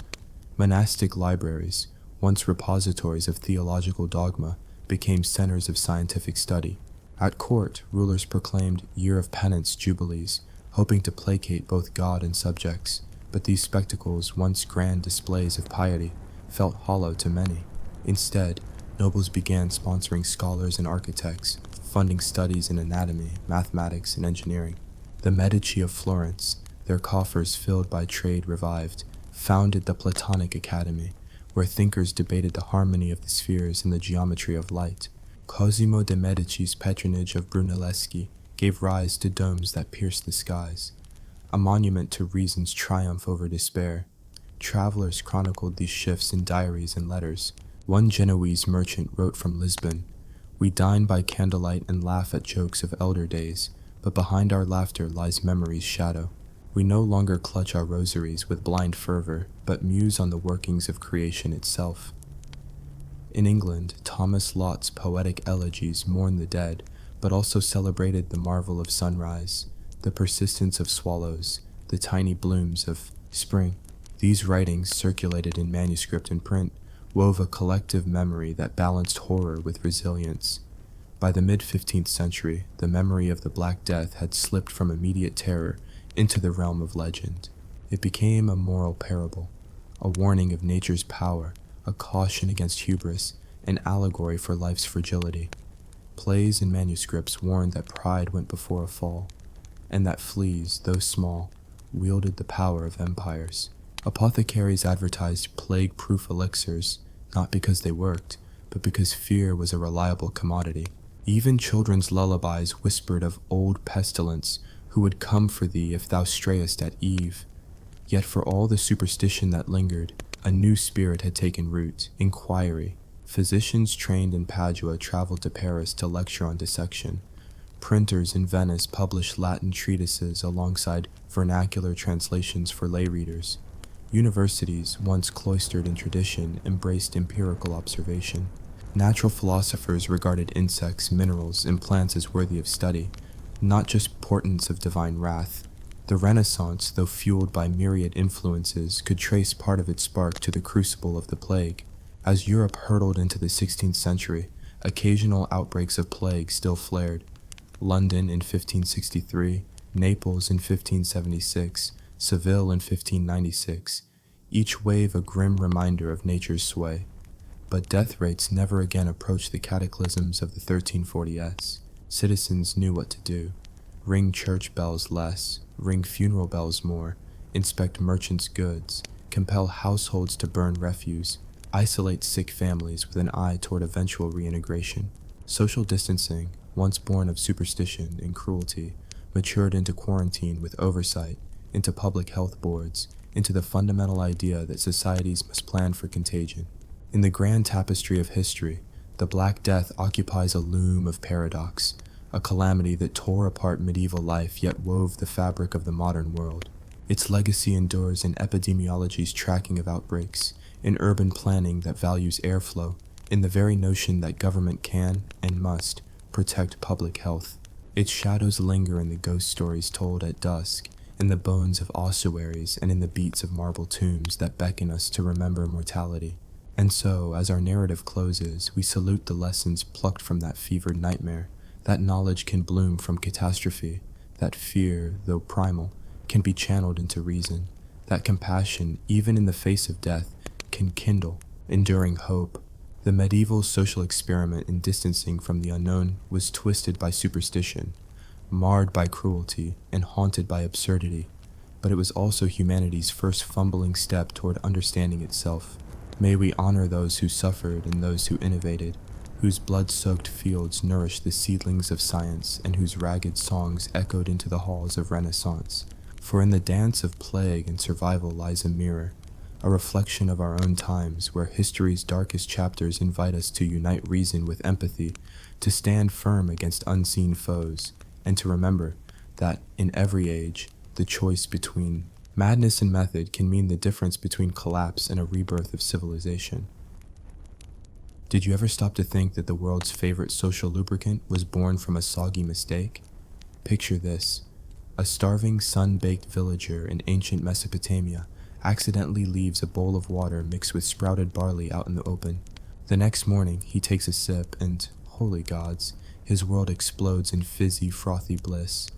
Monastic libraries, once repositories of theological dogma, became centers of scientific study. At court, rulers proclaimed year of penance jubilees, hoping to placate both God and subjects. But these spectacles, once grand displays of piety, felt hollow to many. Instead, nobles began sponsoring scholars and architects, funding studies in anatomy, mathematics, and engineering. The Medici of Florence, their coffers filled by trade revived, founded the Platonic Academy, where thinkers debated the harmony of the spheres and the geometry of light. Cosimo de' Medici's patronage of Brunelleschi gave rise to domes that pierced the skies, a monument to reason's triumph over despair. Travelers chronicled these shifts in diaries and letters. One Genoese merchant wrote from Lisbon, "We dine by candlelight and laugh at jokes of elder days, but behind our laughter lies memory's shadow. We no longer clutch our rosaries with blind fervor, but muse on the workings of creation itself." In England, Thomas Lott's poetic elegies mourned the dead, but also celebrated the marvel of sunrise, the persistence of swallows, the tiny blooms of spring. These writings, circulated in manuscript and print, wove a collective memory that balanced horror with resilience. By the mid-15th century, the memory of the Black Death had slipped from immediate terror into the realm of legend. It became a moral parable, a warning of nature's power, a caution against hubris, an allegory for life's fragility. Plays and manuscripts warned that pride went before a fall, and that fleas, though small, wielded the power of empires. Apothecaries advertised plague-proof elixirs, not because they worked, but because fear was a reliable commodity. Even children's lullabies whispered of old pestilence who would come for thee if thou strayest at eve. Yet for all the superstition that lingered, a new spirit had taken root, inquiry. Physicians trained in Padua traveled to Paris to lecture on dissection. Printers in Venice published Latin treatises alongside vernacular translations for lay readers. Universities, once cloistered in tradition, embraced empirical observation. Natural philosophers regarded insects, minerals, and plants as worthy of study, not just portents of divine wrath. The Renaissance, though fueled by myriad influences, could trace part of its spark to the crucible of the plague. As Europe hurtled into the 16th century, occasional outbreaks of plague still flared. London in 1563, Naples in 1576, Seville in 1596, each wave a grim reminder of nature's sway. But death rates never again approached the cataclysms of the 1340s. Citizens knew what to do. Ring church bells less, ring funeral bells more, inspect merchants' goods, compel households to burn refuse, isolate sick families with an eye toward eventual reintegration. Social distancing, once born of superstition and cruelty, matured into quarantine with oversight, into public health boards, into the fundamental idea that societies must plan for contagion. In the grand tapestry of history, the Black Death occupies a loom of paradox, a calamity that tore apart medieval life yet wove the fabric of the modern world. Its legacy endures in epidemiology's tracking of outbreaks, in urban planning that values airflow, in the very notion that government can, and must, protect public health. Its shadows linger in the ghost stories told at dusk, in the bones of ossuaries and in the beats of marble tombs that beckon us to remember mortality. And so, as our narrative closes, we salute the lessons plucked from that fevered nightmare. That knowledge can bloom from catastrophe, that fear, though primal, can be channeled into reason, that compassion, even in the face of death, can kindle enduring hope. The medieval social experiment in distancing from the unknown was twisted by superstition, marred by cruelty, and haunted by absurdity, but it was also humanity's first fumbling step toward understanding itself. May we honor those who suffered and those who innovated, whose blood-soaked fields nourished the seedlings of science and whose ragged songs echoed into the halls of Renaissance. For in the dance of plague and survival lies a mirror, a reflection of our own times, where history's darkest chapters invite us to unite reason with empathy, to stand firm against unseen foes, and to remember that, in every age, the choice between madness and method can mean the difference between collapse and a rebirth of civilization. Did you ever stop to think that the world's favorite social lubricant was born from a soggy mistake? Picture this. A starving, sun-baked villager in ancient Mesopotamia accidentally leaves a bowl of water mixed with sprouted barley out in the open. The next morning, he takes a sip and, holy gods, his world explodes in fizzy, frothy bliss.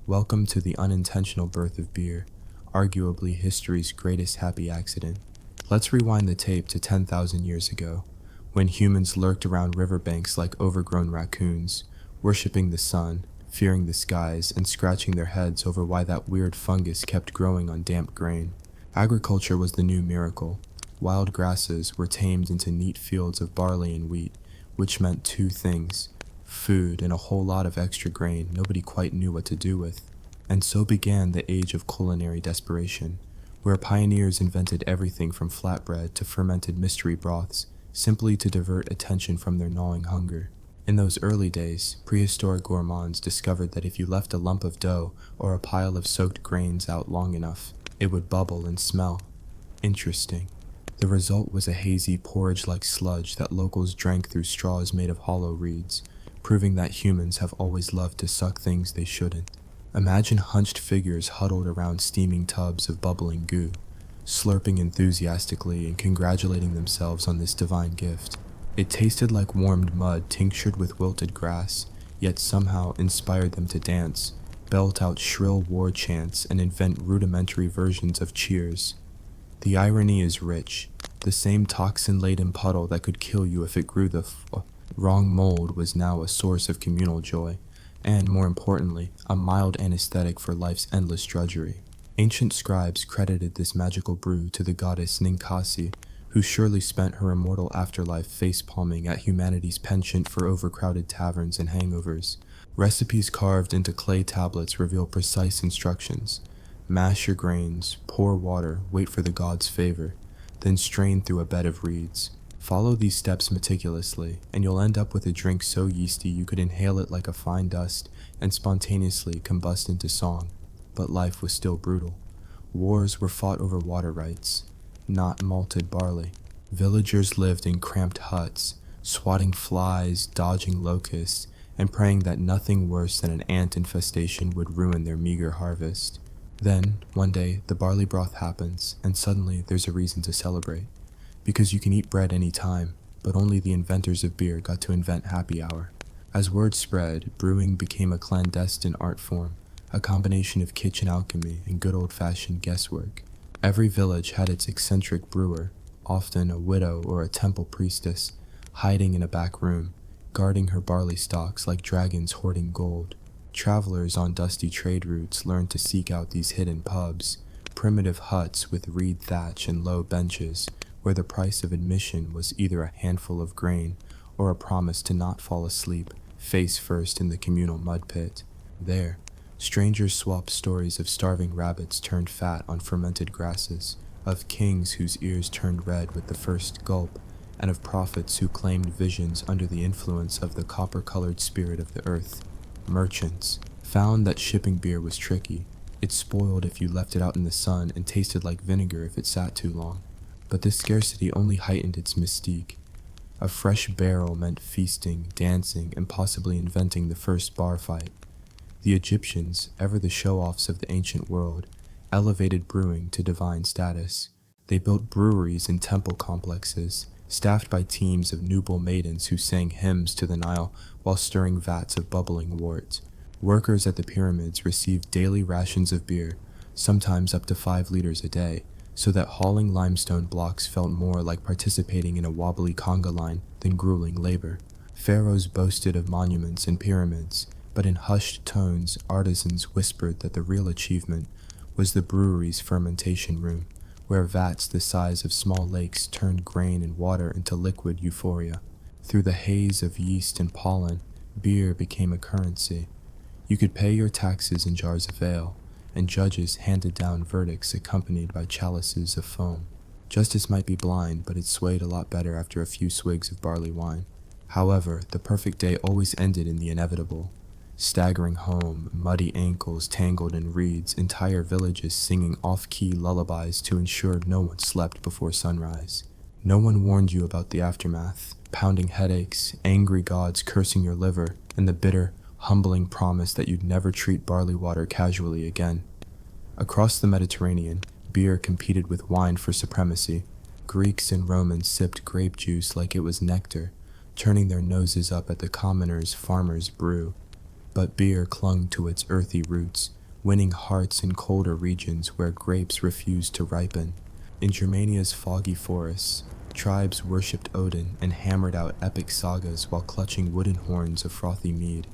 Welcome to the unintentional birth of beer, arguably history's greatest happy accident. Let's rewind the tape to 10,000 years ago, when humans lurked around riverbanks like overgrown raccoons, worshipping the sun, fearing the skies, and scratching their heads over why that weird fungus kept growing on damp grain. Agriculture was the new miracle. Wild grasses were tamed into neat fields of barley and wheat, which meant two things: food and a whole lot of extra grain nobody quite knew what to do with. And so began the age of culinary desperation, where pioneers invented everything from flatbread to fermented mystery broths, simply to divert attention from their gnawing hunger. In those early days, prehistoric gourmands discovered that if you left a lump of dough or a pile of soaked grains out long enough, it would bubble and smell. Interesting. The result was a hazy, porridge-like sludge that locals drank through straws made of hollow reeds, proving that humans have always loved to suck things they shouldn't. Imagine hunched figures huddled around steaming tubs of bubbling goo, slurping enthusiastically and congratulating themselves on this divine gift. It tasted like warmed mud tinctured with wilted grass, yet somehow inspired them to dance, belt out shrill war chants, and invent rudimentary versions of cheers. The irony is rich. The same toxin-laden puddle that could kill you if it grew the wrong mold was now a source of communal joy, and, more importantly, a mild anesthetic for life's endless drudgery. Ancient scribes credited this magical brew to the goddess Ninkasi, who surely spent her immortal afterlife face-palming at humanity's penchant for overcrowded taverns and hangovers. Recipes carved into clay tablets reveal precise instructions. Mash your grains, pour water, wait for the gods' favor, then strain through a bed of reeds. Follow these steps meticulously, and you'll end up with a drink so yeasty you could inhale it like a fine dust and spontaneously combust into song. But life was still brutal. Wars were fought over water rights, not malted barley. Villagers lived in cramped huts, swatting flies, dodging locusts, and praying that nothing worse than an ant infestation would ruin their meager harvest. Then, one day, the barley broth happens, and suddenly there's a reason to celebrate. Because you can eat bread any time, but only the inventors of beer got to invent happy hour. As word spread, brewing became a clandestine art form, a combination of kitchen alchemy and good old-fashioned guesswork. Every village had its eccentric brewer, often a widow or a temple priestess, hiding in a back room, guarding her barley stalks like dragons hoarding gold. Travelers on dusty trade routes learned to seek out these hidden pubs, primitive huts with reed thatch and low benches, where the price of admission was either a handful of grain or a promise to not fall asleep, face first in the communal mud pit. There, strangers swapped stories of starving rabbits turned fat on fermented grasses, of kings whose ears turned red with the first gulp, and of prophets who claimed visions under the influence of the copper-colored spirit of the earth. Merchants found that shipping beer was tricky. It spoiled if you left it out in the sun and tasted like vinegar if it sat too long. But this scarcity only heightened its mystique. A fresh barrel meant feasting, dancing, and possibly inventing the first bar fight. The Egyptians, ever the show-offs of the ancient world, elevated brewing to divine status. They built breweries in temple complexes, staffed by teams of nubile maidens who sang hymns to the Nile while stirring vats of bubbling wort. Workers at the pyramids received daily rations of beer, sometimes up to 5 liters a day, so that hauling limestone blocks felt more like participating in a wobbly conga line than grueling labor. Pharaohs boasted of monuments and pyramids, but in hushed tones, artisans whispered that the real achievement was the brewery's fermentation room, where vats the size of small lakes turned grain and water into liquid euphoria. Through the haze of yeast and pollen, beer became a currency. You could pay your taxes in jars of ale, and judges handed down verdicts accompanied by chalices of foam. Justice might be blind, but it swayed a lot better after a few swigs of barley wine. However, the perfect day always ended in the inevitable. Staggering home, muddy ankles tangled in reeds, entire villages singing off-key lullabies to ensure no one slept before sunrise. No one warned you about the aftermath, pounding headaches, angry gods cursing your liver, and the bitter, humbling promise that you'd never treat barley water casually again. Across the Mediterranean, beer competed with wine for supremacy. Greeks and Romans sipped grape juice like it was nectar, turning their noses up at the commoner's farmer's brew. But beer clung to its earthy roots, winning hearts in colder regions where grapes refused to ripen. In Germania's foggy forests, tribes worshipped Odin and hammered out epic sagas while clutching wooden horns of frothy mead.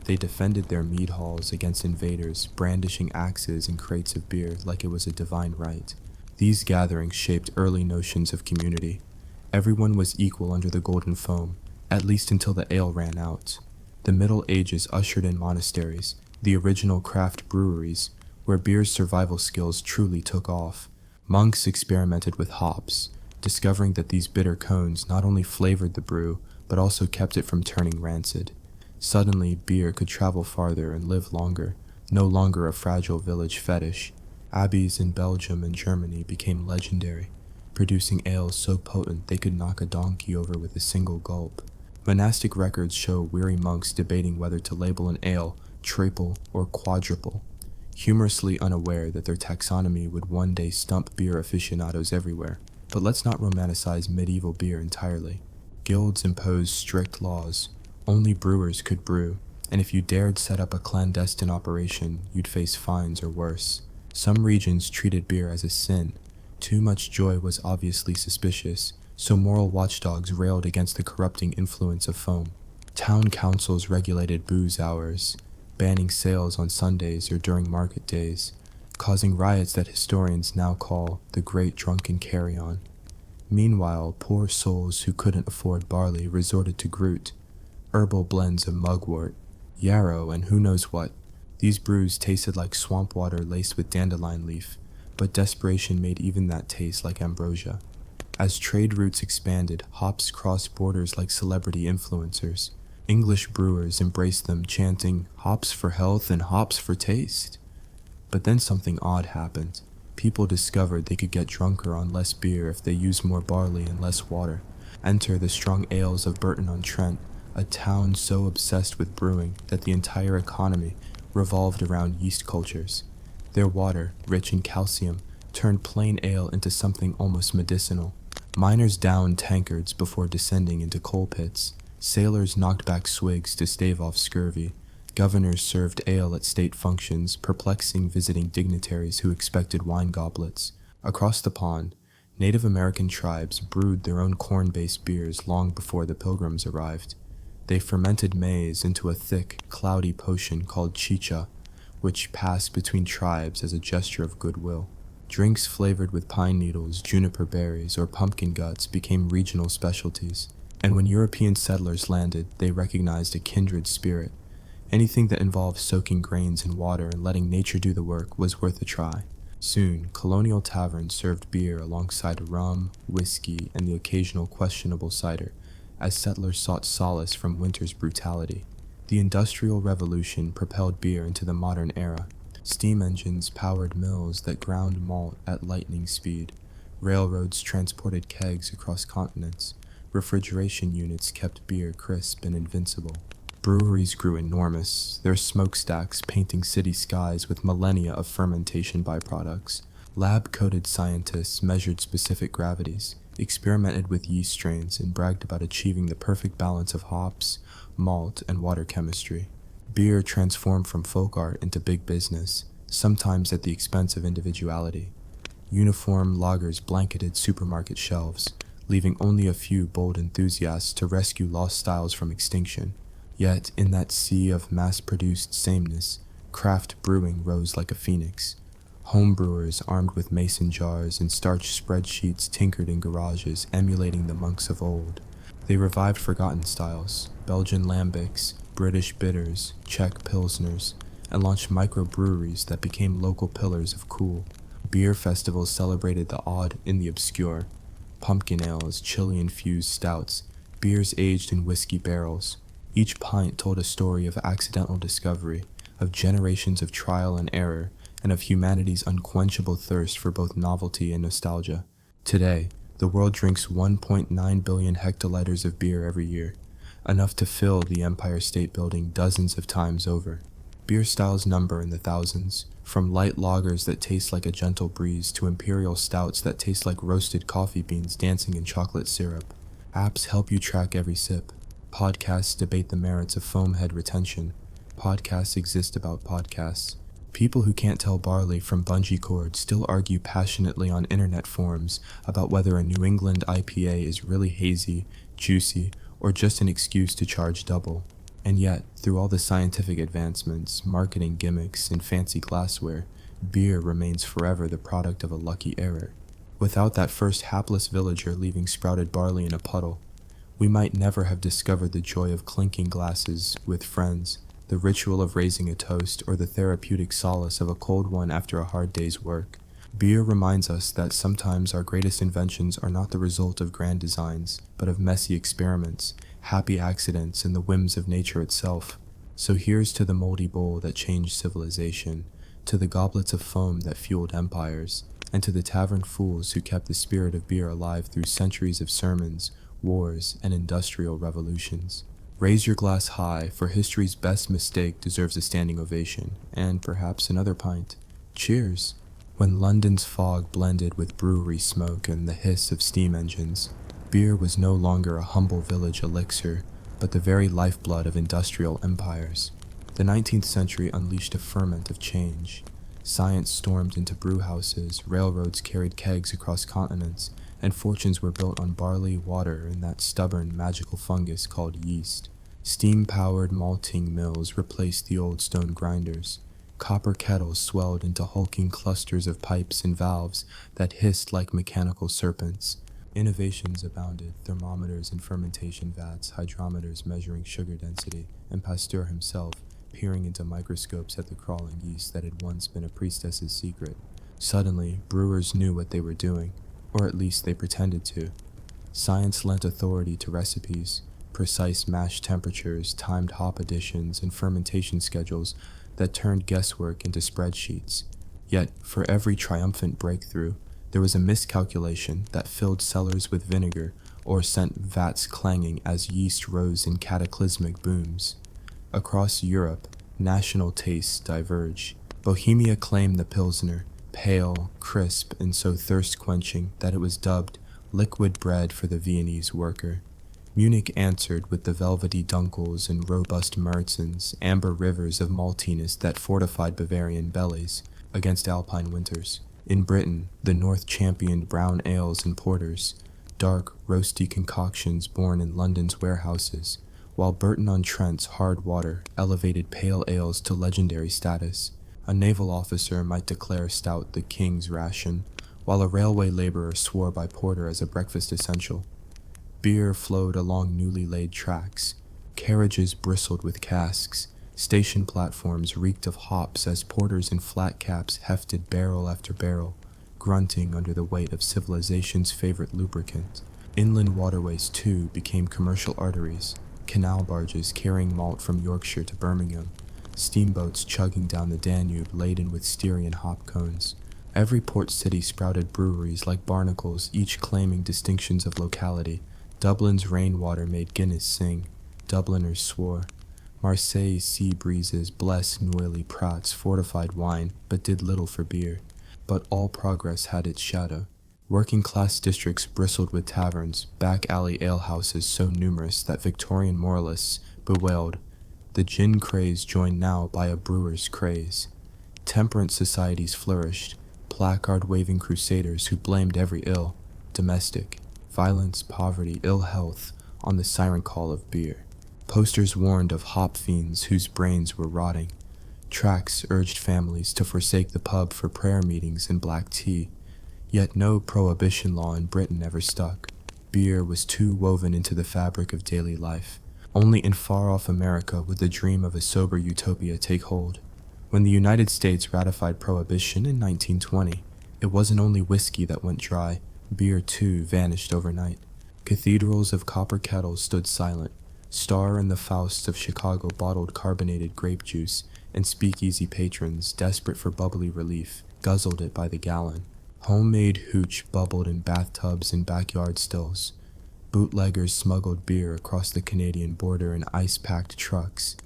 They defended their mead halls against invaders, brandishing axes and crates of beer like it was a divine right. These gatherings shaped early notions of community. Everyone was equal under the golden foam, at least until the ale ran out. The Middle Ages ushered in monasteries, the original craft breweries, where beer's survival skills truly took off. Monks experimented with hops, discovering that these bitter cones not only flavored the brew, but also kept it from turning rancid. Suddenly, beer could travel farther and live longer, no longer a fragile village fetish. Abbeys in Belgium and Germany became legendary, producing ales so potent they could knock a donkey over with a single gulp. Monastic records show weary monks debating whether to label an ale triple or quadruple, humorously unaware that their taxonomy would one day stump beer aficionados everywhere. But let's not romanticize medieval beer entirely. Guilds imposed strict laws. Only brewers could brew, and if you dared set up a clandestine operation, you'd face fines or worse. Some regions treated beer as a sin. Too much joy was obviously suspicious, so moral watchdogs railed against the corrupting influence of foam. Town councils regulated booze hours, banning sales on Sundays or during market days, causing riots that historians now call the Great Drunken Carry-On. Meanwhile, poor souls who couldn't afford barley resorted to Groot, herbal blends of mugwort, yarrow, and who knows what. These brews tasted like swamp water laced with dandelion leaf, but desperation made even that taste like ambrosia. As trade routes expanded, hops crossed borders like celebrity influencers. English brewers embraced them, chanting, "Hops for health and hops for taste." But then something odd happened. People discovered they could get drunker on less beer if they used more barley and less water. Enter the strong ales of Burton-on-Trent, a town so obsessed with brewing that the entire economy revolved around yeast cultures. Their water, rich in calcium, turned plain ale into something almost medicinal. Miners downed tankards before descending into coal pits. Sailors knocked back swigs to stave off scurvy. Governors served ale at state functions, perplexing visiting dignitaries who expected wine goblets. Across the pond, Native American tribes brewed their own corn-based beers long before the Pilgrims arrived. They fermented maize into a thick, cloudy potion called chicha, which passed between tribes as a gesture of goodwill. Drinks flavored with pine needles, juniper berries, or pumpkin guts became regional specialties. And when European settlers landed, they recognized a kindred spirit. Anything that involved soaking grains in water and letting nature do the work was worth a try. Soon, colonial taverns served beer alongside rum, whiskey, and the occasional questionable cider, as settlers sought solace from winter's brutality. The Industrial Revolution propelled beer into the modern era. Steam engines powered mills that ground malt at lightning speed. Railroads transported kegs across continents. Refrigeration units kept beer crisp and invincible. Breweries grew enormous, their smokestacks painting city skies with millennia of fermentation byproducts. Lab-coated scientists measured specific gravities, experimented with yeast strains, and bragged about achieving the perfect balance of hops, malt, and water chemistry. Beer transformed from folk art into big business, sometimes at the expense of individuality. Uniform lagers blanketed supermarket shelves, leaving only a few bold enthusiasts to rescue lost styles from extinction. Yet, in that sea of mass-produced sameness, craft brewing rose like a phoenix. Homebrewers armed with mason jars and starch spreadsheets tinkered in garages, emulating the monks of old. They revived forgotten styles, Belgian lambics, British bitters, Czech pilsners, and launched microbreweries that became local pillars of cool. Beer festivals celebrated the odd in the obscure. Pumpkin ales, chili-infused stouts, beers aged in whiskey barrels. Each pint told a story of accidental discovery, of generations of trial and error, and of humanity's unquenchable thirst for both novelty and nostalgia. Today, the world drinks 1.9 billion hectoliters of beer every year, enough to fill the Empire State Building dozens of times over. Beer styles number in the thousands, from light lagers that taste like a gentle breeze to imperial stouts that taste like roasted coffee beans dancing in chocolate syrup. Apps help you track every sip. Podcasts debate the merits of foam head retention. Podcasts exist about podcasts. People who can't tell barley from bungee cords still argue passionately on internet forums about whether a New England IPA is really hazy, juicy, or just an excuse to charge double. And yet, through all the scientific advancements, marketing gimmicks, and fancy glassware, beer remains forever the product of a lucky error. Without that first hapless villager leaving sprouted barley in a puddle, we might never have discovered the joy of clinking glasses with friends, the ritual of raising a toast, or the therapeutic solace of a cold one after a hard day's work. Beer reminds us that sometimes our greatest inventions are not the result of grand designs, but of messy experiments, happy accidents, and the whims of nature itself. So here's to the moldy bowl that changed civilization, to the goblets of foam that fueled empires, and to the tavern fools who kept the spirit of beer alive through centuries of sermons, wars, and industrial revolutions. Raise your glass high, for history's best mistake deserves a standing ovation, and perhaps another pint. Cheers! When London's fog blended with brewery smoke and the hiss of steam engines, beer was no longer a humble village elixir, but the very lifeblood of industrial empires. The 19th century unleashed a ferment of change. Science stormed into brewhouses, railroads carried kegs across continents, and fortunes were built on barley, water, and that stubborn, magical fungus called yeast. Steam-powered malting mills replaced the old stone grinders. Copper kettles swelled into hulking clusters of pipes and valves that hissed like mechanical serpents. Innovations abounded: thermometers in fermentation vats, hydrometers measuring sugar density, and Pasteur himself peering into microscopes at the crawling yeast that had once been a priestess's secret. Suddenly, brewers knew what they were doing, or at least they pretended to. Science lent authority to recipes, precise mash temperatures, timed hop additions, and fermentation schedules that turned guesswork into spreadsheets. Yet, for every triumphant breakthrough, there was a miscalculation that filled cellars with vinegar or sent vats clanging as yeast rose in cataclysmic booms. Across Europe, national tastes diverge. Bohemia claimed the Pilsner, pale, crisp, and so thirst-quenching that it was dubbed liquid bread for the Viennese worker. Munich answered with the velvety dunkels and robust Märzens, amber rivers of maltiness that fortified Bavarian bellies against alpine winters. In Britain, the North championed brown ales and porters, dark, roasty concoctions born in London's warehouses, while Burton-on-Trent's hard water elevated pale ales to legendary status. A naval officer might declare stout the king's ration, while a railway laborer swore by porter as a breakfast essential. Beer flowed along newly laid tracks. Carriages bristled with casks. Station platforms reeked of hops as porters in flat caps hefted barrel after barrel, grunting under the weight of civilization's favorite lubricant. Inland waterways, too, became commercial arteries, canal barges carrying malt from Yorkshire to Birmingham, steamboats chugging down the Danube laden with Styrian hop cones. Every port city sprouted breweries like barnacles, each claiming distinctions of locality. Dublin's rainwater made Guinness sing. Dubliners swore. Marseille's sea breezes blessed Noilly Prat's fortified wine, but did little for beer. But all progress had its shadow. Working-class districts bristled with taverns, back-alley alehouses so numerous that Victorian moralists bewailed, the gin craze joined now by a brewer's craze. Temperance societies flourished, placard-waving crusaders who blamed every ill, domestic, violence, poverty, ill health, on the siren call of beer. Posters warned of hop fiends whose brains were rotting. Tracts urged families to forsake the pub for prayer meetings and black tea. Yet no prohibition law in Britain ever stuck. Beer was too woven into the fabric of daily life. Only in far-off America would the dream of a sober utopia take hold. When the United States ratified Prohibition in 1920, it wasn't only whiskey that went dry. Beer, too, vanished overnight. Cathedrals of copper kettles stood silent. Star and the Fausts of Chicago bottled carbonated grape juice, and speakeasy patrons, desperate for bubbly relief, guzzled it by the gallon. Homemade hooch bubbled in bathtubs and backyard stills. Bootleggers smuggled beer across the Canadian border in ice-packed trucks.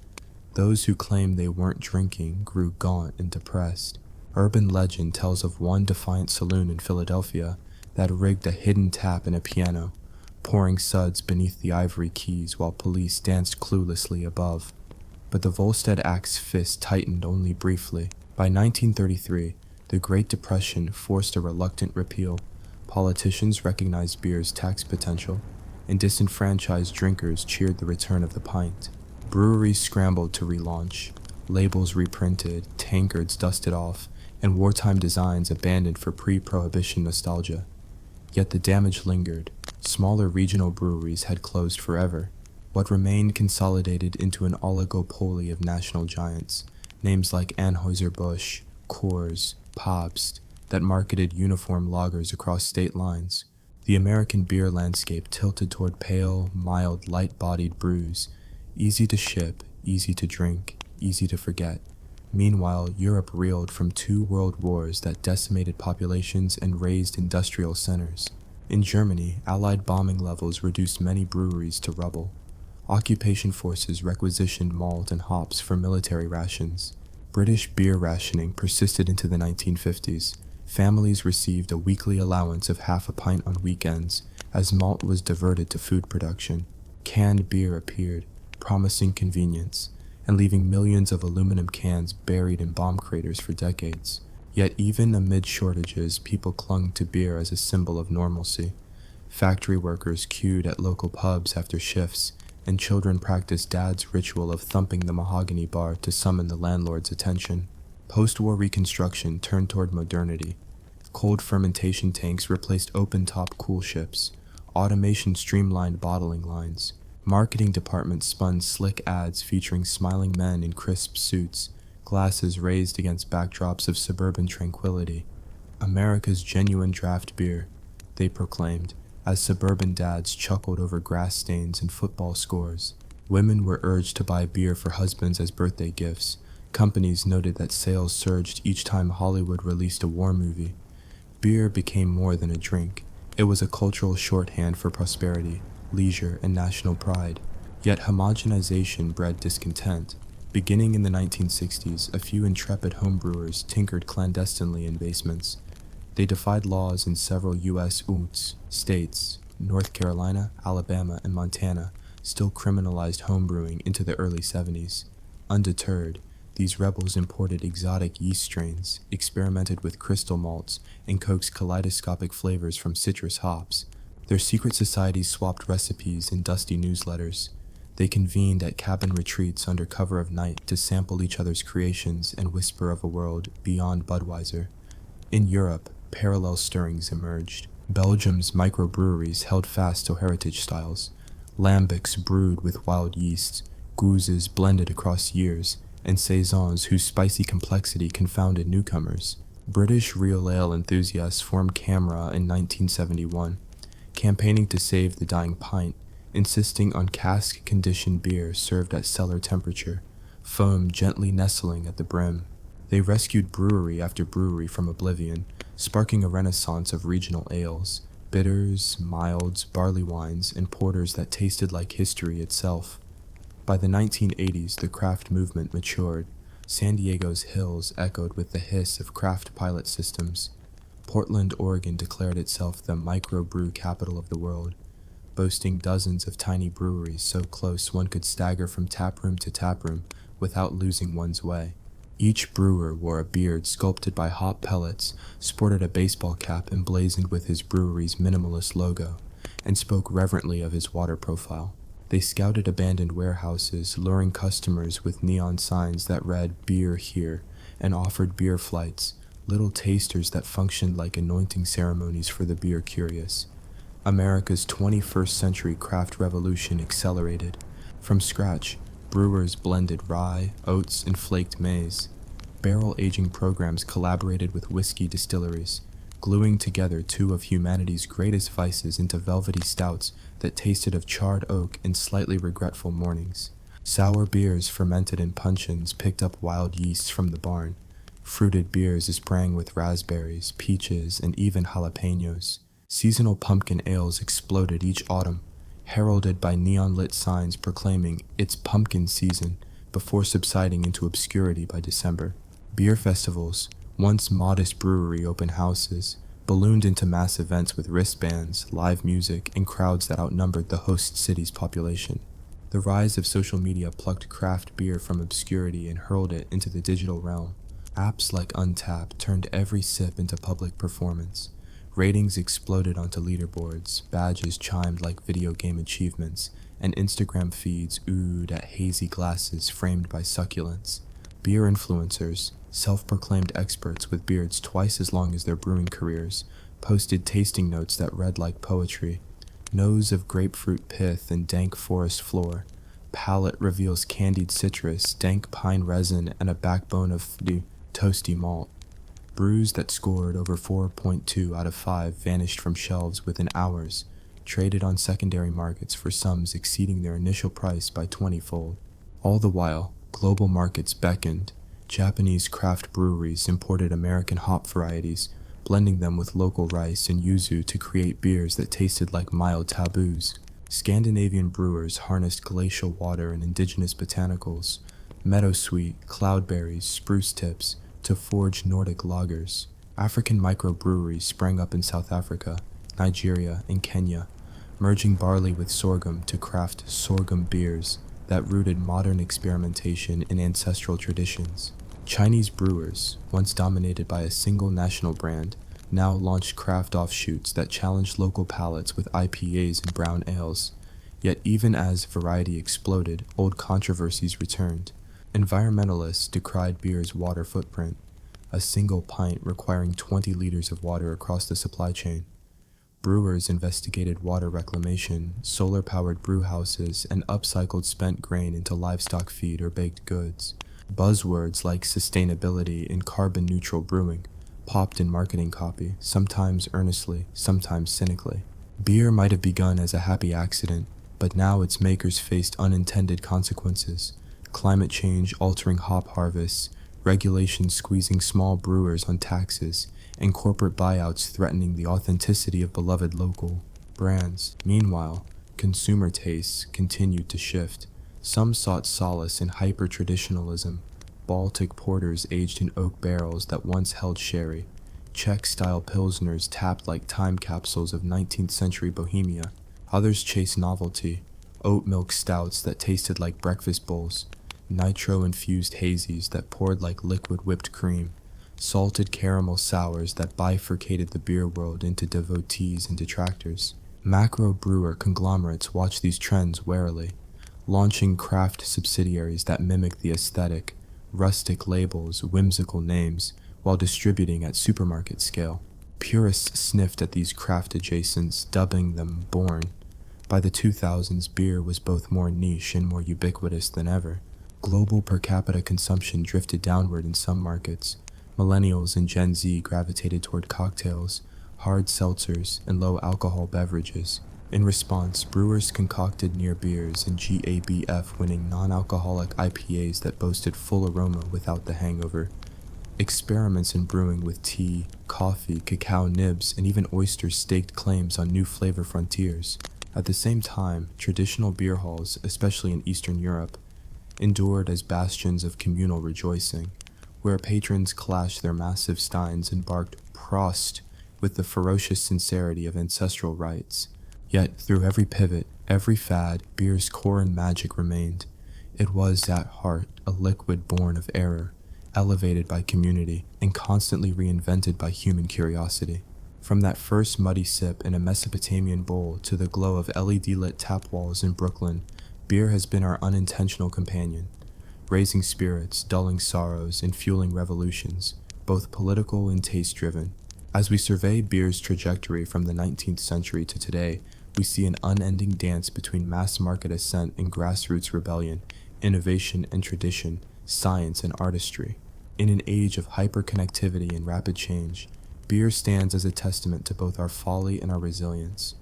Those who claimed they weren't drinking grew gaunt and depressed. Urban legend tells of one defiant saloon in Philadelphia that rigged a hidden tap and a piano, pouring suds beneath the ivory keys while police danced cluelessly above. But the Volstead Act's fist tightened only briefly. By 1933, the Great Depression forced a reluctant repeal. Politicians recognized beer's tax potential, and disenfranchised drinkers cheered the return of the pint. Breweries scrambled to relaunch, labels reprinted, tankards dusted off, and wartime designs abandoned for pre-prohibition nostalgia. Yet the damage lingered. Smaller regional breweries had closed forever. What remained consolidated into an oligopoly of national giants, names like Anheuser-Busch, Coors, Pabst, that marketed uniform lagers across state lines. The American beer landscape tilted toward pale, mild, light-bodied brews, easy to ship, easy to drink, easy to forget. Meanwhile, Europe reeled from 2 world wars that decimated populations and razed industrial centers. In Germany, Allied bombing levels reduced many breweries to rubble. Occupation forces requisitioned malt and hops for military rations. British beer rationing persisted into the 1950s. Families received a weekly allowance of half a pint on weekends, as malt was diverted to food production. Canned beer appeared, promising convenience, and leaving millions of aluminum cans buried in bomb craters for decades. Yet even amid shortages, people clung to beer as a symbol of normalcy. Factory workers queued at local pubs after shifts, and children practiced Dad's ritual of thumping the mahogany bar to summon the landlord's attention. Post-war reconstruction turned toward modernity. Cold fermentation tanks replaced open-top cool ships. Automation streamlined bottling lines. Marketing departments spun slick ads featuring smiling men in crisp suits, glasses raised against backdrops of suburban tranquility. America's genuine draft beer, they proclaimed, as suburban dads chuckled over grass stains and football scores. Women were urged to buy beer for husbands as birthday gifts. Companies noted that sales surged each time Hollywood released a war movie. Beer became more than a drink. It was a cultural shorthand for prosperity, leisure, and national pride. Yet homogenization bred discontent. Beginning in the 1960s, a few intrepid homebrewers tinkered clandestinely in basements. They defied laws in several U.S. states. North Carolina, Alabama, and Montana still criminalized homebrewing into the early 70s. Undeterred, these rebels imported exotic yeast strains, experimented with crystal malts, and coaxed kaleidoscopic flavors from citrus hops. Their secret societies swapped recipes in dusty newsletters. They convened at cabin retreats under cover of night to sample each other's creations and whisper of a world beyond Budweiser. In Europe, parallel stirrings emerged. Belgium's microbreweries held fast to heritage styles. Lambics brewed with wild yeasts, gouzes blended across years, and saisons whose spicy complexity confounded newcomers. British real ale enthusiasts formed Camera in 1971, campaigning to save the dying pint, insisting on cask-conditioned beer served at cellar temperature, foam gently nestling at the brim. They rescued brewery after brewery from oblivion, sparking a renaissance of regional ales, bitters, milds, barley wines, and porters that tasted like history itself. By the 1980s, the craft movement matured. San Diego's hills echoed with the hiss of craft pilot systems. Portland, Oregon declared itself the microbrew capital of the world, boasting dozens of tiny breweries so close one could stagger from taproom to taproom without losing one's way. Each brewer wore a beard sculpted by hop pellets, sported a baseball cap emblazoned with his brewery's minimalist logo, and spoke reverently of his water profile. They scouted abandoned warehouses, luring customers with neon signs that read "Beer Here," and offered beer flights, little tasters that functioned like anointing ceremonies for the beer curious. America's 21st century craft revolution accelerated. From scratch, brewers blended rye, oats, and flaked maize. Barrel aging programs collaborated with whiskey distilleries, gluing together two of humanity's greatest vices into velvety stouts that tasted of charred oak and slightly regretful mornings. Sour beers fermented in puncheons picked up wild yeasts from the barn. Fruited beers sprang with raspberries, peaches, and even jalapenos. Seasonal pumpkin ales exploded each autumn, heralded by neon-lit signs proclaiming "It's pumpkin season" before subsiding into obscurity by December. Beer festivals, once modest brewery open houses, ballooned into mass events with wristbands, live music, and crowds that outnumbered the host city's population. The rise of social media plucked craft beer from obscurity and hurled it into the digital realm. Apps like Untapped turned every sip into public performance. Ratings exploded onto leaderboards, badges chimed like video game achievements, and Instagram feeds oohed at hazy glasses framed by succulents. Beer influencers, self-proclaimed experts with beards twice as long as their brewing careers, posted tasting notes that read like poetry. Nose of grapefruit pith and dank forest floor. Palate reveals candied citrus, dank pine resin, and a backbone of toasty malt. Brews that scored over 4.2 out of 5 vanished from shelves within hours, traded on secondary markets for sums exceeding their initial price by 20-fold. All the while, global markets beckoned. Japanese craft breweries imported American hop varieties, blending them with local rice and yuzu to create beers that tasted like mild taboos. Scandinavian brewers harnessed glacial water and indigenous botanicals, meadowsweet, cloudberries, spruce tips, to forge Nordic lagers. African microbreweries sprang up in South Africa, Nigeria, and Kenya, merging barley with sorghum to craft sorghum beers that rooted modern experimentation in ancestral traditions. Chinese brewers, once dominated by a single national brand, now launched craft offshoots that challenged local palates with IPAs and brown ales. Yet even as variety exploded, old controversies returned. Environmentalists decried beer's water footprint, a single pint requiring 20 liters of water across the supply chain. Brewers investigated water reclamation, solar-powered brew houses, and upcycled spent grain into livestock feed or baked goods. Buzzwords like sustainability and carbon-neutral brewing popped in marketing copy, sometimes earnestly, sometimes cynically. Beer might have begun as a happy accident, but now its makers faced unintended consequences. Climate change altering hop harvests, regulations squeezing small brewers on taxes, and corporate buyouts threatening the authenticity of beloved local brands. Meanwhile, consumer tastes continued to shift. Some sought solace in hyper-traditionalism, Baltic porters aged in oak barrels that once held sherry, Czech-style pilsners tapped like time capsules of 19th century Bohemia. Others chased novelty, oat milk stouts that tasted like breakfast bowls, nitro-infused hazies that poured like liquid whipped cream, salted caramel sours that bifurcated the beer world into devotees and detractors. Macro brewer conglomerates watched these trends warily, launching craft subsidiaries that mimic the aesthetic, rustic labels, whimsical names, while distributing at supermarket scale. Purists sniffed at these craft adjacents, dubbing them born. By the 2000s, beer was both more niche and more ubiquitous than ever. Global per capita consumption drifted downward in some markets. Millennials and Gen Z gravitated toward cocktails, hard seltzers, and low-alcohol beverages. In response, brewers concocted near beers and GABF-winning non-alcoholic IPAs that boasted full aroma without the hangover. Experiments in brewing with tea, coffee, cacao nibs, and even oysters staked claims on new flavor frontiers. At the same time, traditional beer halls, especially in Eastern Europe, endured as bastions of communal rejoicing, where patrons clashed their massive steins and barked "Prost" with the ferocious sincerity of ancestral rites. Yet, through every pivot, every fad, beer's core and magic remained. It was, at heart, a liquid born of error, elevated by community, and constantly reinvented by human curiosity. From that first muddy sip in a Mesopotamian bowl to the glow of LED-lit tap walls in Brooklyn, beer has been our unintentional companion, raising spirits, dulling sorrows, and fueling revolutions, both political and taste-driven. As we survey beer's trajectory from the 19th century to today, we see an unending dance between mass-market ascent and grassroots rebellion, innovation and tradition, science and artistry. In an age of hyper-connectivity and rapid change, beer stands as a testament to both our folly and our resilience,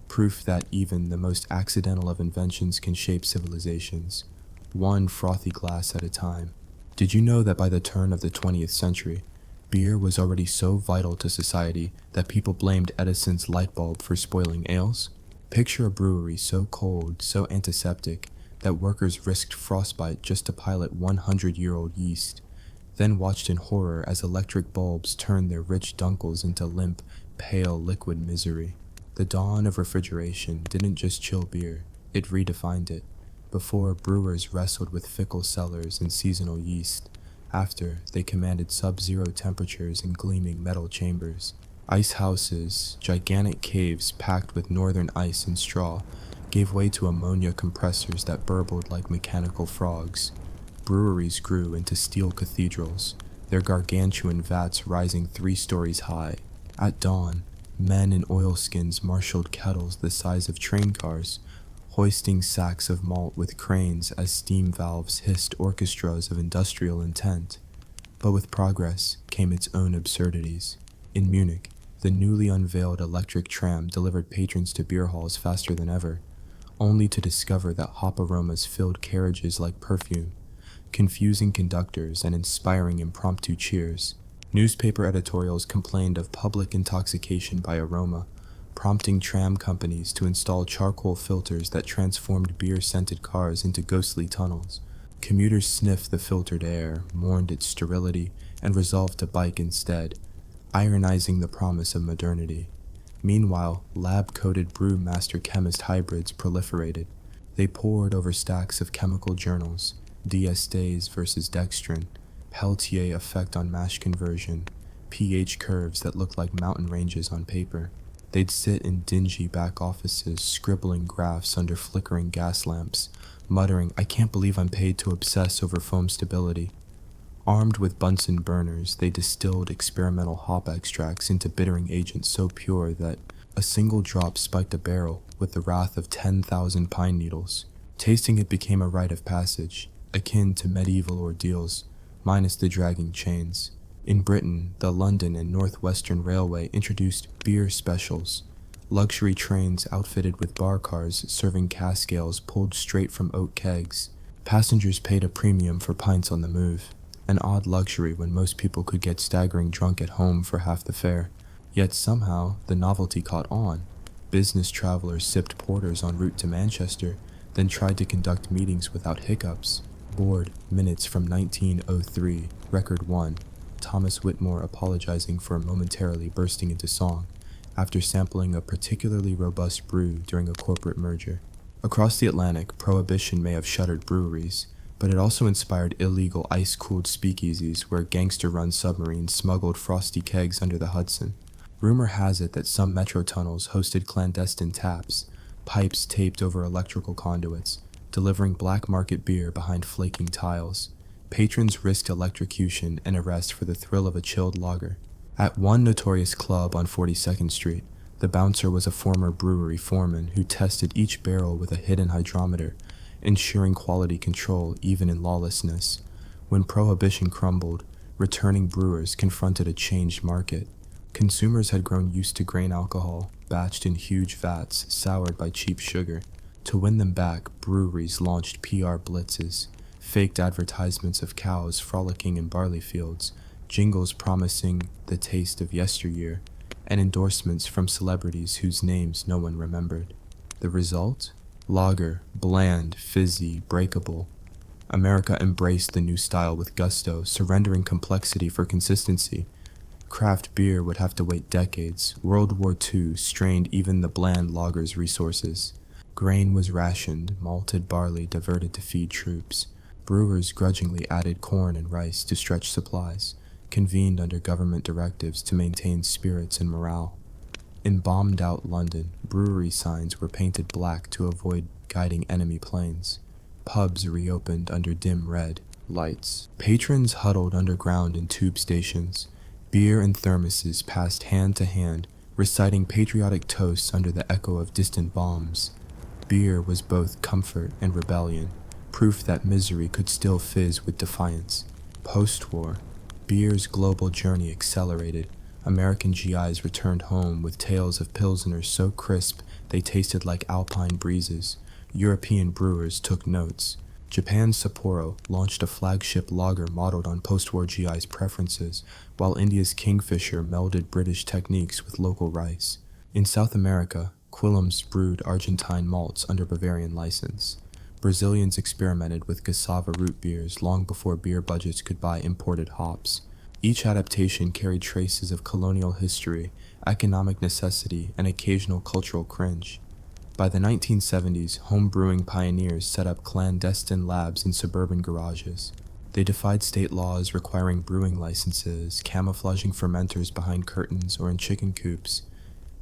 proof that even the most accidental of inventions can shape civilizations, one frothy glass at a time. Did you know that by the turn of the 20th century, beer was already so vital to society that people blamed Edison's light bulb for spoiling ales? Picture a brewery so cold, so antiseptic, that workers risked frostbite just to pilot 100-year-old yeast, then watched in horror as electric bulbs turned their rich dunkels into limp, pale liquid misery. The dawn of refrigeration didn't just chill beer, it redefined it. Before, brewers wrestled with fickle cellars and seasonal yeast. After, they commanded sub-zero temperatures in gleaming metal chambers. Ice houses, gigantic caves packed with northern ice and straw, gave way to ammonia compressors that burbled like mechanical frogs. Breweries grew into steel cathedrals, their gargantuan vats rising 3 stories high. At dawn, men in oilskins marshaled kettles the size of train cars, hoisting sacks of malt with cranes as steam valves hissed orchestras of industrial intent. But with progress came its own absurdities. In Munich, the newly unveiled electric tram delivered patrons to beer halls faster than ever, only to discover that hop aromas filled carriages like perfume, confusing conductors and inspiring impromptu cheers. Newspaper editorials complained of public intoxication by aroma, prompting tram companies to install charcoal filters that transformed beer-scented cars into ghostly tunnels. Commuters sniffed the filtered air, mourned its sterility, and resolved to bike instead, ironizing the promise of modernity. Meanwhile, lab-coated brew-master-chemist hybrids proliferated. They pored over stacks of chemical journals, diastase versus dextrin, Peltier effect on mash conversion, pH curves that looked like mountain ranges on paper. They'd sit in dingy back offices, scribbling graphs under flickering gas lamps, muttering, "I can't believe I'm paid to obsess over foam stability." Armed with Bunsen burners, they distilled experimental hop extracts into bittering agents so pure that a single drop spiked a barrel with the wrath of 10,000 pine needles. Tasting it became a rite of passage, akin to medieval ordeals, minus the dragging chains. In Britain, the London and North Western Railway introduced beer specials, luxury trains outfitted with bar cars serving cask ales pulled straight from oak kegs. Passengers paid a premium for pints on the move, an odd luxury when most people could get staggering drunk at home for half the fare. Yet somehow, the novelty caught on. Business travelers sipped porters en route to Manchester, then tried to conduct meetings without hiccups. Bored minutes from 1903, Record 1. Thomas Whitmore apologizing for momentarily bursting into song after sampling a particularly robust brew during a corporate merger. Across the Atlantic, prohibition may have shuttered breweries, but it also inspired illegal ice-cooled speakeasies where gangster-run submarines smuggled frosty kegs under the Hudson. Rumor has it that some metro tunnels hosted clandestine taps, pipes taped over electrical conduits, delivering black market beer behind flaking tiles. Patrons risked electrocution and arrest for the thrill of a chilled lager. At one notorious club on 42nd Street, the bouncer was a former brewery foreman who tested each barrel with a hidden hydrometer, ensuring quality control even in lawlessness. When prohibition crumbled, returning brewers confronted a changed market. Consumers had grown used to grain alcohol, batched in huge vats, soured by cheap sugar. To win them back, breweries launched PR blitzes, faked advertisements of cows frolicking in barley fields, jingles promising the taste of yesteryear, and endorsements from celebrities whose names no one remembered. The result? Lager, bland, fizzy, breakable. America embraced the new style with gusto, surrendering complexity for consistency. Craft beer would have to wait decades. World War II strained even the bland lager's resources. Grain was rationed, malted barley diverted to feed troops. Brewers grudgingly added corn and rice to stretch supplies, convened under government directives to maintain spirits and morale. In bombed-out London, brewery signs were painted black to avoid guiding enemy planes. Pubs reopened under dim red lights. Patrons huddled underground in tube stations. Beer and thermoses passed hand to hand, reciting patriotic toasts under the echo of distant bombs. Beer was both comfort and rebellion, proof that misery could still fizz with defiance. Post-war, beer's global journey accelerated. American GIs returned home with tales of pilsners so crisp they tasted like alpine breezes. European brewers took notes. Japan's Sapporo launched a flagship lager modeled on post-war GIs' preferences, while India's Kingfisher melded British techniques with local rice. In South America, Quilums brewed Argentine malts under Bavarian license. Brazilians experimented with cassava root beers long before beer budgets could buy imported hops. Each adaptation carried traces of colonial history, economic necessity, and occasional cultural cringe. By the 1970s, home brewing pioneers set up clandestine labs in suburban garages. They defied state laws requiring brewing licenses, camouflaging fermenters behind curtains or in chicken coops.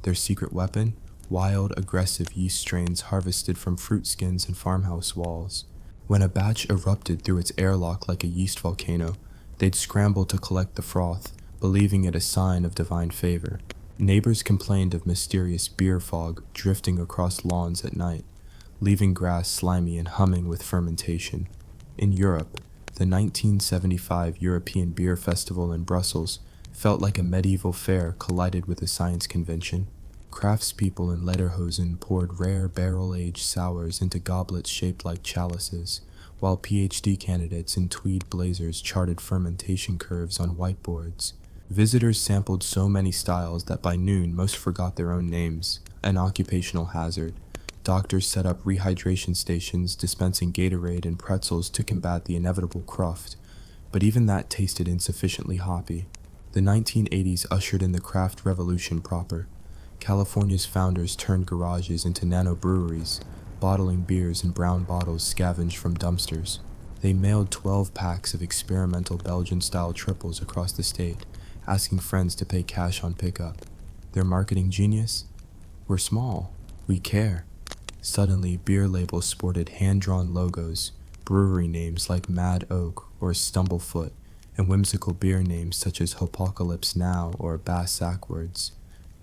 Their secret weapon? Wild, aggressive yeast strains harvested from fruit skins and farmhouse walls. When a batch erupted through its airlock like a yeast volcano, they'd scramble to collect the froth, believing it a sign of divine favor. Neighbors complained of mysterious beer fog drifting across lawns at night, leaving grass slimy and humming with fermentation. In Europe, the 1975 European Beer Festival in Brussels felt like a medieval fair collided with a science convention. Craftspeople in lederhosen poured rare barrel-aged sours into goblets shaped like chalices, while PhD candidates in tweed blazers charted fermentation curves on whiteboards. Visitors sampled so many styles that by noon most forgot their own names, an occupational hazard. Doctors set up rehydration stations dispensing Gatorade and pretzels to combat the inevitable cruft, but even that tasted insufficiently hoppy. The 1980s ushered in the craft revolution proper. California's founders turned garages into nano-breweries, bottling beers in brown bottles scavenged from dumpsters. They mailed 12 packs of experimental Belgian-style triples across the state, asking friends to pay cash on pickup. Their marketing genius? We're small. We care. Suddenly, beer labels sported hand-drawn logos, brewery names like Mad Oak or Stumblefoot, and whimsical beer names such as Hopocalypse Now or Bass Sackwards.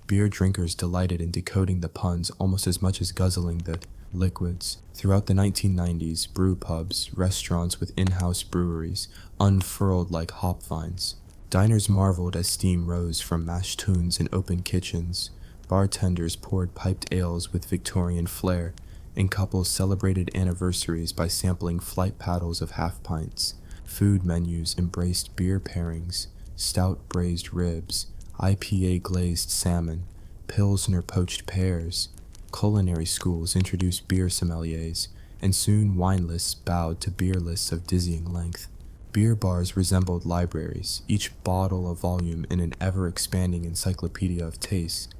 Beer drinkers delighted in decoding the puns almost as much as guzzling the liquids. Throughout the 1990s, brew pubs, restaurants with in-house breweries, unfurled like hop vines. Diners marveled as steam rose from mashed tunes in open kitchens. Bartenders poured piped ales with Victorian flair, and couples celebrated anniversaries by sampling flight paddles of half-pints. Food menus embraced beer pairings, stout braised ribs, IPA glazed salmon, Pilsner poached pears. Culinary schools introduced beer sommeliers, and soon wine lists bowed to beer lists of dizzying length. Beer bars resembled libraries, each bottle a volume in an ever-expanding encyclopedia of taste.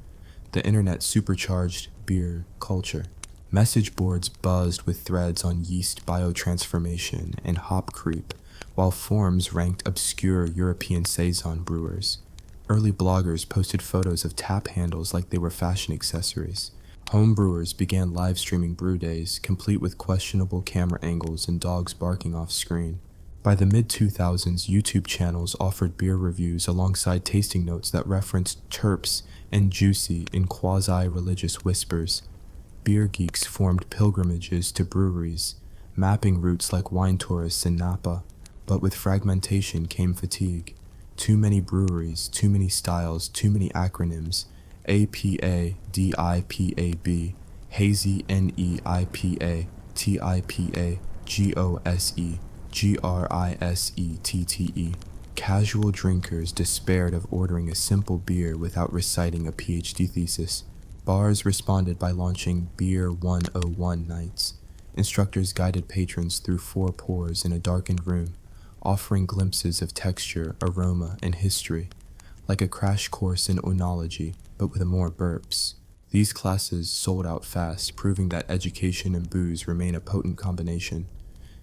The internet supercharged beer culture. Message boards buzzed with threads on yeast biotransformation and hop creep, while forums ranked obscure European saison brewers. Early bloggers posted photos of tap handles like they were fashion accessories. Home brewers began live streaming brew days, complete with questionable camera angles and dogs barking off screen. By the mid-2000s, YouTube channels offered beer reviews alongside tasting notes that referenced terps and juicy in quasi-religious whispers. Beer geeks formed pilgrimages to breweries, mapping routes like wine tourists in Napa. But with fragmentation came fatigue. Too many breweries, too many styles, too many acronyms. APA, DIPAB, Hazy NEIPA, TIPA, GOSE, GRISETTE. Casual drinkers despaired of ordering a simple beer without reciting a PhD thesis. Bars responded by launching Beer 101 nights. Instructors guided patrons through 4 pours in a darkened room, offering glimpses of texture, aroma, and history, like a crash course in oenology, but with more burps. These classes sold out fast, proving that education and booze remain a potent combination.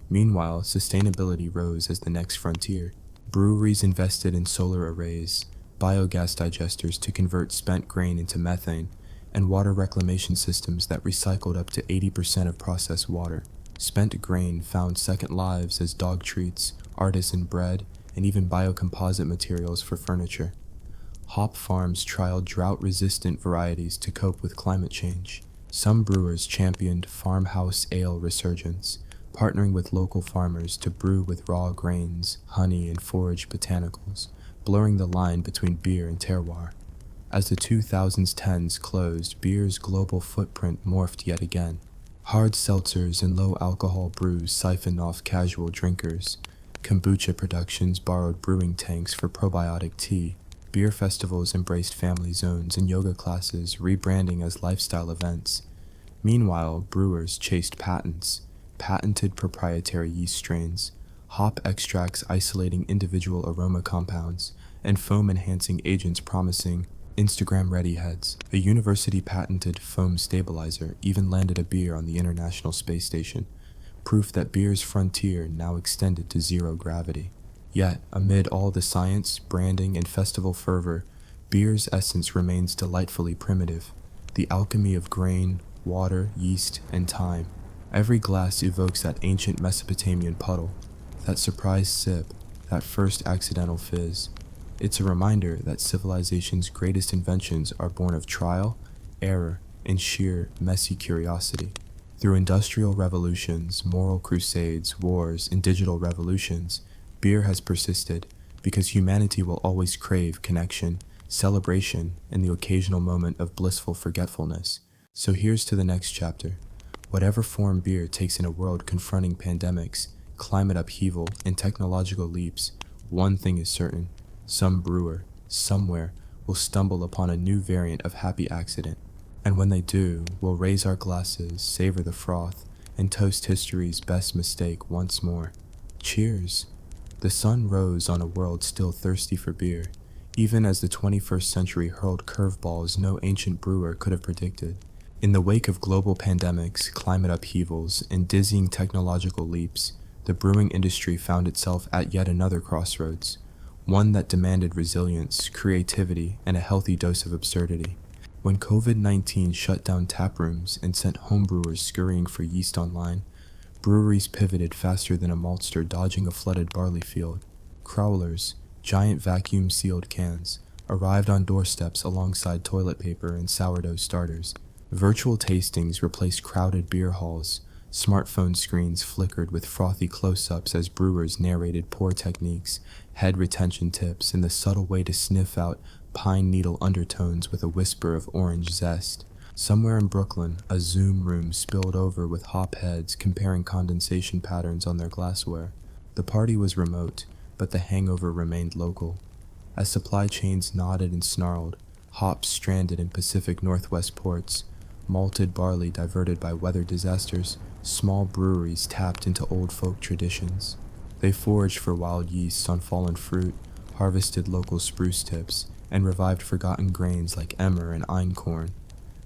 Meanwhile, sustainability rose as the next frontier. Breweries invested in solar arrays, biogas digesters to convert spent grain into methane, and water reclamation systems that recycled up to 80% of processed water. Spent grain found second lives as dog treats, artisan bread, and even biocomposite materials for furniture. Hop farms trialed drought-resistant varieties to cope with climate change. Some brewers championed farmhouse ale resurgence, partnering with local farmers to brew with raw grains, honey, and forage botanicals, blurring the line between beer and terroir. As the 2010s closed, beer's global footprint morphed yet again. Hard seltzers and low-alcohol brews siphoned off casual drinkers. Kombucha productions borrowed brewing tanks for probiotic tea. Beer festivals embraced family zones and yoga classes, rebranding as lifestyle events. Meanwhile, brewers chased patents, patented proprietary yeast strains, hop extracts isolating individual aroma compounds, and foam-enhancing agents promising Instagram-ready heads. A university-patented foam stabilizer even landed a beer on the International Space Station, proof that beer's frontier now extended to zero gravity. Yet, amid all the science, branding, and festival fervor, beer's essence remains delightfully primitive. The alchemy of grain, water, yeast, and time. Every glass evokes that ancient Mesopotamian puddle, that surprise sip, that first accidental fizz. It's a reminder that civilization's greatest inventions are born of trial, error, and sheer, messy curiosity. Through industrial revolutions, moral crusades, wars, and digital revolutions, beer has persisted because humanity will always crave connection, celebration, and the occasional moment of blissful forgetfulness. So here's to the next chapter. Whatever form beer takes in a world confronting pandemics, climate upheaval, and technological leaps, one thing is certain. Some brewer, somewhere, will stumble upon a new variant of happy accident. And when they do, we'll raise our glasses, savor the froth, and toast history's best mistake once more. Cheers! The sun rose on a world still thirsty for beer, even as the 21st century hurled curveballs no ancient brewer could have predicted. In the wake of global pandemics, climate upheavals, and dizzying technological leaps, the brewing industry found itself at yet another crossroads, one that demanded resilience, creativity, and a healthy dose of absurdity. When COVID-19 shut down tap rooms and sent homebrewers scurrying for yeast online, breweries pivoted faster than a maltster dodging a flooded barley field. Crowlers, giant vacuum-sealed cans, arrived on doorsteps alongside toilet paper and sourdough starters. Virtual tastings replaced crowded beer halls. Smartphone screens flickered with frothy close-ups as brewers narrated pour techniques, head retention tips, and the subtle way to sniff out pine needle undertones with a whisper of orange zest. Somewhere in Brooklyn, a Zoom room spilled over with hop heads comparing condensation patterns on their glassware. The party was remote, but the hangover remained local. As supply chains nodded and snarled, hops stranded in Pacific Northwest ports, malted barley diverted by weather disasters, small breweries tapped into old folk traditions. They foraged for wild yeasts on fallen fruit, harvested local spruce tips, and revived forgotten grains like emmer and einkorn.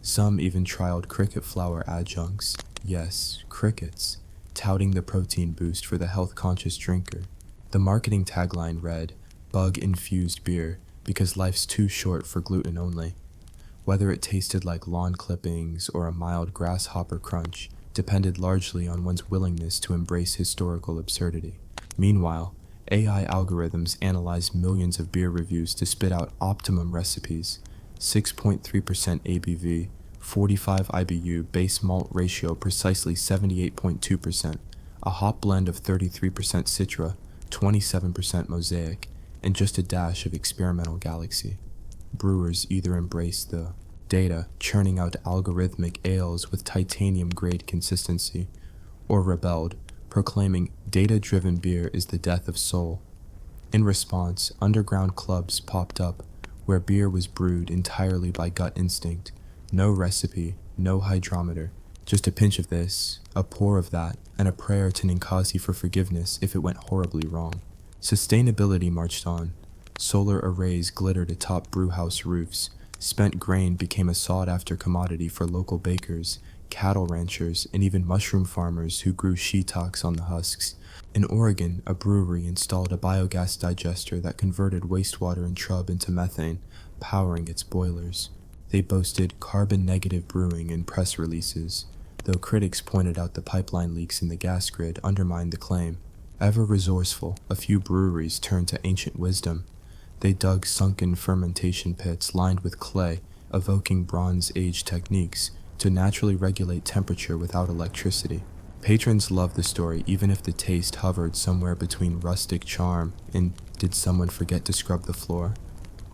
Some even trialed cricket flour adjuncts, yes, crickets, touting the protein boost for the health-conscious drinker. The marketing tagline read, "Bug-infused beer, because life's too short for gluten only." Whether it tasted like lawn clippings or a mild grasshopper crunch depended largely on one's willingness to embrace historical absurdity. Meanwhile, AI algorithms analyze millions of beer reviews to spit out optimum recipes: 6.3% ABV, 45 IBU, base malt ratio precisely 78.2%, a hop blend of 33% Citra, 27% Mosaic, and just a dash of experimental Galaxy. Brewers either embraced the data, churning out algorithmic ales with titanium-grade consistency, or rebelled, proclaiming data-driven beer is the death of soul. In response, underground clubs popped up where beer was brewed entirely by gut instinct, no recipe, no hydrometer, just a pinch of this, a pour of that, and a prayer to Ninkasi for forgiveness if it went horribly wrong. Sustainability marched on. Solar arrays glittered atop brewhouse roofs. Spent grain became a sought-after commodity for local bakers, cattle ranchers, and even mushroom farmers who grew shiitakes on the husks. In Oregon, a brewery installed a biogas digester that converted wastewater and trub into methane, powering its boilers. They boasted carbon-negative brewing in press releases, though critics pointed out the pipeline leaks in the gas grid undermined the claim. Ever resourceful, a few breweries turned to ancient wisdom. They dug sunken fermentation pits lined with clay, evoking Bronze Age techniques to naturally regulate temperature without electricity. Patrons loved the story even if the taste hovered somewhere between rustic charm and did someone forget to scrub the floor.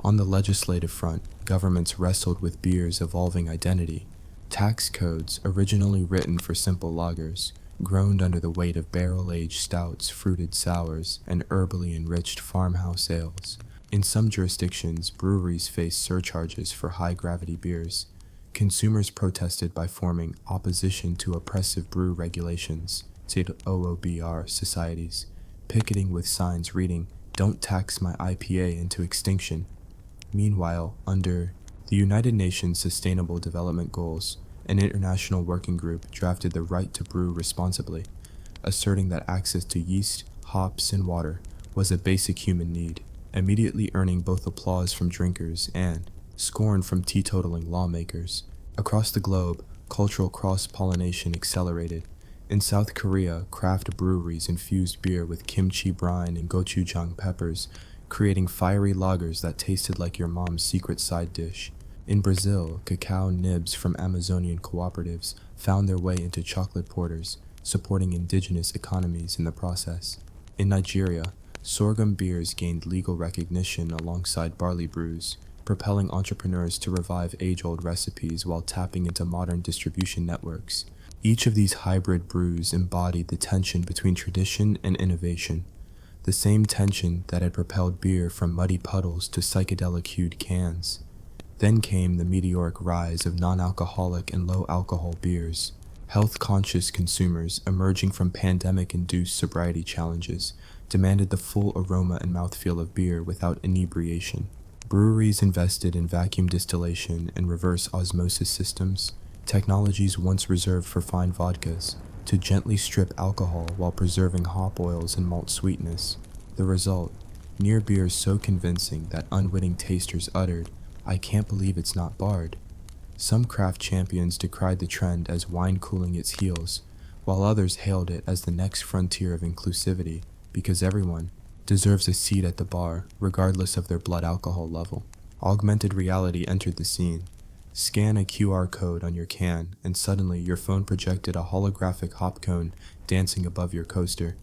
On the legislative front, governments wrestled with beer's evolving identity. Tax codes, originally written for simple lagers, groaned under the weight of barrel-aged stouts, fruited sours, and herbally enriched farmhouse ales. In some jurisdictions, breweries faced surcharges for high-gravity beers. Consumers protested by forming opposition to oppressive brew regulations, OOBR societies, picketing with signs reading, "Don't tax my IPA into extinction." Meanwhile, under the United Nations Sustainable Development Goals, an international working group drafted the right to brew responsibly, asserting that access to yeast, hops, and water was a basic human need, immediately earning both applause from drinkers and scorn from teetotaling lawmakers. Across the globe, cultural cross-pollination accelerated. In South Korea, craft breweries infused beer with kimchi brine and gochujang peppers, creating fiery lagers that tasted like your mom's secret side dish. In Brazil, cacao nibs from Amazonian cooperatives found their way into chocolate porters, supporting indigenous economies in the process. In Nigeria, sorghum beers gained legal recognition alongside barley brews, propelling entrepreneurs to revive age-old recipes while tapping into modern distribution networks. Each of these hybrid brews embodied the tension between tradition and innovation, the same tension that had propelled beer from muddy puddles to psychedelic-hued cans. Then came the meteoric rise of non-alcoholic and low-alcohol beers. Health-conscious consumers, emerging from pandemic-induced sobriety challenges, demanded the full aroma and mouthfeel of beer without inebriation. Breweries invested in vacuum distillation and reverse osmosis systems, technologies once reserved for fine vodkas, to gently strip alcohol while preserving hop oils and malt sweetness. The result, near beers so convincing that unwitting tasters uttered, "I can't believe it's not barred." Some craft champions decried the trend as wine cooling its heels, while others hailed it as the next frontier of inclusivity, because everyone deserves a seat at the bar, regardless of their blood alcohol level. Augmented reality entered the scene. Scan a QR code on your can, and suddenly your phone projected a holographic hop cone dancing above your coaster,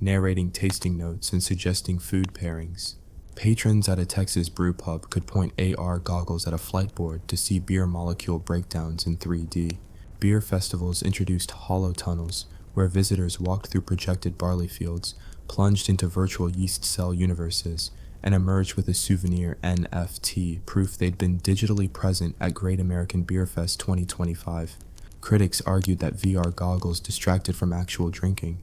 narrating tasting notes and suggesting food pairings. Patrons at a Texas brew pub could point AR goggles at a flight board to see beer molecule breakdowns in 3D. Beer festivals introduced hollow tunnels, where visitors walked through projected barley fields, plunged into virtual yeast cell universes, and emerged with a souvenir NFT, proof they'd been digitally present at Great American Beer Fest 2025. Critics argued that VR goggles distracted from actual drinking.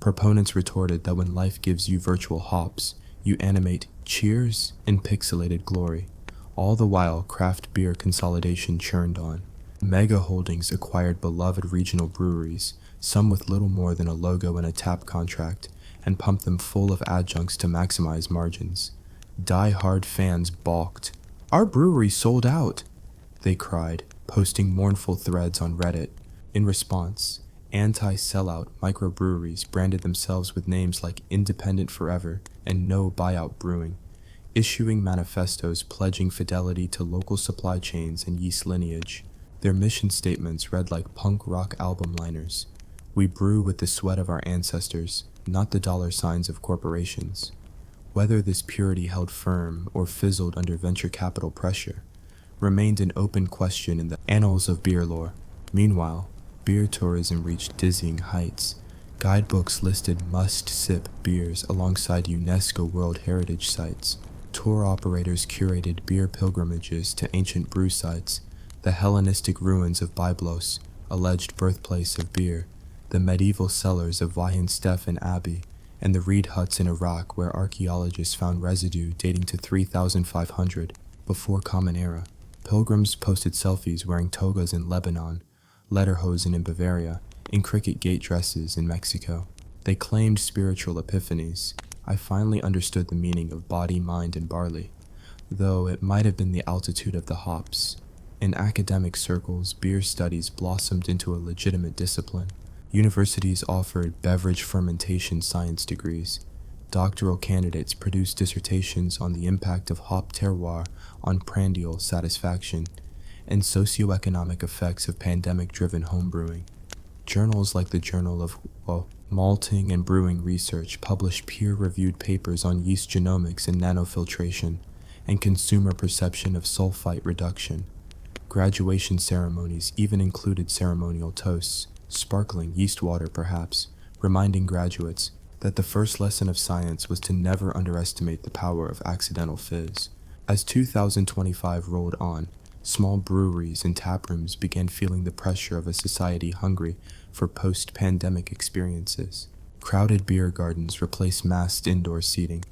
Proponents retorted that when life gives you virtual hops, you animate cheers in pixelated glory. All the while, craft beer consolidation churned on. Mega holdings acquired beloved regional breweries, some with little more than a logo and a tap contract, and pumped them full of adjuncts to maximize margins. Die-hard fans balked. "Our brewery sold out," they cried, posting mournful threads on Reddit. In response, Anti-sellout microbreweries branded themselves with names like Independent Forever and No Buyout Brewing, issuing manifestos pledging fidelity to local supply chains and yeast lineage. Their mission statements read like punk rock album liners. We brew with the sweat of our ancestors, not the dollar signs of corporations. Whether this purity held firm or fizzled under venture capital pressure remained an open question in the annals of beer lore. Meanwhile, beer tourism reached dizzying heights. Guidebooks listed must-sip beers alongside UNESCO World Heritage Sites. Tour operators curated beer pilgrimages to ancient brew sites, the Hellenistic ruins of Byblos, alleged birthplace of beer, the medieval cellars of Weihenstephan Abbey, and the reed huts in Iraq where archaeologists found residue dating to 3500 before Common Era. Pilgrims posted selfies wearing togas in Lebanon, lederhosen in Bavaria, and cricket gate dresses in Mexico. They claimed spiritual epiphanies. I finally understood the meaning of body, mind, and barley, though it might have been the altitude of the hops. In academic circles, beer studies blossomed into a legitimate discipline. Universities offered beverage fermentation science degrees. Doctoral candidates produced dissertations on the impact of hop terroir on prandial satisfaction and socioeconomic effects of pandemic-driven homebrewing. Journals like the Journal of Malting and Brewing Research published peer-reviewed papers on yeast genomics and nanofiltration and consumer perception of sulfite reduction. Graduation ceremonies even included ceremonial toasts, sparkling yeast water perhaps, reminding graduates that the first lesson of science was to never underestimate the power of accidental fizz. As 2025 rolled on, small breweries and taprooms began feeling the pressure of a society hungry for post-pandemic experiences. Crowded beer gardens replaced massed indoor seating.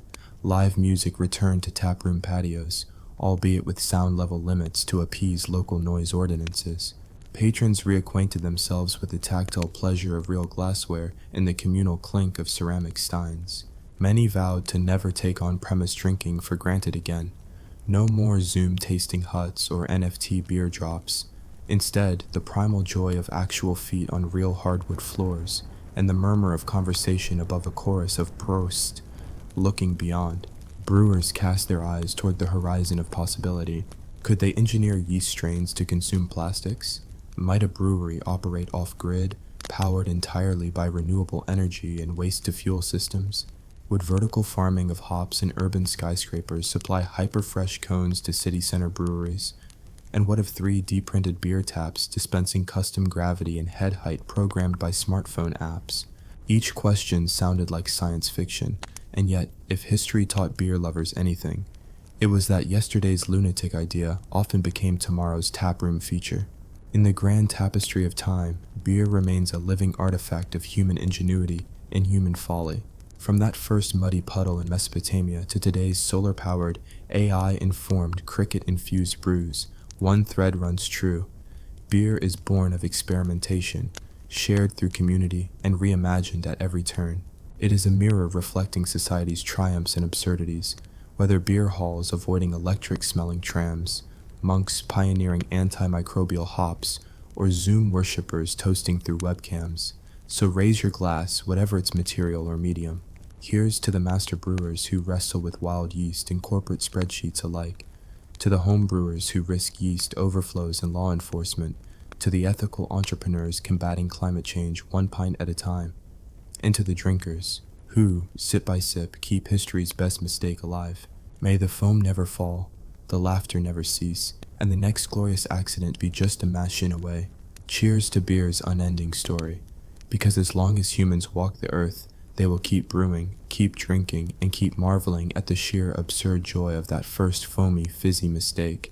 Live music returned to taproom patios, albeit with sound level limits to appease local noise ordinances. Patrons reacquainted themselves with the tactile pleasure of real glassware and the communal clink of ceramic steins. Many vowed to never take on-premise drinking for granted again. No more Zoom tasting huts or NFT beer drops. Instead, the primal joy of actual feet on real hardwood floors and the murmur of conversation above a chorus of Prost. Looking beyond, brewers cast their eyes toward the horizon of possibility. Could they engineer yeast strains to consume plastics? Might a brewery operate off-grid, powered entirely by renewable energy and waste-to-fuel systems? Would vertical farming of hops in urban skyscrapers supply hyper-fresh cones to city center breweries? And what if 3D printed beer taps dispensing custom gravity and head height programmed by smartphone apps? Each question sounded like science fiction, and yet, if history taught beer lovers anything, it was that yesterday's lunatic idea often became tomorrow's taproom feature. In the grand tapestry of time, beer remains a living artifact of human ingenuity and human folly. From that first muddy puddle in Mesopotamia to today's solar-powered, AI-informed, cricket-infused brews, one thread runs true. Beer is born of experimentation, shared through community, and reimagined at every turn. It is a mirror reflecting society's triumphs and absurdities, whether beer halls avoiding electric-smelling trams, monks pioneering antimicrobial hops, or Zoom worshippers toasting through webcams. So raise your glass, whatever its material or medium. Here's to the master brewers who wrestle with wild yeast and corporate spreadsheets alike, to the home brewers who risk yeast overflows and law enforcement, to the ethical entrepreneurs combating climate change one pint at a time, and to the drinkers who, sip by sip, keep history's best mistake alive. May the foam never fall, the laughter never cease, and the next glorious accident be just a mass shin away. Cheers to beer's unending story, because as long as humans walk the earth, they will keep brewing, keep drinking, and keep marveling at the sheer absurd joy of that first foamy, fizzy mistake.